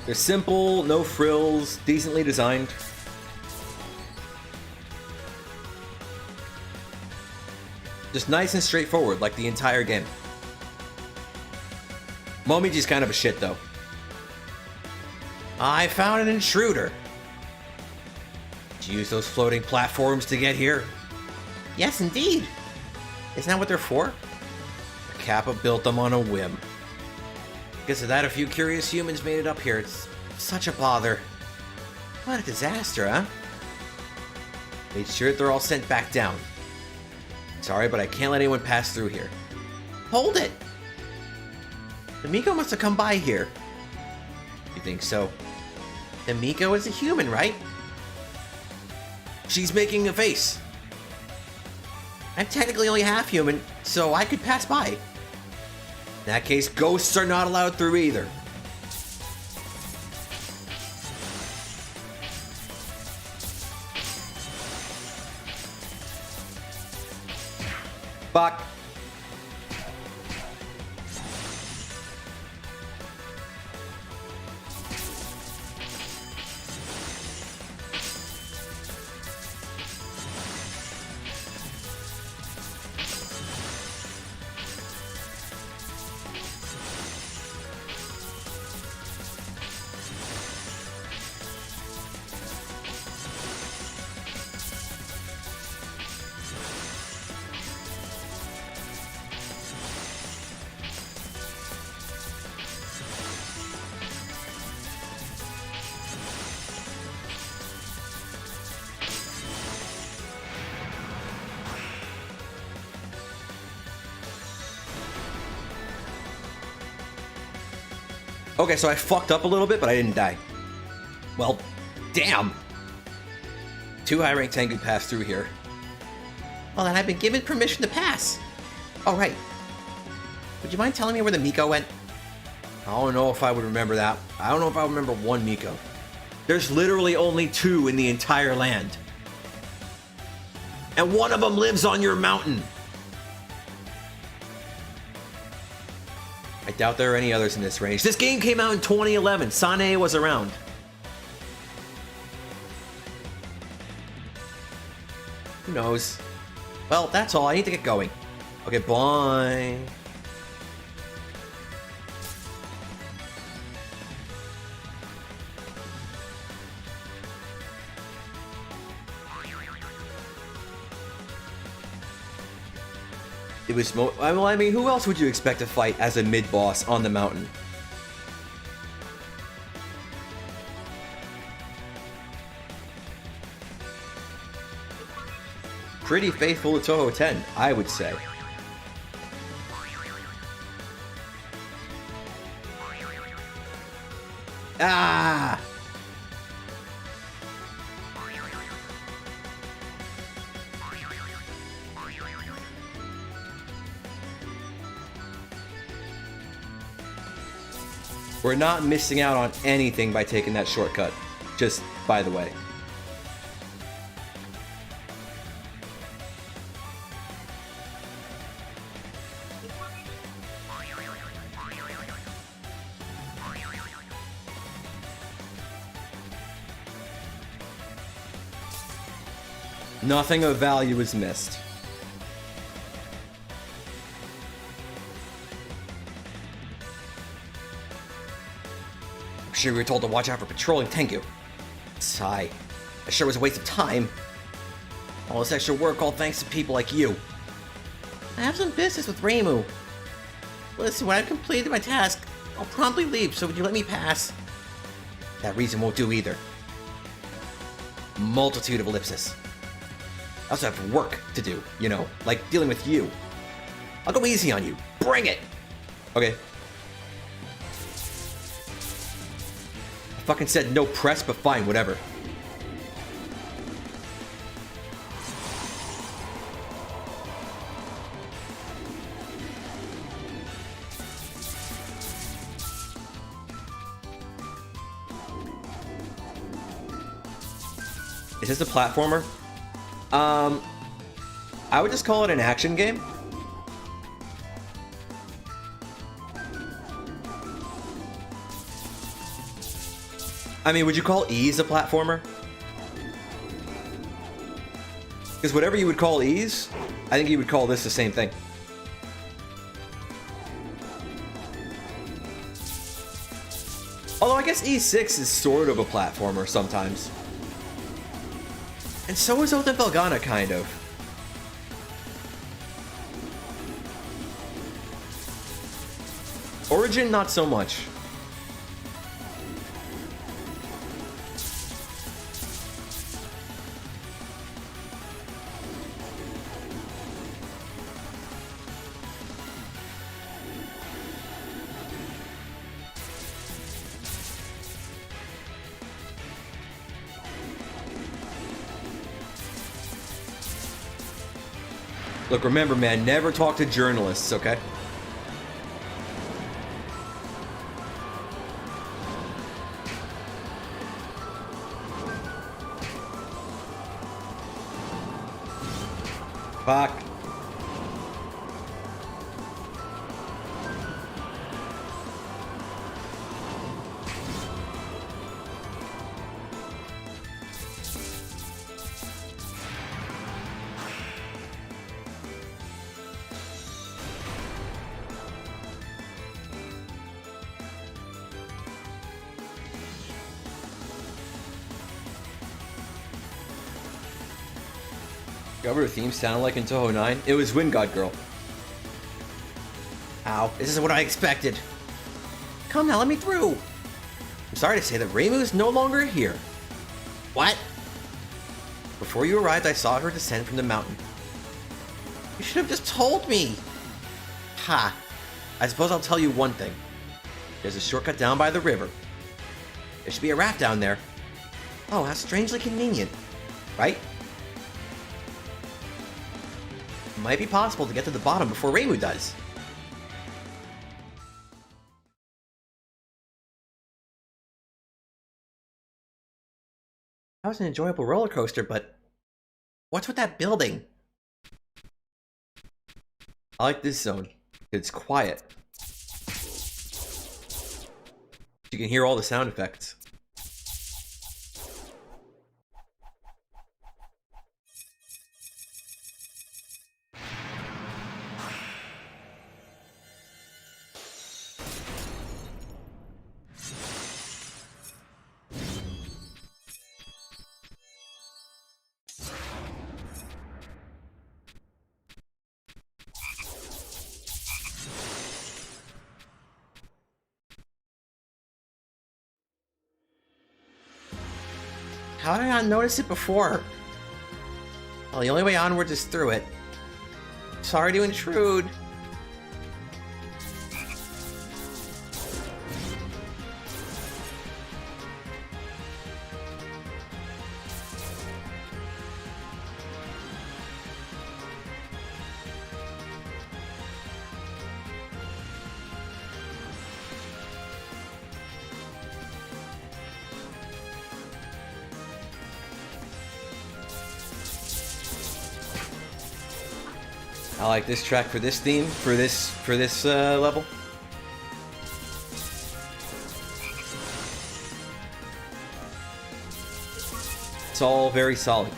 They're simple, no frills, decently designed. Just nice and straightforward, like the entire game. Momiji's kind of a shit, though. I found an intruder. Did you use those floating platforms to get here? Yes, indeed. Isn't that what they're for? Kappa built them on a whim. Guess of that, a few curious humans made it up here. It's such a bother. What a disaster, huh? Made sure they're all sent back down. Sorry, but I can't let anyone pass through here. Hold it! The Miko must have come by here. You think so? The Miko is a human, right? She's making a face. I'm technically only half human, so I could pass by. In that case, ghosts are not allowed through either. Fuck. Okay, so I fucked up a little bit, but I didn't die. Well, damn. 2 high-ranked Tengu passed through here. Well, then I've been given permission to pass. Oh, right. Would you mind telling me where the Miko went? I don't know if I would remember that. I don't know if I remember one Miko. There's literally only 2 in the entire land. And one of them lives on your mountain. I doubt there are any others in this range. This game came out in 2011. Sane was around. Who knows? Well, that's all. I need to get going. Okay, bye. It was well, I mean, who else would you expect to fight as a mid-boss on the mountain? Pretty faithful to Toho 10, I would say. Ah! We're not missing out on anything by taking that shortcut. Just by the way. Nothing of value is missed. I'm sure we were told to watch out for patrolling Tengu. Sigh. It sure was a waste of time. All this extra work all thanks to people like you. I have some business with Reimu. Listen, when I've completed my task, I'll promptly leave, so would you let me pass? That reason won't do either. Multitude of ellipses. I also have work to do, you know, like dealing with you. I'll go easy on you. Bring it! Okay. I fucking said no press, but fine, whatever. Is this a platformer? I would just call it an action game. I mean, would you call Ease a platformer? Because whatever you would call Ease, I think you would call this the same thing. Although I guess E6 is sort of a platformer sometimes. And so is Oten Velgana, kind of. Origin, not so much. Look, remember, man, never talk to journalists, okay? Fuck. Remember what the theme sounded like in Toho 9? It was Wind God Girl. Ow, this isn't what I expected. Come now, let me through. I'm sorry to say that Reimu is no longer here. What? Before you arrived, I saw her descend from the mountain. You should have just told me. Ha! I suppose I'll tell you one thing. There's a shortcut down by the river. There should be a raft down there. Oh, how strangely convenient. Right? It might be possible to get to the bottom before Reimu does. That was an enjoyable roller coaster, but what's with that building? I like this zone. It's quiet. You can hear all the sound effects. How did I not notice it before? Well, the only way onwards is through it. Sorry to intrude. I like this track for this theme, for this level. It's all very solid.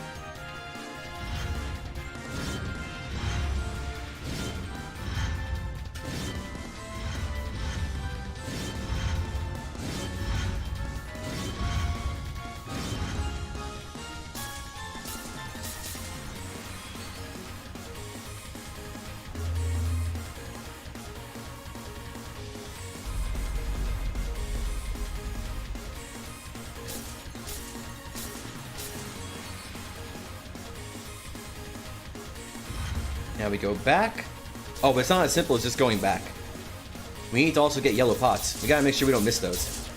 Now we go back. Oh, but it's not as simple as just going back. We need to also get yellow pots. We gotta make sure we don't miss those.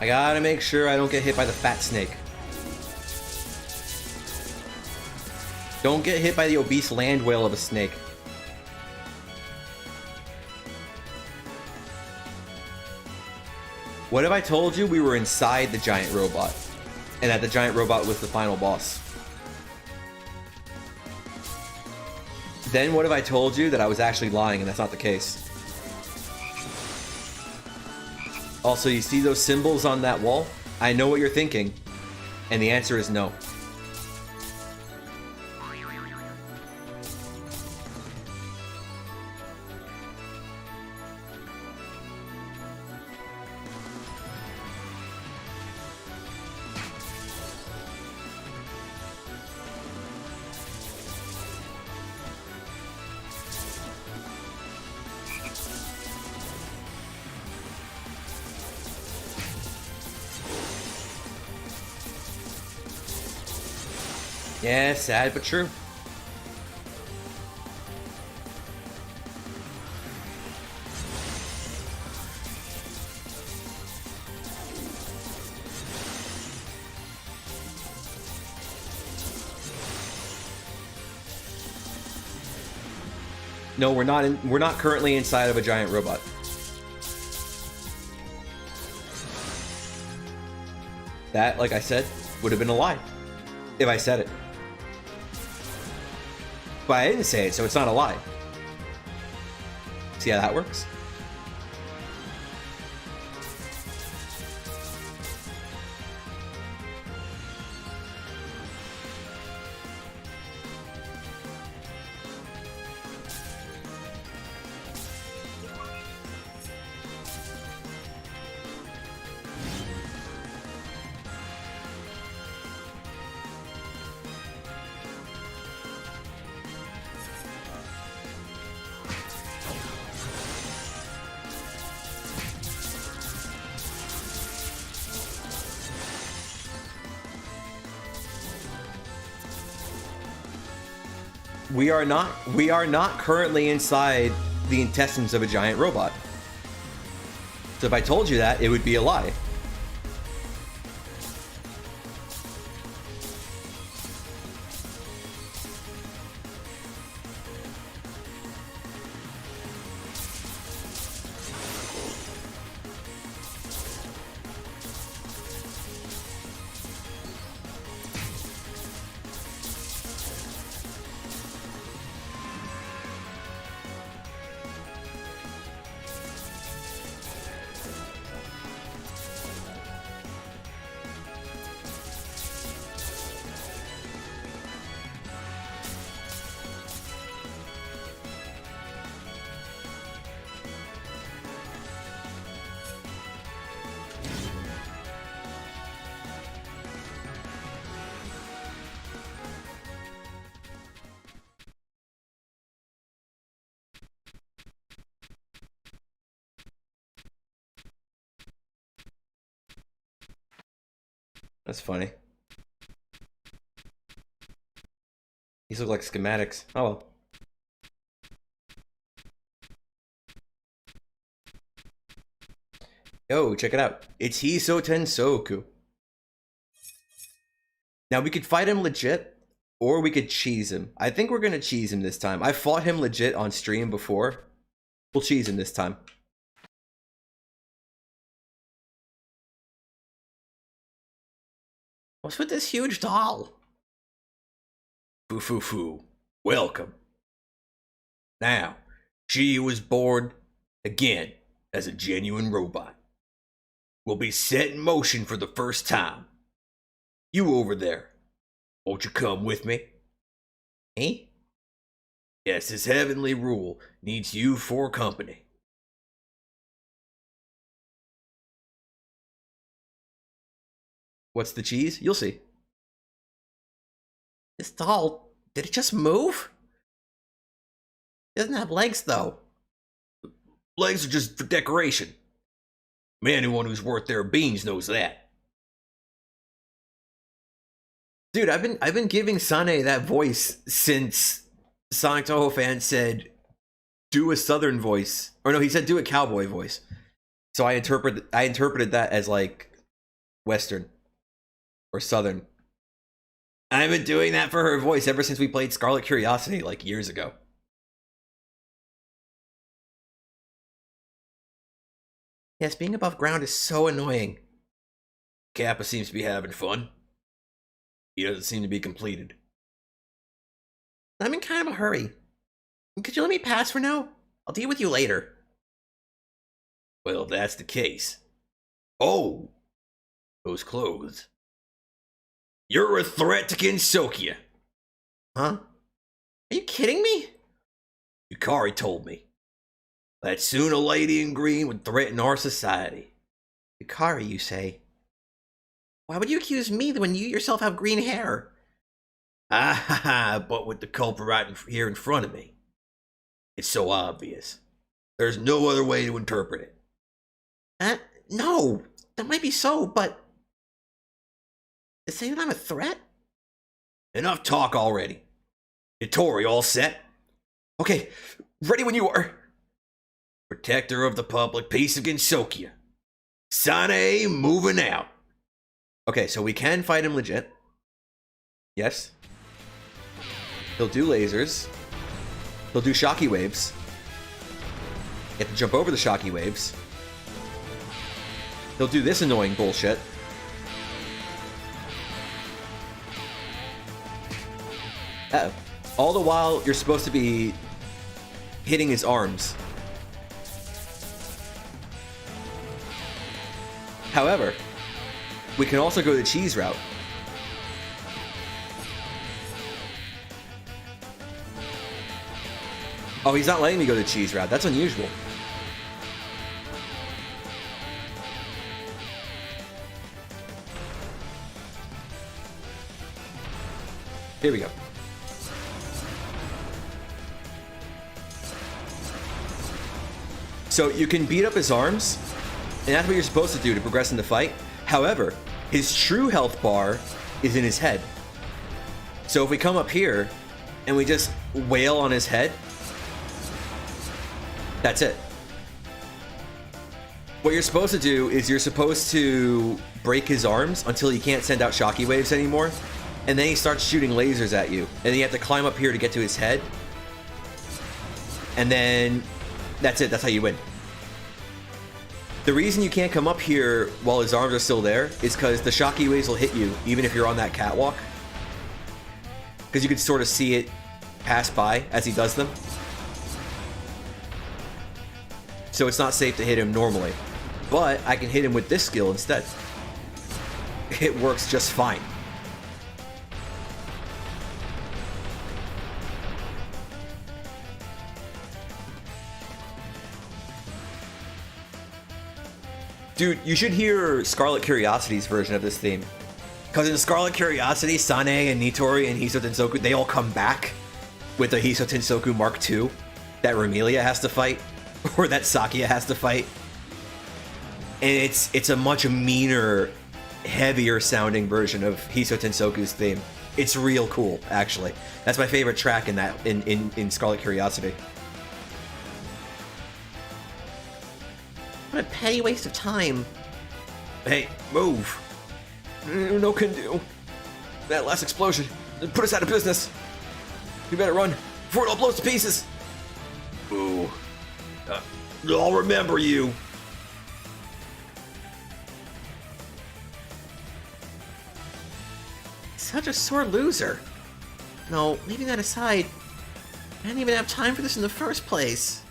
I gotta make sure I don't get hit by the fat snake. Don't get hit by the obese land whale of a snake. What if I told you we were inside the giant robot, and that the giant robot was the final boss? Then what if I told you that I was actually lying and that's not the case? Also, you see those symbols on that wall? I know what you're thinking, and the answer is no. Yeah, sad but true. No, we're not currently inside of a giant robot. That, like I said, would have been a lie if I said it. But I didn't say it, so it's not a lie. See how that works? We are not currently inside the intestines of a giant robot. So if I told you that, it would be a lie. That's funny. These look like schematics. Oh well. Yo, check it out. It's Hisotensoku. Now we could fight him legit, or we could cheese him. I think we're gonna cheese him this time. I fought him legit on stream before. We'll cheese him this time. What's with this huge doll? Foo. Welcome. Now, she was born again as a genuine robot. Will be set in motion for the first time. You over there, won't you come with me? Me? Yes, this heavenly rule needs you for company. What's the cheese? You'll see. This doll, did it just move? It doesn't have legs, though. Legs are just for decoration. Anyone who's worth their beans knows that. Dude, I've been giving Sane that voice since Sonic Toho fan said, do a southern voice. Or no, he said do a cowboy voice. So I interpreted that as like Western. Or Southern. I've been doing that for her voice ever since we played Scarlet Curiosity like years ago. Yes, being above ground is so annoying. Kappa seems to be having fun. He doesn't seem to be completed. I'm in kind of a hurry. Could you let me pass for now? I'll deal with you later. Well, if that's the case. Oh! Those clothes. You're a threat to Gensokia. Huh? Are you kidding me? Yukari told me that soon a lady in green would threaten our society. Yukari, you say? Why would you accuse me when you yourself have green hair? But with the culprit right here in front of me. It's so obvious. There's no other way to interpret it. No, that might be so, but... to say that I'm a threat? Enough talk already. Hitori, all set? Okay, ready when you are. Protector of the public, peace of Gensokia. Sane moving out. Okay, so we can fight him legit. Yes. He'll do lasers. He'll do shocky waves. You have to jump over the shocky waves. He'll do this annoying bullshit. All the while, you're supposed to be hitting his arms. However, we can also go the cheese route. Oh, he's not letting me go the cheese route. That's unusual. Here we go. So you can beat up his arms, and that's what you're supposed to do to progress in the fight. However, his true health bar is in his head. So if we come up here and we just wail on his head. That's it. What you're supposed to do is you're supposed to break his arms until he can't send out shocky waves anymore, and then he starts shooting lasers at you, and then you have to climb up here to get to his head, and then that's it. That's how you win. The reason you can't come up here while his arms are still there is because the shocky waves will hit you even if you're on that catwalk, because you can sort of see it pass by as he does them. So it's not safe to hit him normally. But I can hit him with this skill instead. It works just fine. Dude, you should hear Scarlet Curiosity's version of this theme. Because in Scarlet Curiosity, Sane and Nitori and Hiso Tensoku, they all come back with the Hiso Tensoku Mark II that Remilia has to fight, or that Sakia has to fight. And it's a much meaner, heavier sounding version of Hiso Tensoku's theme. It's real cool, actually. That's my favorite track in that in Scarlet Curiosity. What a petty waste of time. Hey, move. No can do. That last explosion put us out of business. We better run before it all blows to pieces. Ooh. I'll remember you. Such a sore loser. No, leaving that aside, I didn't even have time for this in the first place.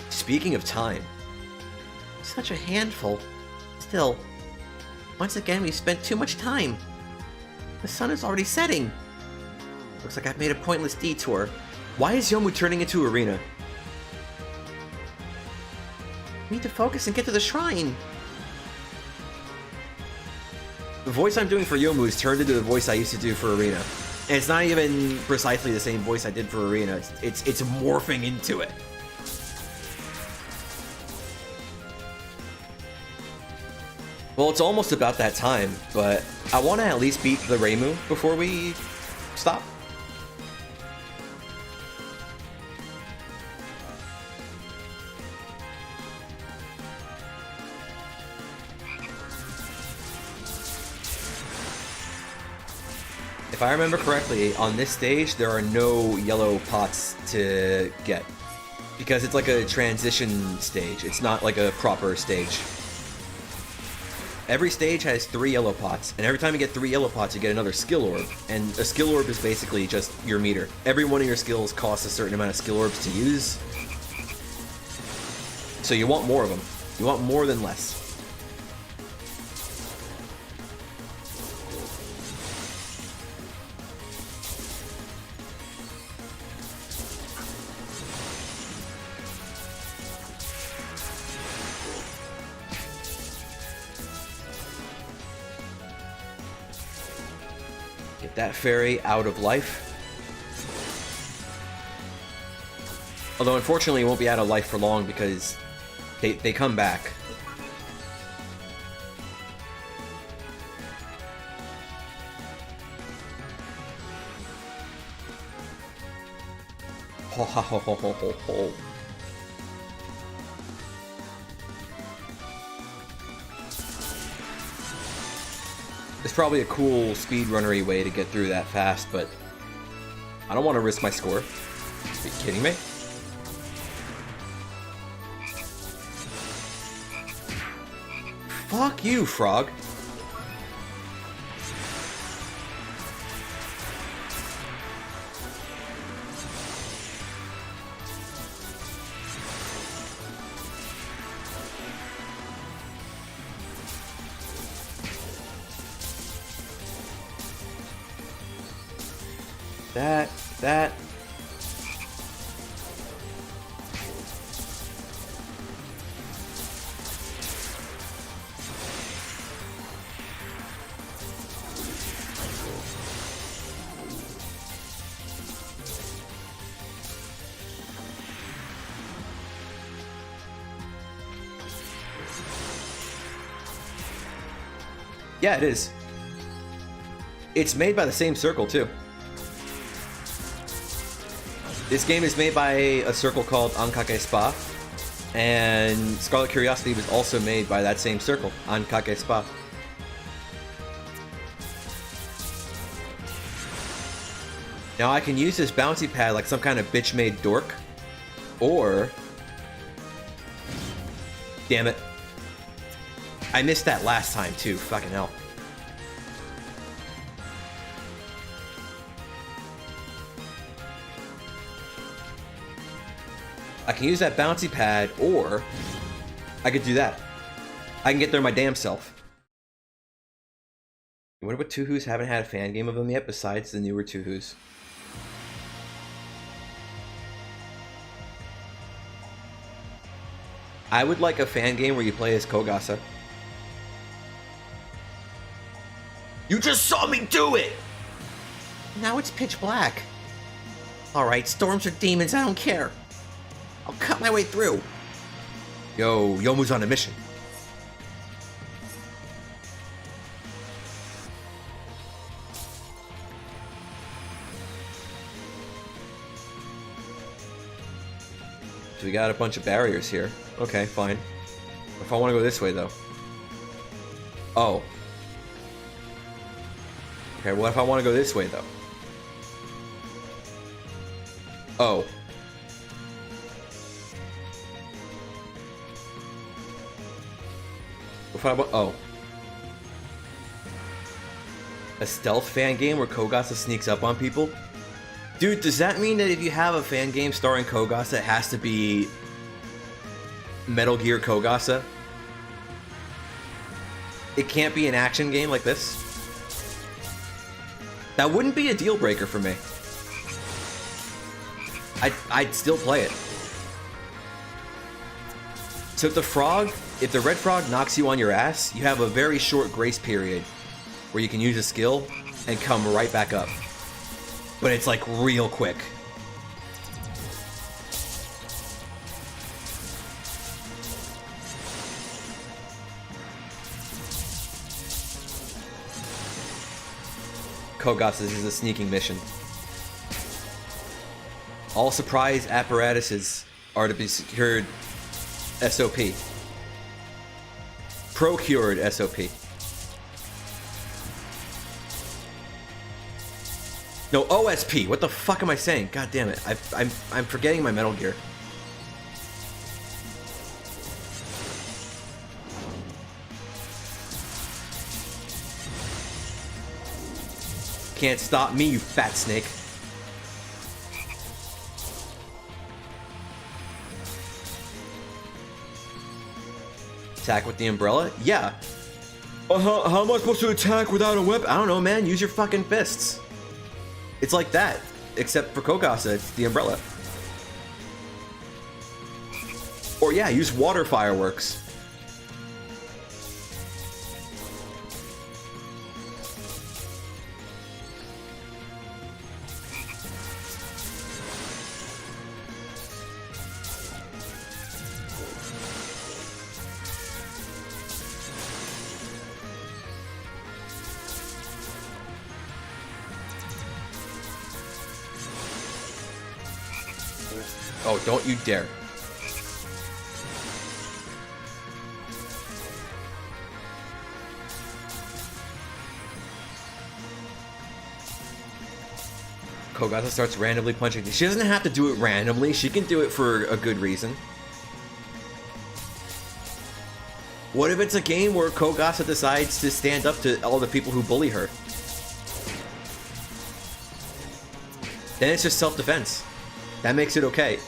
Speaking of time. Such a handful. Still, once again we've spent too much time. The sun is already setting. Looks like I've made a pointless detour. Why is Yomu turning into Arena? We need to focus and get to the shrine. The voice I'm doing for Yomu is turned into the voice I used to do for Arena. And it's not even precisely the same voice I did for Arena. It's morphing into it. Well, it's almost about that time, but I want to at least beat the Reimu before we stop. If I remember correctly, on this stage, there are no yellow pots to get. Because it's like a transition stage. It's not like a proper stage. Every stage has 3 yellow pots, and every time you get 3 yellow pots, you get another skill orb. And a skill orb is basically just your meter. Every one of your skills costs a certain amount of skill orbs to use. So you want more of them. You want more than less. Get that fairy out of life. Although unfortunately it won't be out of life for long because they come back. Ho ho ho ho ho ho ho. It's probably a cool speedrunnery way to get through that fast, but I don't want to risk my score. Are you kidding me? Fuck you, frog. That. Yeah, it is. It's made by the same circle, too. This game is made by a circle called Ankake Spa, and Scarlet Curiosity was also made by that same circle, Ankake Spa. Now I can use this bouncy pad like some kind of bitch-made dork, or... Damn it. I missed that last time, too. Fucking hell. I can use that bouncy pad, or I could do that. I can get there my damn self. I wonder what Two-Who's haven't had a fan game of them yet besides the newer Two-Who's. I would like a fan game where you play as Kogasa. You just saw me do it! Now it's pitch black. Alright, storms or demons, I don't care. I'll cut my way through. Yo, Yomu's on a mission. So we got a bunch of barriers here. Okay, fine. If I want to go this way, though. Oh. Okay, what if I want to go this way, though? Oh. If I want... Oh. A stealth fan game where Kogasa sneaks up on people? Dude, does that mean that if you have a fan game starring Kogasa, it has to be Metal Gear Kogasa? It can't be an action game like this? That wouldn't be a deal breaker for me. I'd still play it. So if the red frog knocks you on your ass, you have a very short grace period where you can use a skill and come right back up. But it's like real quick. Kogasa's is a sneaking mission. All surprise apparatuses are to be secured SOP. Procured SOP. No, OSP. What the fuck am I saying? God damn it. I'm forgetting my Metal Gear. Can't stop me, you fat snake. Attack with the umbrella? Yeah. How am I supposed to attack without a weapon? I don't know, man. Use your fucking fists. It's like that, except for Kogasa, it's the umbrella. Or yeah, use water fireworks. Oh, don't you dare. Kogasa starts randomly punching. She doesn't have to do it randomly. She can do it for a good reason. What if it's a game where Kogasa decides to stand up to all the people who bully her? Then it's just self-defense. That makes it okay.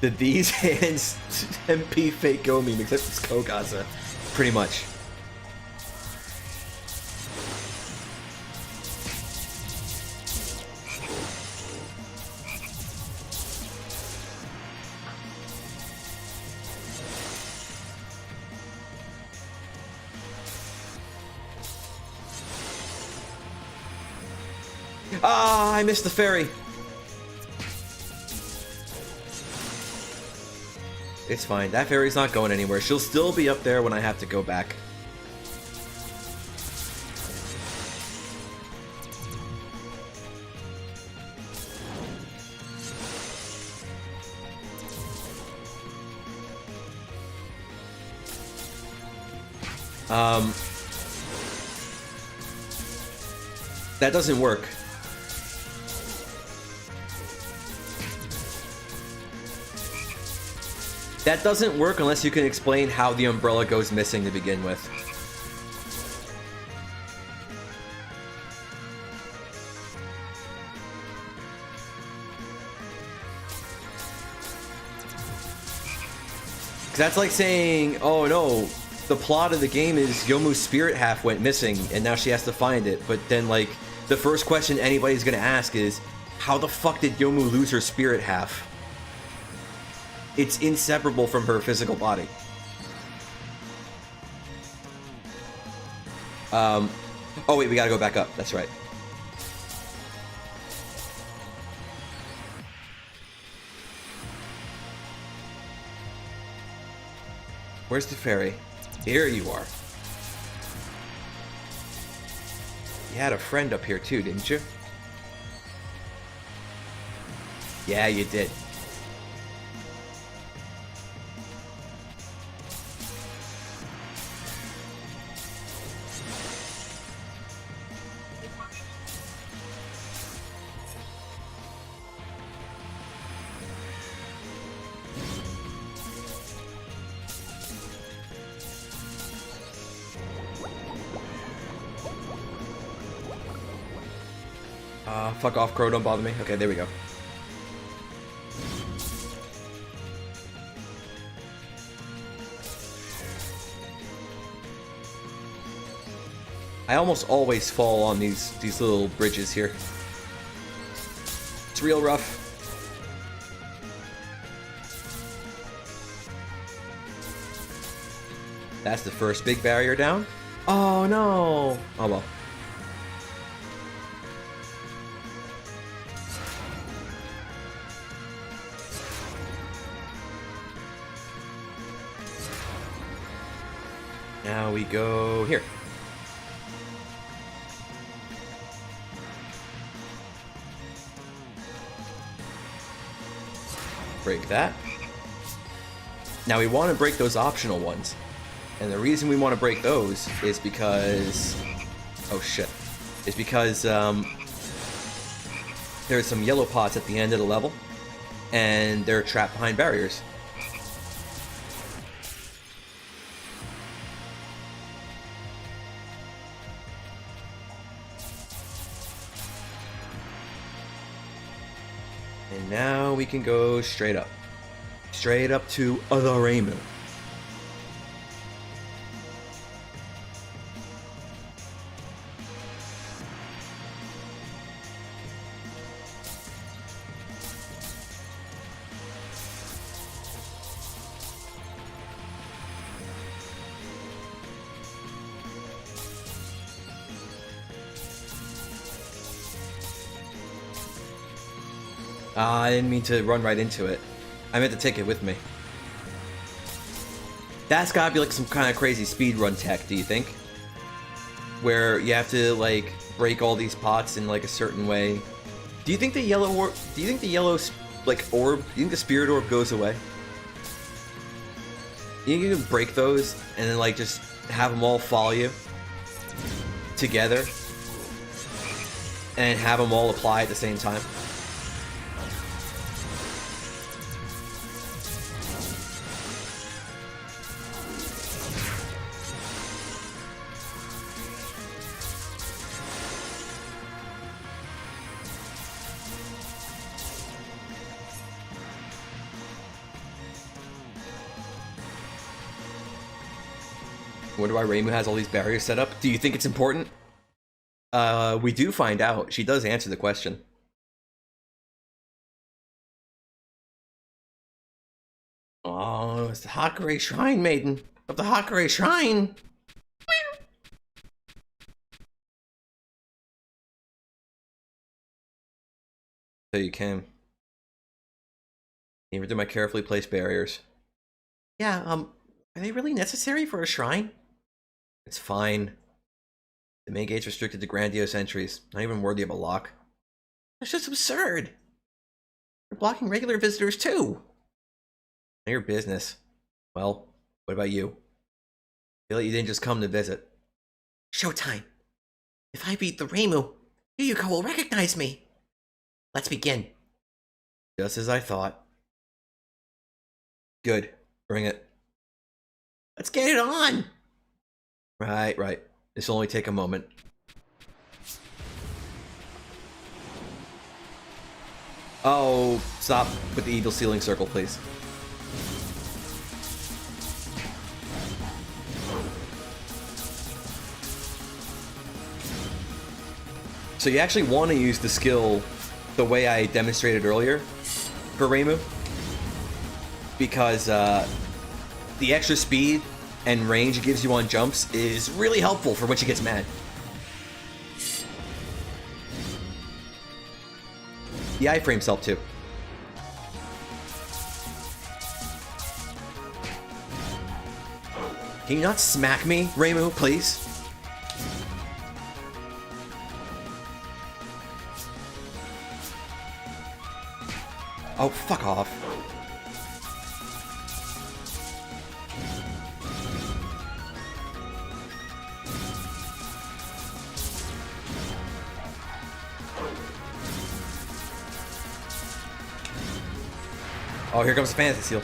Did these hands MP fake go meme except it's Kogasa? Pretty much. Ah, I missed the ferry. It's fine. That fairy's not going anywhere. She'll still be up there when I have to go back. That doesn't work. That doesn't work unless you can explain how the umbrella goes missing to begin with. Because that's like saying, oh no, the plot of the game is Youmu's spirit half went missing and now she has to find it. But then like, the first question anybody's gonna ask is, how the fuck did Youmou lose her spirit half? It's inseparable from her physical body. Oh wait, we gotta go back up. That's right. Where's the fairy? Here you are. You had a friend up here too, didn't you? Yeah, you did. Fuck off, Crow, don't bother me. Okay, there we go. I almost always fall on these little bridges here. It's real rough. That's the first big barrier down. Oh no! Oh well. Now we go here. Break that. Now we want to break those optional ones. And the reason we want to break those is because... oh shit. Is because there's some yellow pots at the end of the level. And they're trapped behind barriers. And now we can go straight up. Straight up to the Reimu. I didn't mean to run right into it. I meant to take it with me. That's gotta be like some kind of crazy speedrun tech, do you think? Where you have to like break all these pots in like a certain way. Do you think the yellow orb, like orb, do you think the spirit orb goes away? You think you can break those and then like just have them all follow you together and have them all apply at the same time? Wonder why Reimu has all these barriers set up. Do you think it's important? We do find out. She does answer the question. Oh, it's the Hakure Shrine Maiden of the Hakure Shrine. So you can. Even through my carefully placed barriers. Yeah, are they really necessary for a shrine? It's fine. The main gate's restricted to grandiose entries. Not even worthy of a lock. That's just absurd. You're blocking regular visitors too. None of your business. Well, what about you? Feel like you didn't just come to visit. Showtime. If I beat the Reimu, Youyou will recognize me. Let's begin. Just as I thought. Good. Bring it. Let's get it on. Right. This will only take a moment. Oh, stop with the evil ceiling circle, please. So you actually want to use the skill the way I demonstrated earlier for Reimu, because the extra speed and range it gives you on jumps is really helpful for when she gets mad. The iframes help too. Can you not smack me, Reimu, please? Oh, fuck off. Oh, here comes the fantasy seal.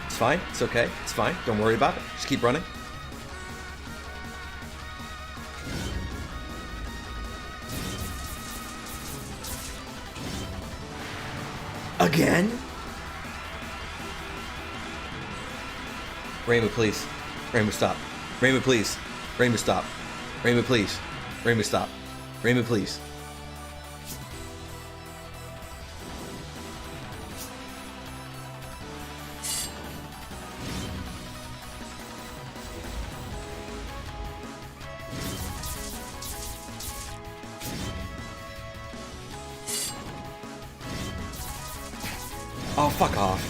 It's fine. It's okay. It's fine. Don't worry about it. Just keep running. Again? Reimu, please. Reimu, stop. Reimu, please. Reimu, stop. Reimu, please. Reimu, stop. Reimu, please. Oh, fuck off.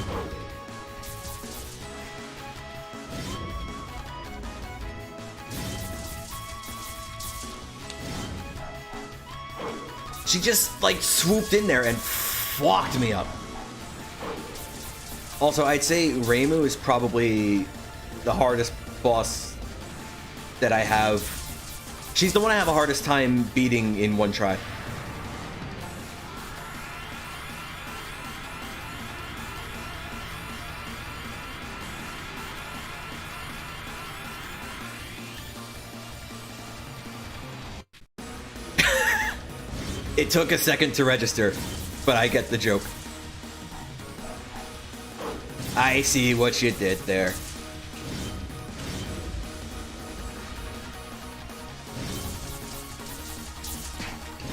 She just, like, swooped in there and fucked me up. Also, I'd say Reimu is probably the hardest boss that I have. She's the one I have the hardest time beating in one try. It took a second to register, but I get the joke. I see what you did there.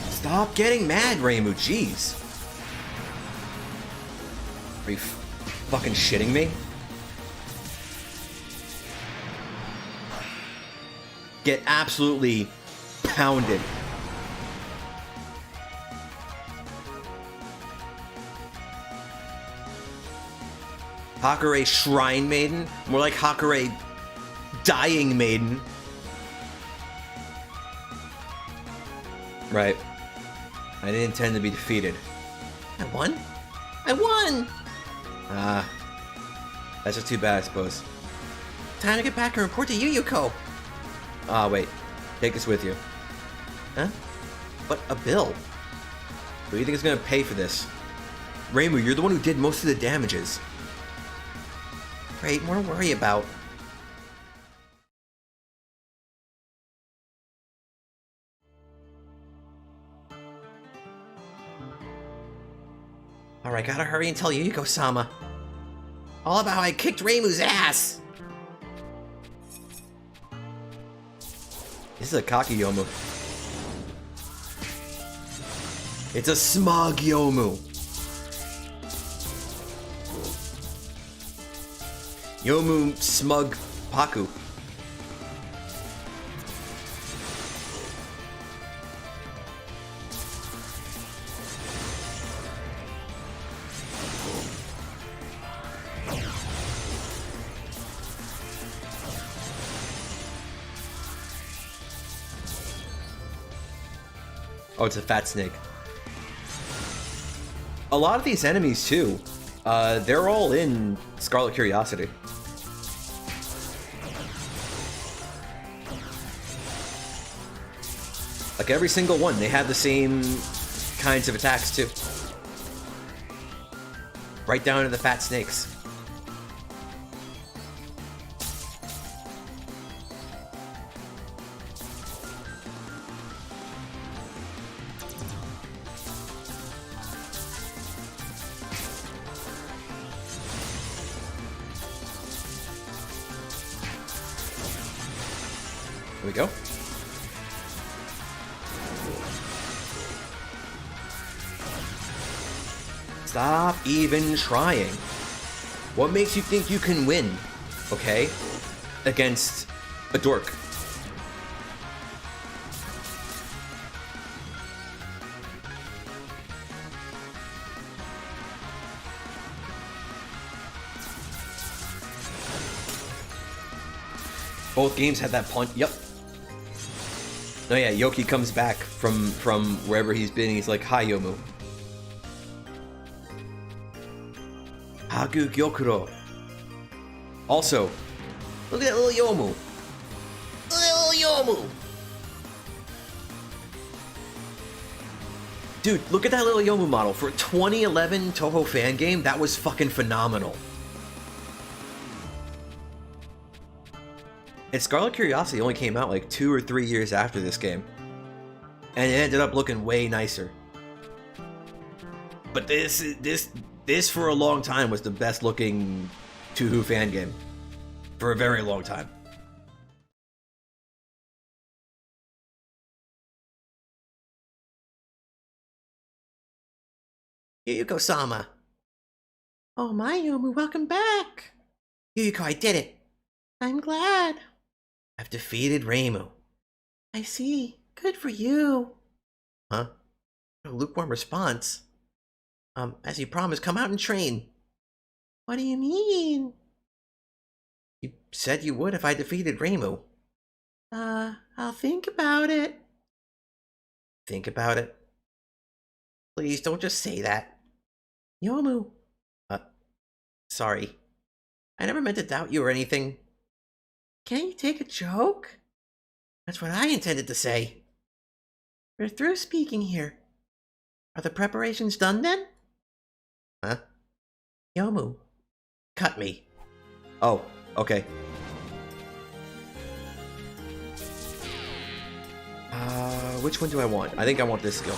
Stop getting mad, Reimu, jeez. Are you fucking shitting me? Get absolutely pounded. Hakure Shrine Maiden? More like Hakure Dying Maiden. Right. I didn't intend to be defeated. I won? I won! Ah. That's just too bad, I suppose. Time to get back and report to Youyou. Ah, wait. Take this with you. Huh? What, a bill? Who do you think is gonna pay for this? Reimu, you're the one who did most of the damages. Great, more to worry about. Alright, gotta hurry and tell Youyou-sama. All about how I kicked Reimu's ass! This is a cocky Yomu. It's a smug Yomu. Yomu smug Paku. Oh, it's a fat snake. A lot of these enemies, too, they're all in Scarlet Curiosity. Like every single one, they have the same kinds of attacks, too. Right down to the fat snakes. Here we go. Stop even trying. What makes you think you can win, okay? Against a dork. Both games had that punch. Yep. No, yeah, Yoki comes back from wherever he's been. He's like, "Hi, Yomu." Hagu Gyokuro. Also, look at that little Yomu. Look at that little Yomu. Dude, look at that little Yomu model. For a 2011 Toho fan game, that was fucking phenomenal. And Scarlet Curiosity only came out like 2 or 3 years after this game. And it ended up looking way nicer. But this for a long time was the best looking Touhou fan game. For a very long time. Yuyuko-sama. Oh my, Yomu, welcome back. Yuyuko, I did it. I'm glad. I've defeated Reimu. I see. Good for you. Huh? A lukewarm response. As you promised, come out and train. What do you mean? You said you would if I defeated Reimu. I'll think about it. Think about it? Please, don't just say that. Yomu. Sorry. I never meant to doubt you or anything. Can't you take a joke? That's what I intended to say. We're through speaking here. Are the preparations done then? Huh? Yomu. Cut me. Oh, okay. Which one do I want? I think I want this skill.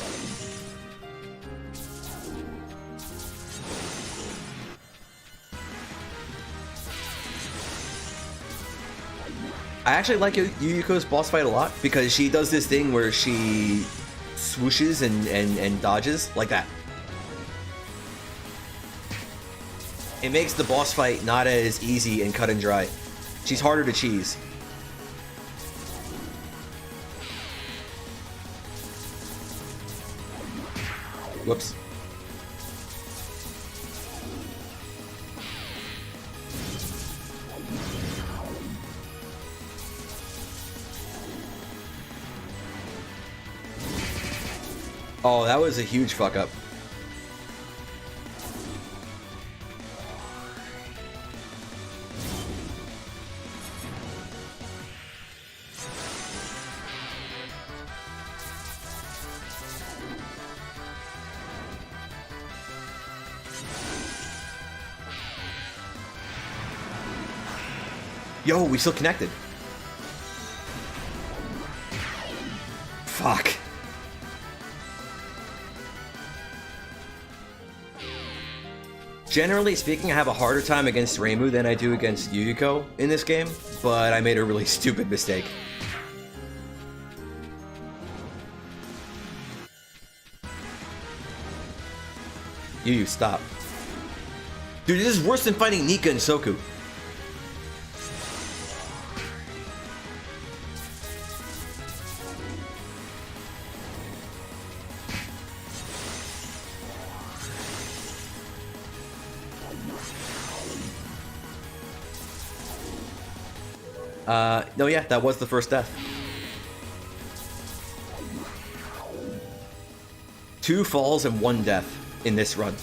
I actually like Yuyuko's boss fight a lot because she does this thing where she swooshes and dodges like that. It makes the boss fight not as easy and cut and dry. She's harder to cheese. Whoops. Oh, that was a huge fuck up. Yo, we still connected. Fuck. Generally speaking, I have a harder time against Reimu than I do against Yuyuko in this game, but I made a really stupid mistake. Youyou, stop. Dude, this is worse than fighting Nika and Soku. No, yeah, that was the first death. 2 falls and 1 death in this run.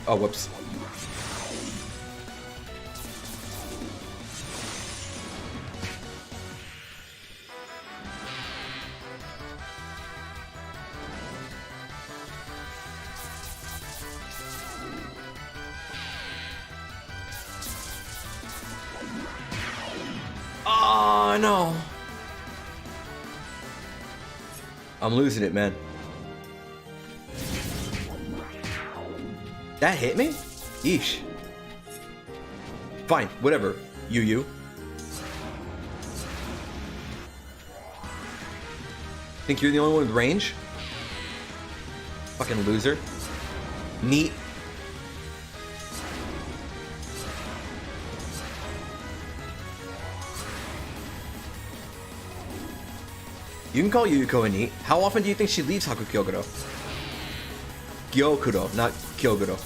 Oh, whoops. Oh, no. I'm losing it, man. That hit me? Yeesh. Fine, whatever, Youyou. Think you're the only one with range? Fucking loser. Neat. You can call Yuyuko a neat. How often do you think she leaves Hakukyogoro? Gyokuro, not Kyoguro.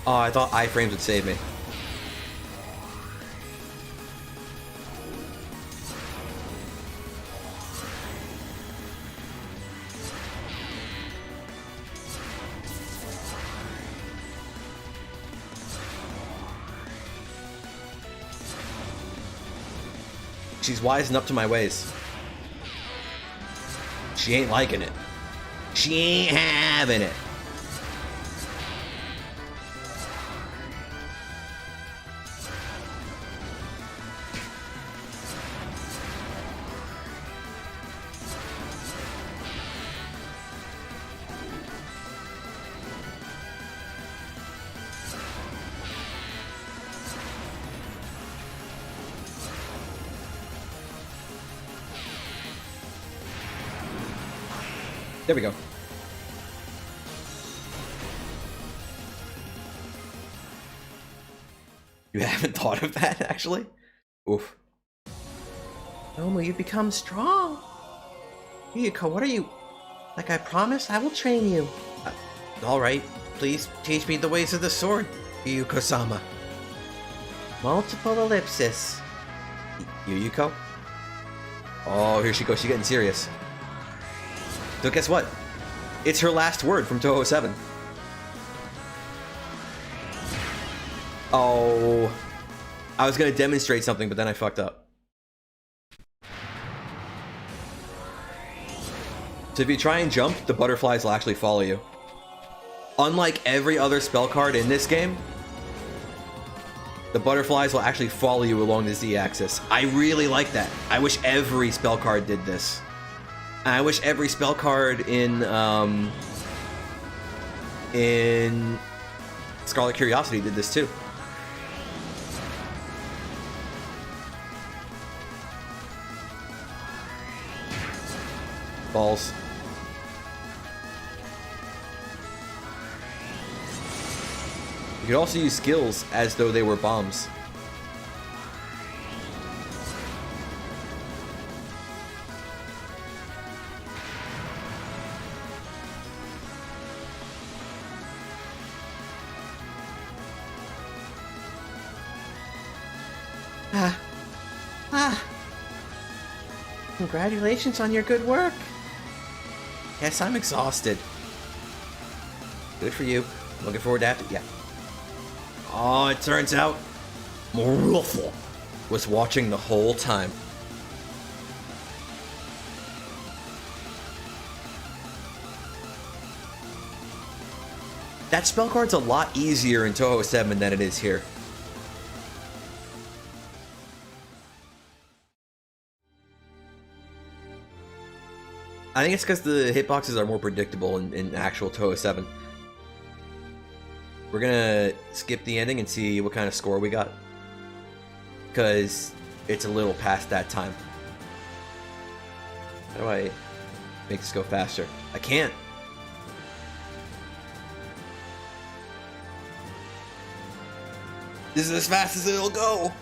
Oh, I thought iframes would save me. She's wising up to my ways. She ain't liking it. She ain't having it. There we go. You haven't thought of that, actually? Oof. Nomu, you've become strong. Yuyuko, what are you... Like I promised, I will train you. Alright, please teach me the ways of the sword, Yuyuko-sama. Multiple ellipsis. Yuyuko? Oh, here she goes. She's getting serious. So guess what? It's her last word from Toho 7. Oh. I was going to demonstrate something, but then I fucked up. So if you try and jump, the butterflies will actually follow you. Unlike every other spell card in this game, the butterflies will actually follow you along the Z-axis. I really like that. I wish every spell card did this. I wish every spell card in Scarlet Curiosity did this too. Balls. You could also use skills as though they were bombs. Congratulations on your good work. Yes, I'm exhausted. Good for you. Looking forward to it. Yeah. Oh, it turns out Morulful was watching the whole time. That spell card's a lot easier in Toho 7 than it is here. I think it's because the hitboxes are more predictable in actual Toho 7. We're gonna skip the ending and see what kind of score we got, because it's a little past that time. How do I make this go faster? I can't. This is as fast as it'll go.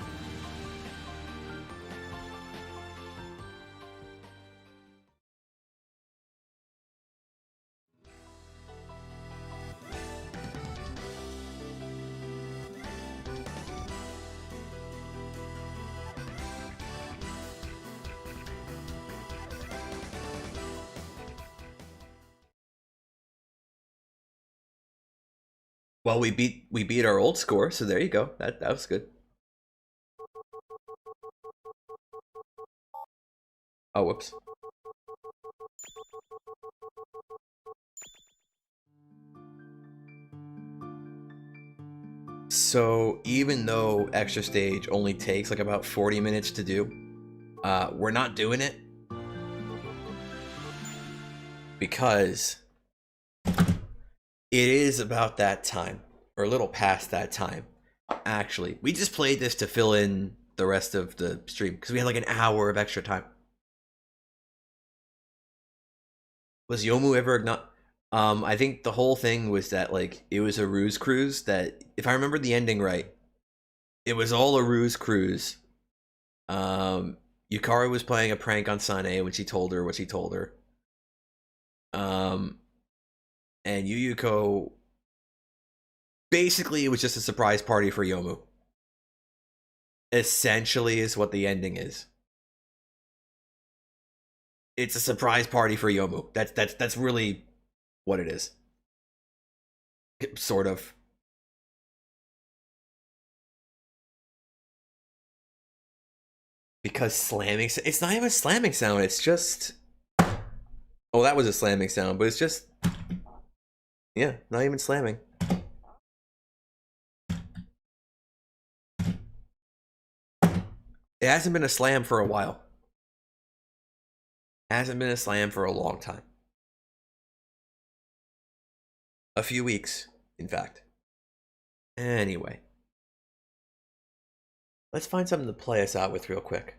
Well, we beat our old score, so there you go. That was good. Oh, whoops. So even though extra stage only takes like about 40 minutes to do, we're not doing it because it is about that time, or a little past that time. Actually, we just played this to fill in the rest of the stream because we had like an hour of extra time. Was Yomu ever not? I think the whole thing was that like it was a ruse cruise. That if I remember the ending right, it was all a ruse cruise. Yukari was playing a prank on Sane when she told her what she told her. And Yuyuko, basically it was just a surprise party for Yomu. Essentially is what the ending is. It's a surprise party for Yomu. That's really what it is. Sort of. Because slamming, it's not even a slamming sound, it's just, oh, that was a slamming sound, but it's just, yeah, not even slamming. It hasn't been a slam for a while. Hasn't been a slam for a long time. A few weeks, in fact. Anyway. Let's find something to play us out with real quick.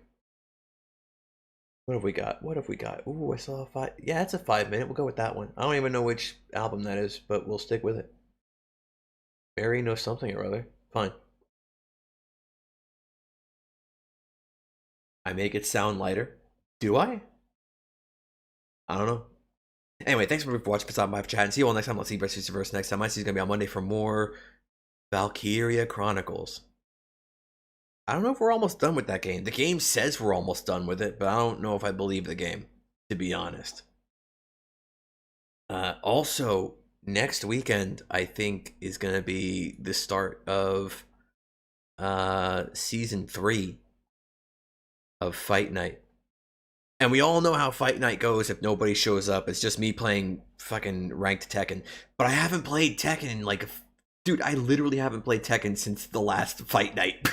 What have we got? What have we got? Ooh, I saw a 5. Yeah, it's a 5-minute. We'll go with that one. I don't even know which album that is, but we'll stick with it. Barry knows something or other. Fine. I make it sound lighter. Do I? I don't know. Anyway, thanks for watching. Stop by for chat. And see you all next time. Let's see Breast Verse next time. My season's gonna be on Monday for more Valkyria Chronicles. I don't know if we're almost done with that game. The game says we're almost done with it, but I don't know if I believe the game, to be honest. Also, next weekend, I think, is going to be the start of Season 3 of Fight Night. And we all know how Fight Night goes if nobody shows up. It's just me playing fucking ranked Tekken. But I haven't played Tekken in like... Dude, I literally haven't played Tekken since the last Fight Night.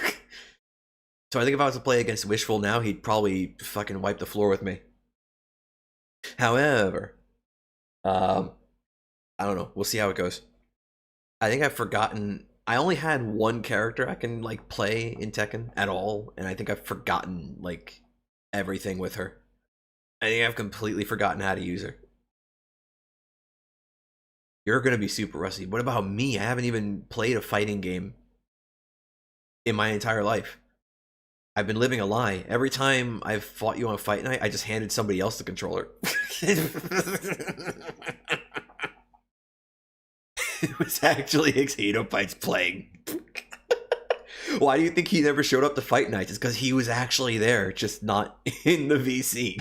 So I think if I was to play against Wishful now, he'd probably fucking wipe the floor with me. However, I don't know. We'll see how it goes. I think I've forgotten. I only had one character I can like play in Tekken at all, and I think I've forgotten like everything with her. I think I've completely forgotten how to use her. You're gonna be super rusty. What about me? I haven't even played a fighting game in my entire life. I've been living a lie. Every time I've fought you on Fight Night, I just handed somebody else the controller. It was actually xHitoBitez playing. Why do you think he never showed up to Fight Nights? It's because he was actually there, just not in the VC.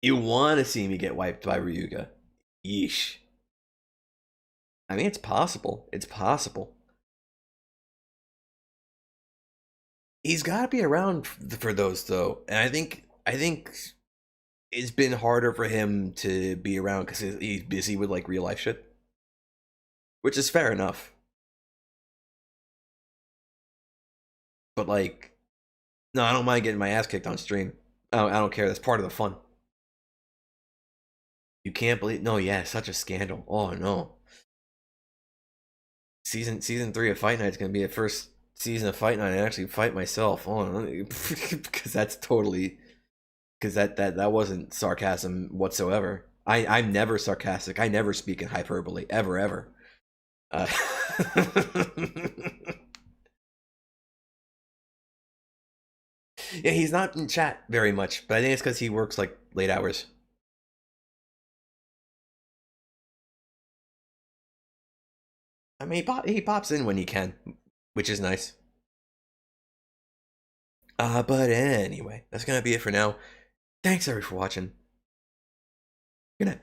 You want to see me get wiped by Ryuga. Yeesh. I mean, it's possible. It's possible. He's got to be around for those, though. And I think it's been harder for him to be around because he's busy with, like, real-life shit. Which is fair enough. But, like, no, I don't mind getting my ass kicked on stream. I don't care. That's part of the fun. You can't believe... No, yeah, such a scandal. Oh, no. Season 3 of Fight Night is going to be the first season of Fight Night I actually fight myself. Oh, no. Because that's totally... Because that wasn't sarcasm whatsoever. I'm never sarcastic. I never speak in hyperbole. Ever. Yeah, he's not in chat very much, but I think it's because he works, like, late hours. I mean, he pops in when he can, which is nice. But anyway, that's gonna be it for now. Thanks everyone for watching. Good night.